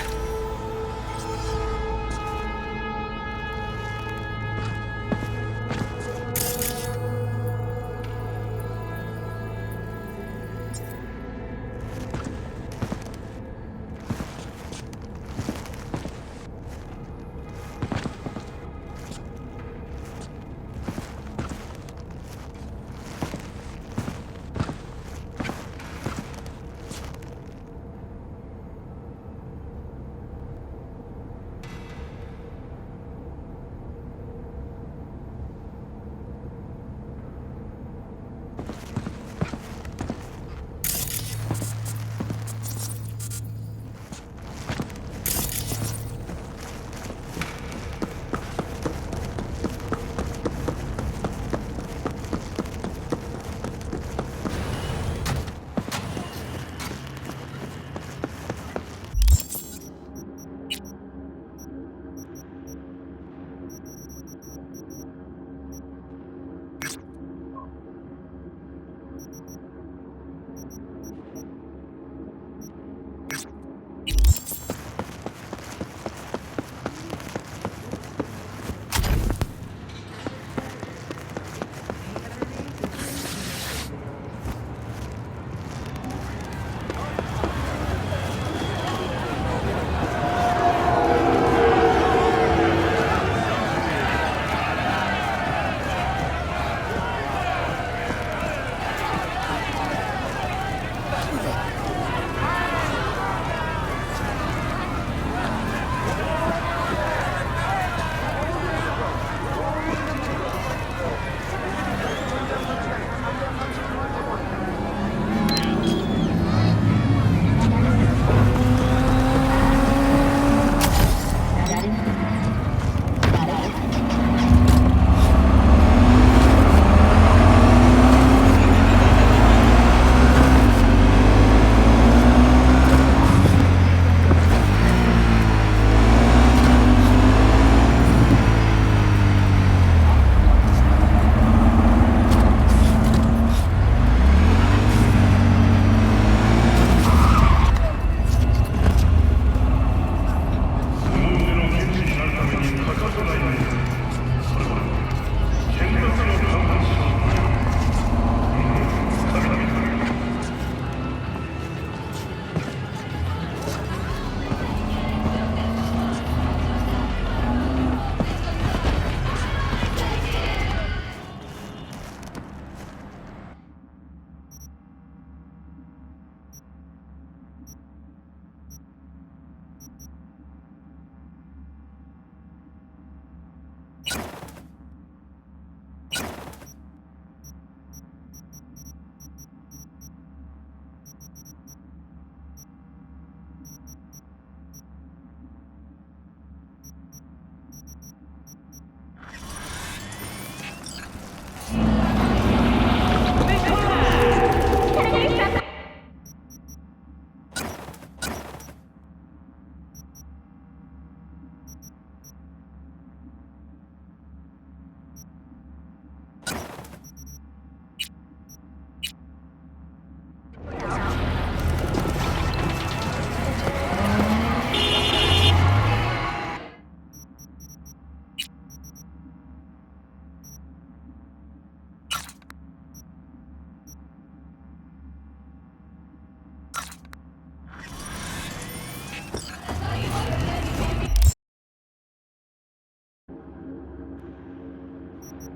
サ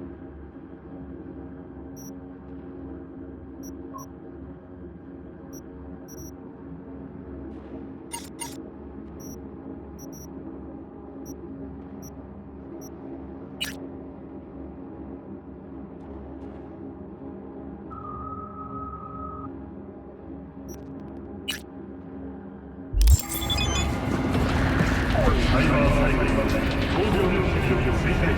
イバー攻撃工場の基地を推定。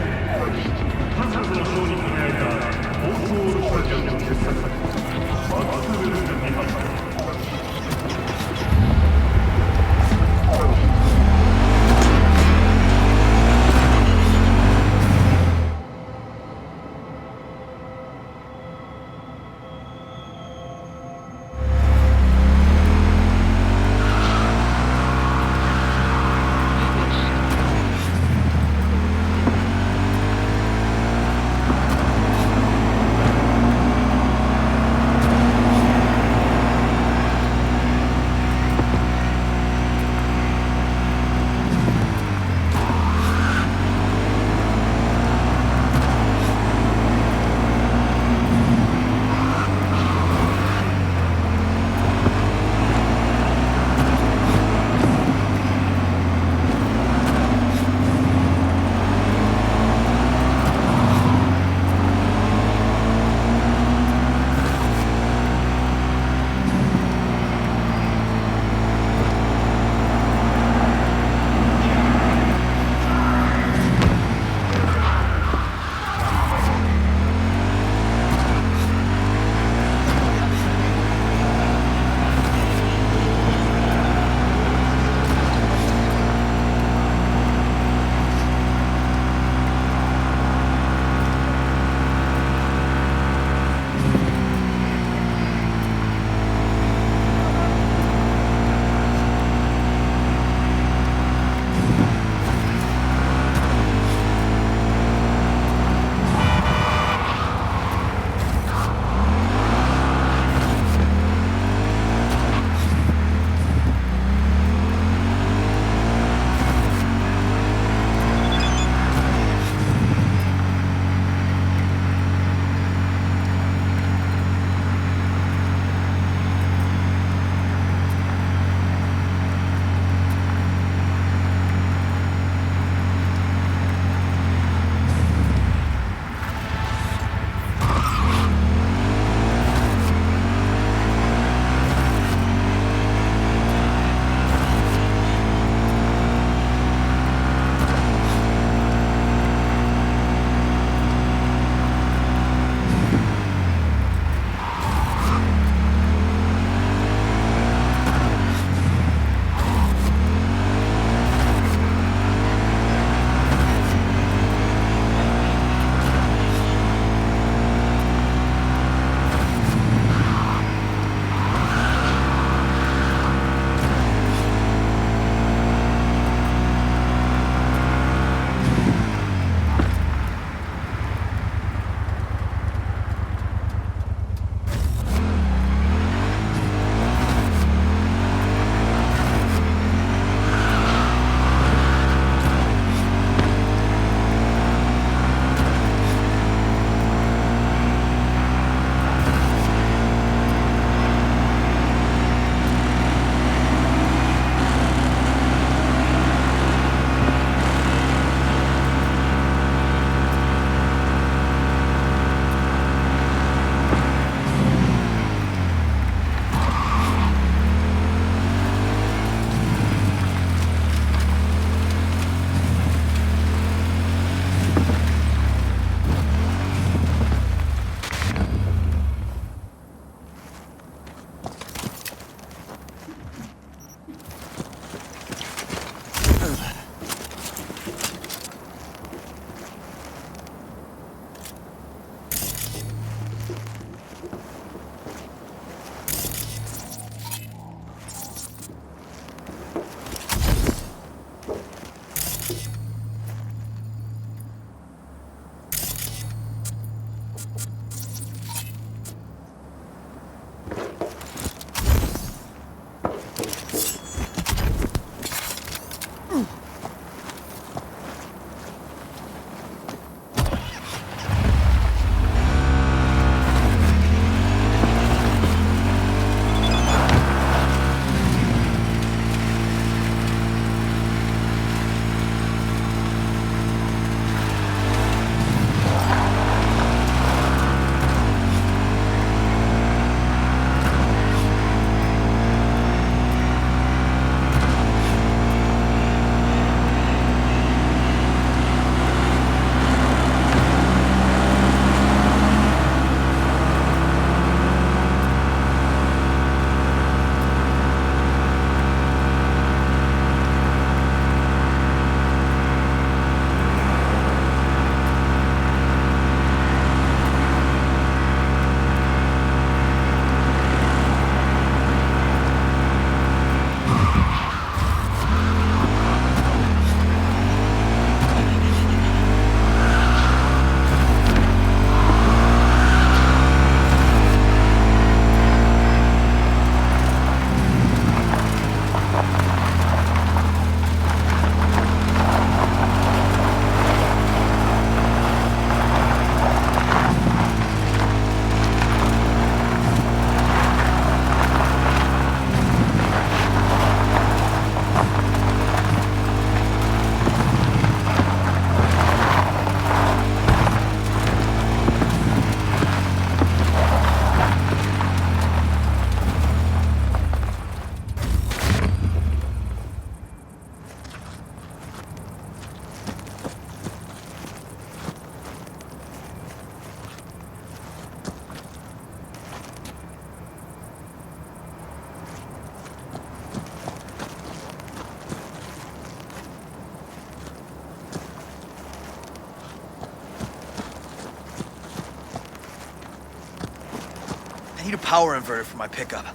I need a power inverter for my pickup.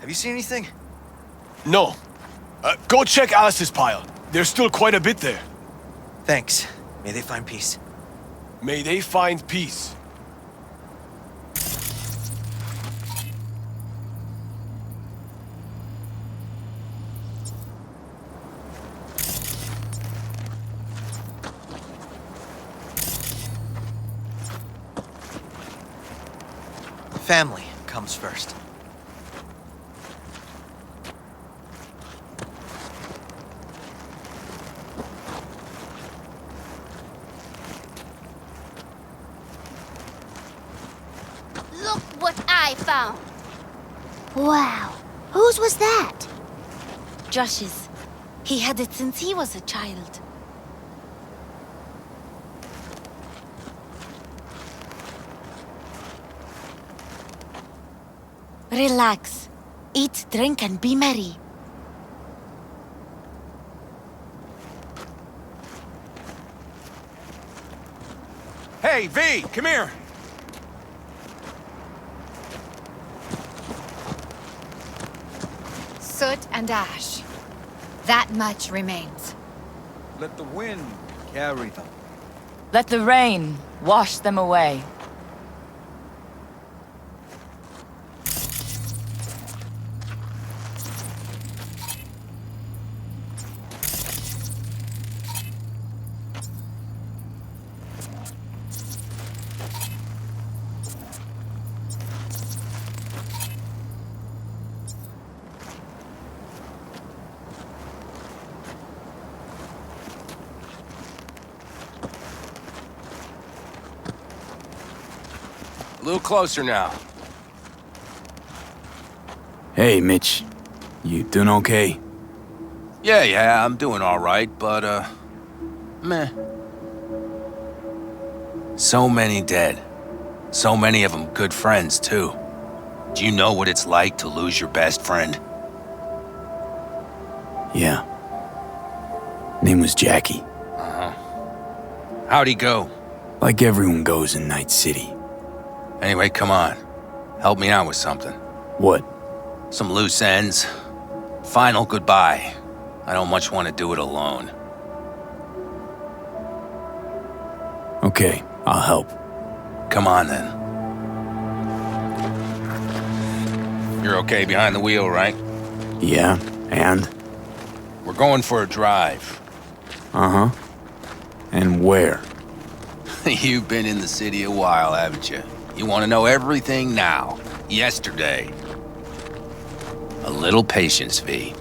Have you seen anything? No. Go check Alice's pile. There's still quite a bit there. Thanks. May they find peace. May they find peace. Family comes first. Look what I found. Wow. Whose was that? Josh's. He had it since he was a child. Relax. Eat, drink, and be merry. Hey, V, come here. Soot and ash. That much remains. Let the wind carry them. Let the rain wash them away. A little closer now. Hey, Mitch. You doing okay? Yeah, I'm doing all right, but, meh. So many dead. So many of them good friends, too. Do you know what it's like to lose your best friend? Yeah. Name was Jackie. Uh-huh. How'd he go? Like everyone goes in Night City. Anyway, come on. Help me out with something. What? Some loose ends. Final goodbye. I don't much want to do it alone. Okay, I'll help. Come on, then. You're okay behind the wheel, right? Yeah, and? We're going for a drive. Uh-huh. And where? You've been in the city a while, haven't you? You want to know everything now. Yesterday. A little patience, V.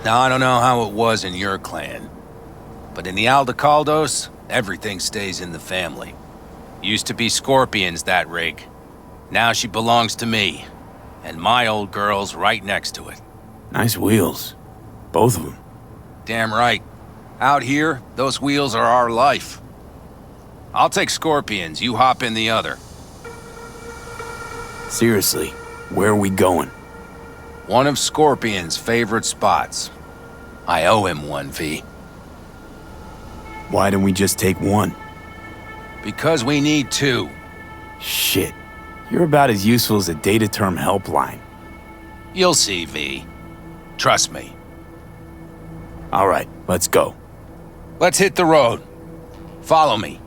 Now, I don't know how it was in your clan, but in the Aldecaldos, everything stays in the family. Used to be Scorpion's, that rig. Now she belongs to me, and my old girl's right next to it. Nice wheels. Both of them. Damn right. Out here, those wheels are our life. I'll take Scorpion's, you hop in the other. Seriously, where are we going? One of Scorpion's favorite spots. I owe him one, V. Why don't we just take one? Because we need two. Shit. You're about as useful as a data term helpline. You'll see, V. Trust me. All right, let's go. Let's hit the road. Follow me.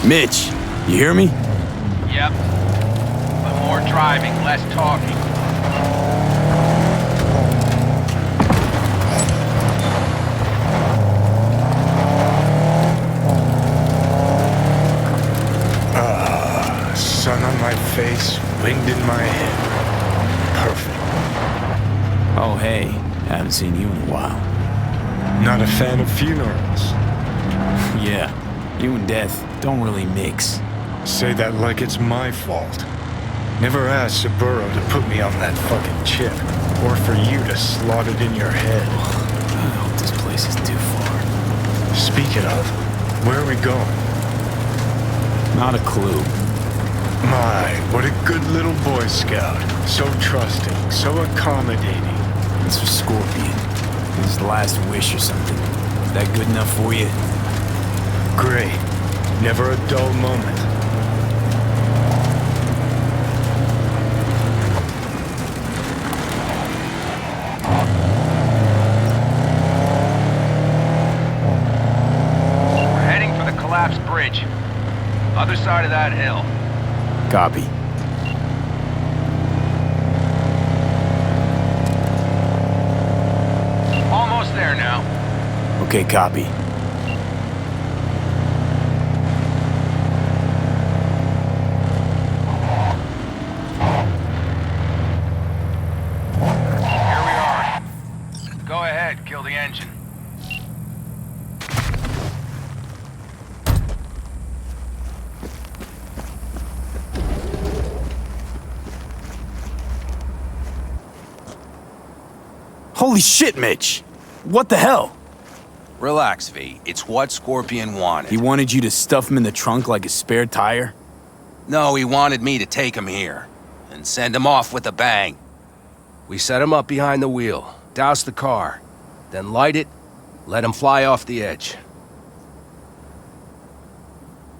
Mitch, you hear me? Yep. But more driving, less talking. Sun on my face, wind in my hair. Perfect. Oh, hey. Haven't seen you in a while. Not a fan of funerals. Yeah, you and death don't really mix. Say that like it's my fault. Never asked Saburo to put me on that fucking chip, or for you to slot it in your head. I hope this place is too far. Speaking of, where are we going? Not a clue. My, what a good little Boy Scout. So trusting, so accommodating. It's for Scorpion. His last wish or something. That good enough for you? Great. Never a dull moment. We're heading for the collapsed bridge. Other side of that hill. Copy. Almost there now. Okay, copy. Here we are. Go ahead, kill the engine. Holy shit, Mitch! What the hell? Relax, V. It's what Scorpion wanted. He wanted you to stuff him in the trunk like a spare tire? No, he wanted me to take him here and send him off with a bang. We set him up behind the wheel, douse the car, then light it, let him fly off the edge.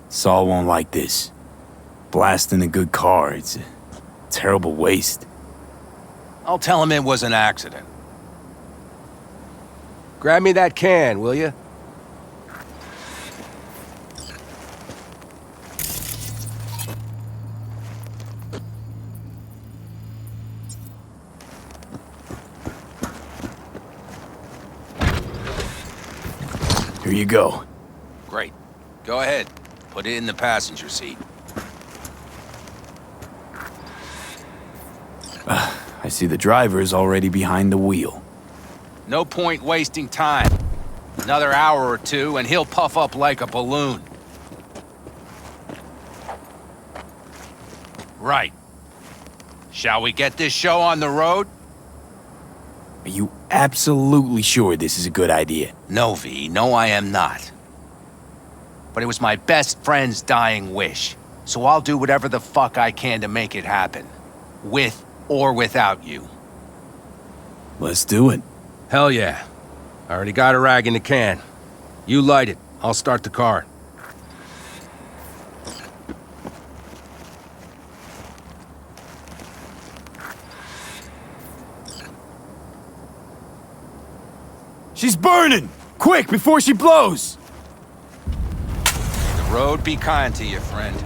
Saul won't like this. Blasting a good car, it's a terrible waste. I'll tell him it was an accident. Grab me that can, will you? Here you go. Great. Go ahead. Put it in the passenger seat. I see the driver is already behind the wheel. No point wasting time. Another hour or two, and he'll puff up like a balloon. Right. Shall we get this show on the road? Are you absolutely sure this is a good idea? No, V. No, I am not. But it was my best friend's dying wish. So I'll do whatever the fuck I can to make it happen. With or without you. Let's do it. Hell yeah. I already got a rag in the can. You light it. I'll start the car. She's burning! Quick, before she blows! The road be kind to you, friend.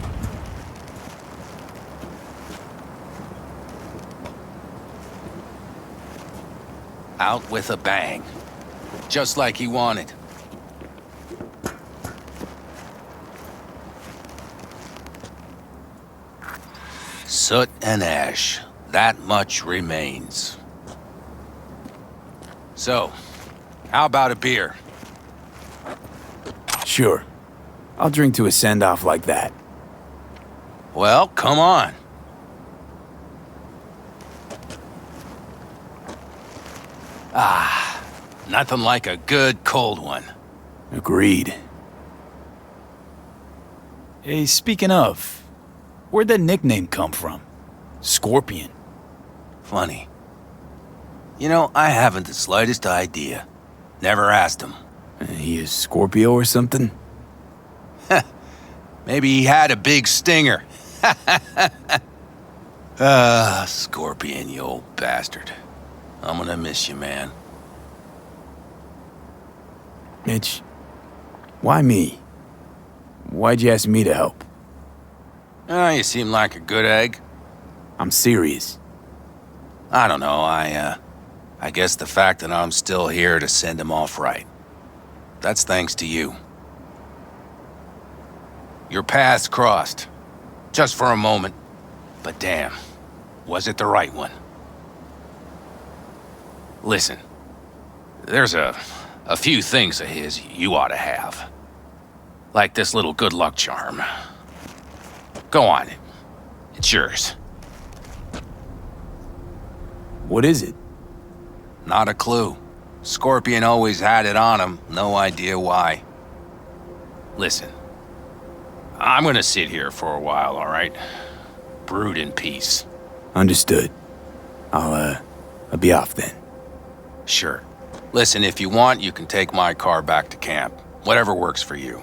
Out with a bang. Just like he wanted. Soot and ash. That much remains. So, how about a beer? Sure. I'll drink to a send-off like that. Well, come on. Ah, nothing like a good cold one. Agreed. Hey, speaking of, where'd that nickname come from? Scorpion. Funny. You know, I haven't the slightest idea. Never asked him. He is Scorpio or something? Maybe he had a big stinger. Scorpion, you old bastard. I'm gonna miss you, man. Mitch, why me? Why'd you ask me to help? You seem like a good egg. I'm serious. I don't know, I guess the fact that I'm still here to send him off right. That's thanks to you. Your paths crossed. Just for a moment. But damn, was it the right one? Listen, there's a few things of his you ought to have. Like this little good luck charm. Go on, it's yours. What is it? Not a clue. Scorpion always had it on him, no idea why. Listen, I'm gonna sit here for a while, all right? Brood in peace. Understood. I'll be off then. Sure. Listen, if you want, you can take my car back to camp. Whatever works for you.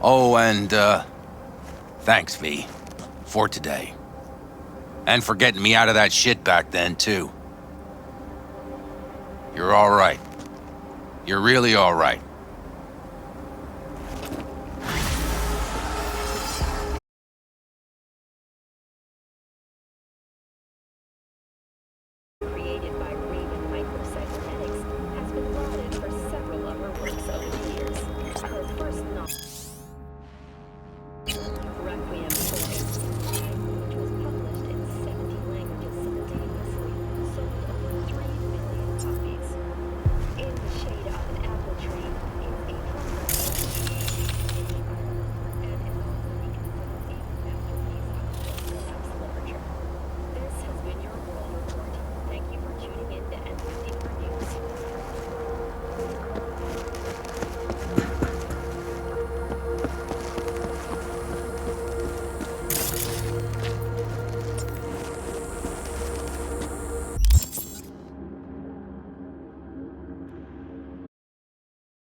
Oh, and, thanks, V. For today. And for getting me out of that shit back then, too. You're all right. You're really all right.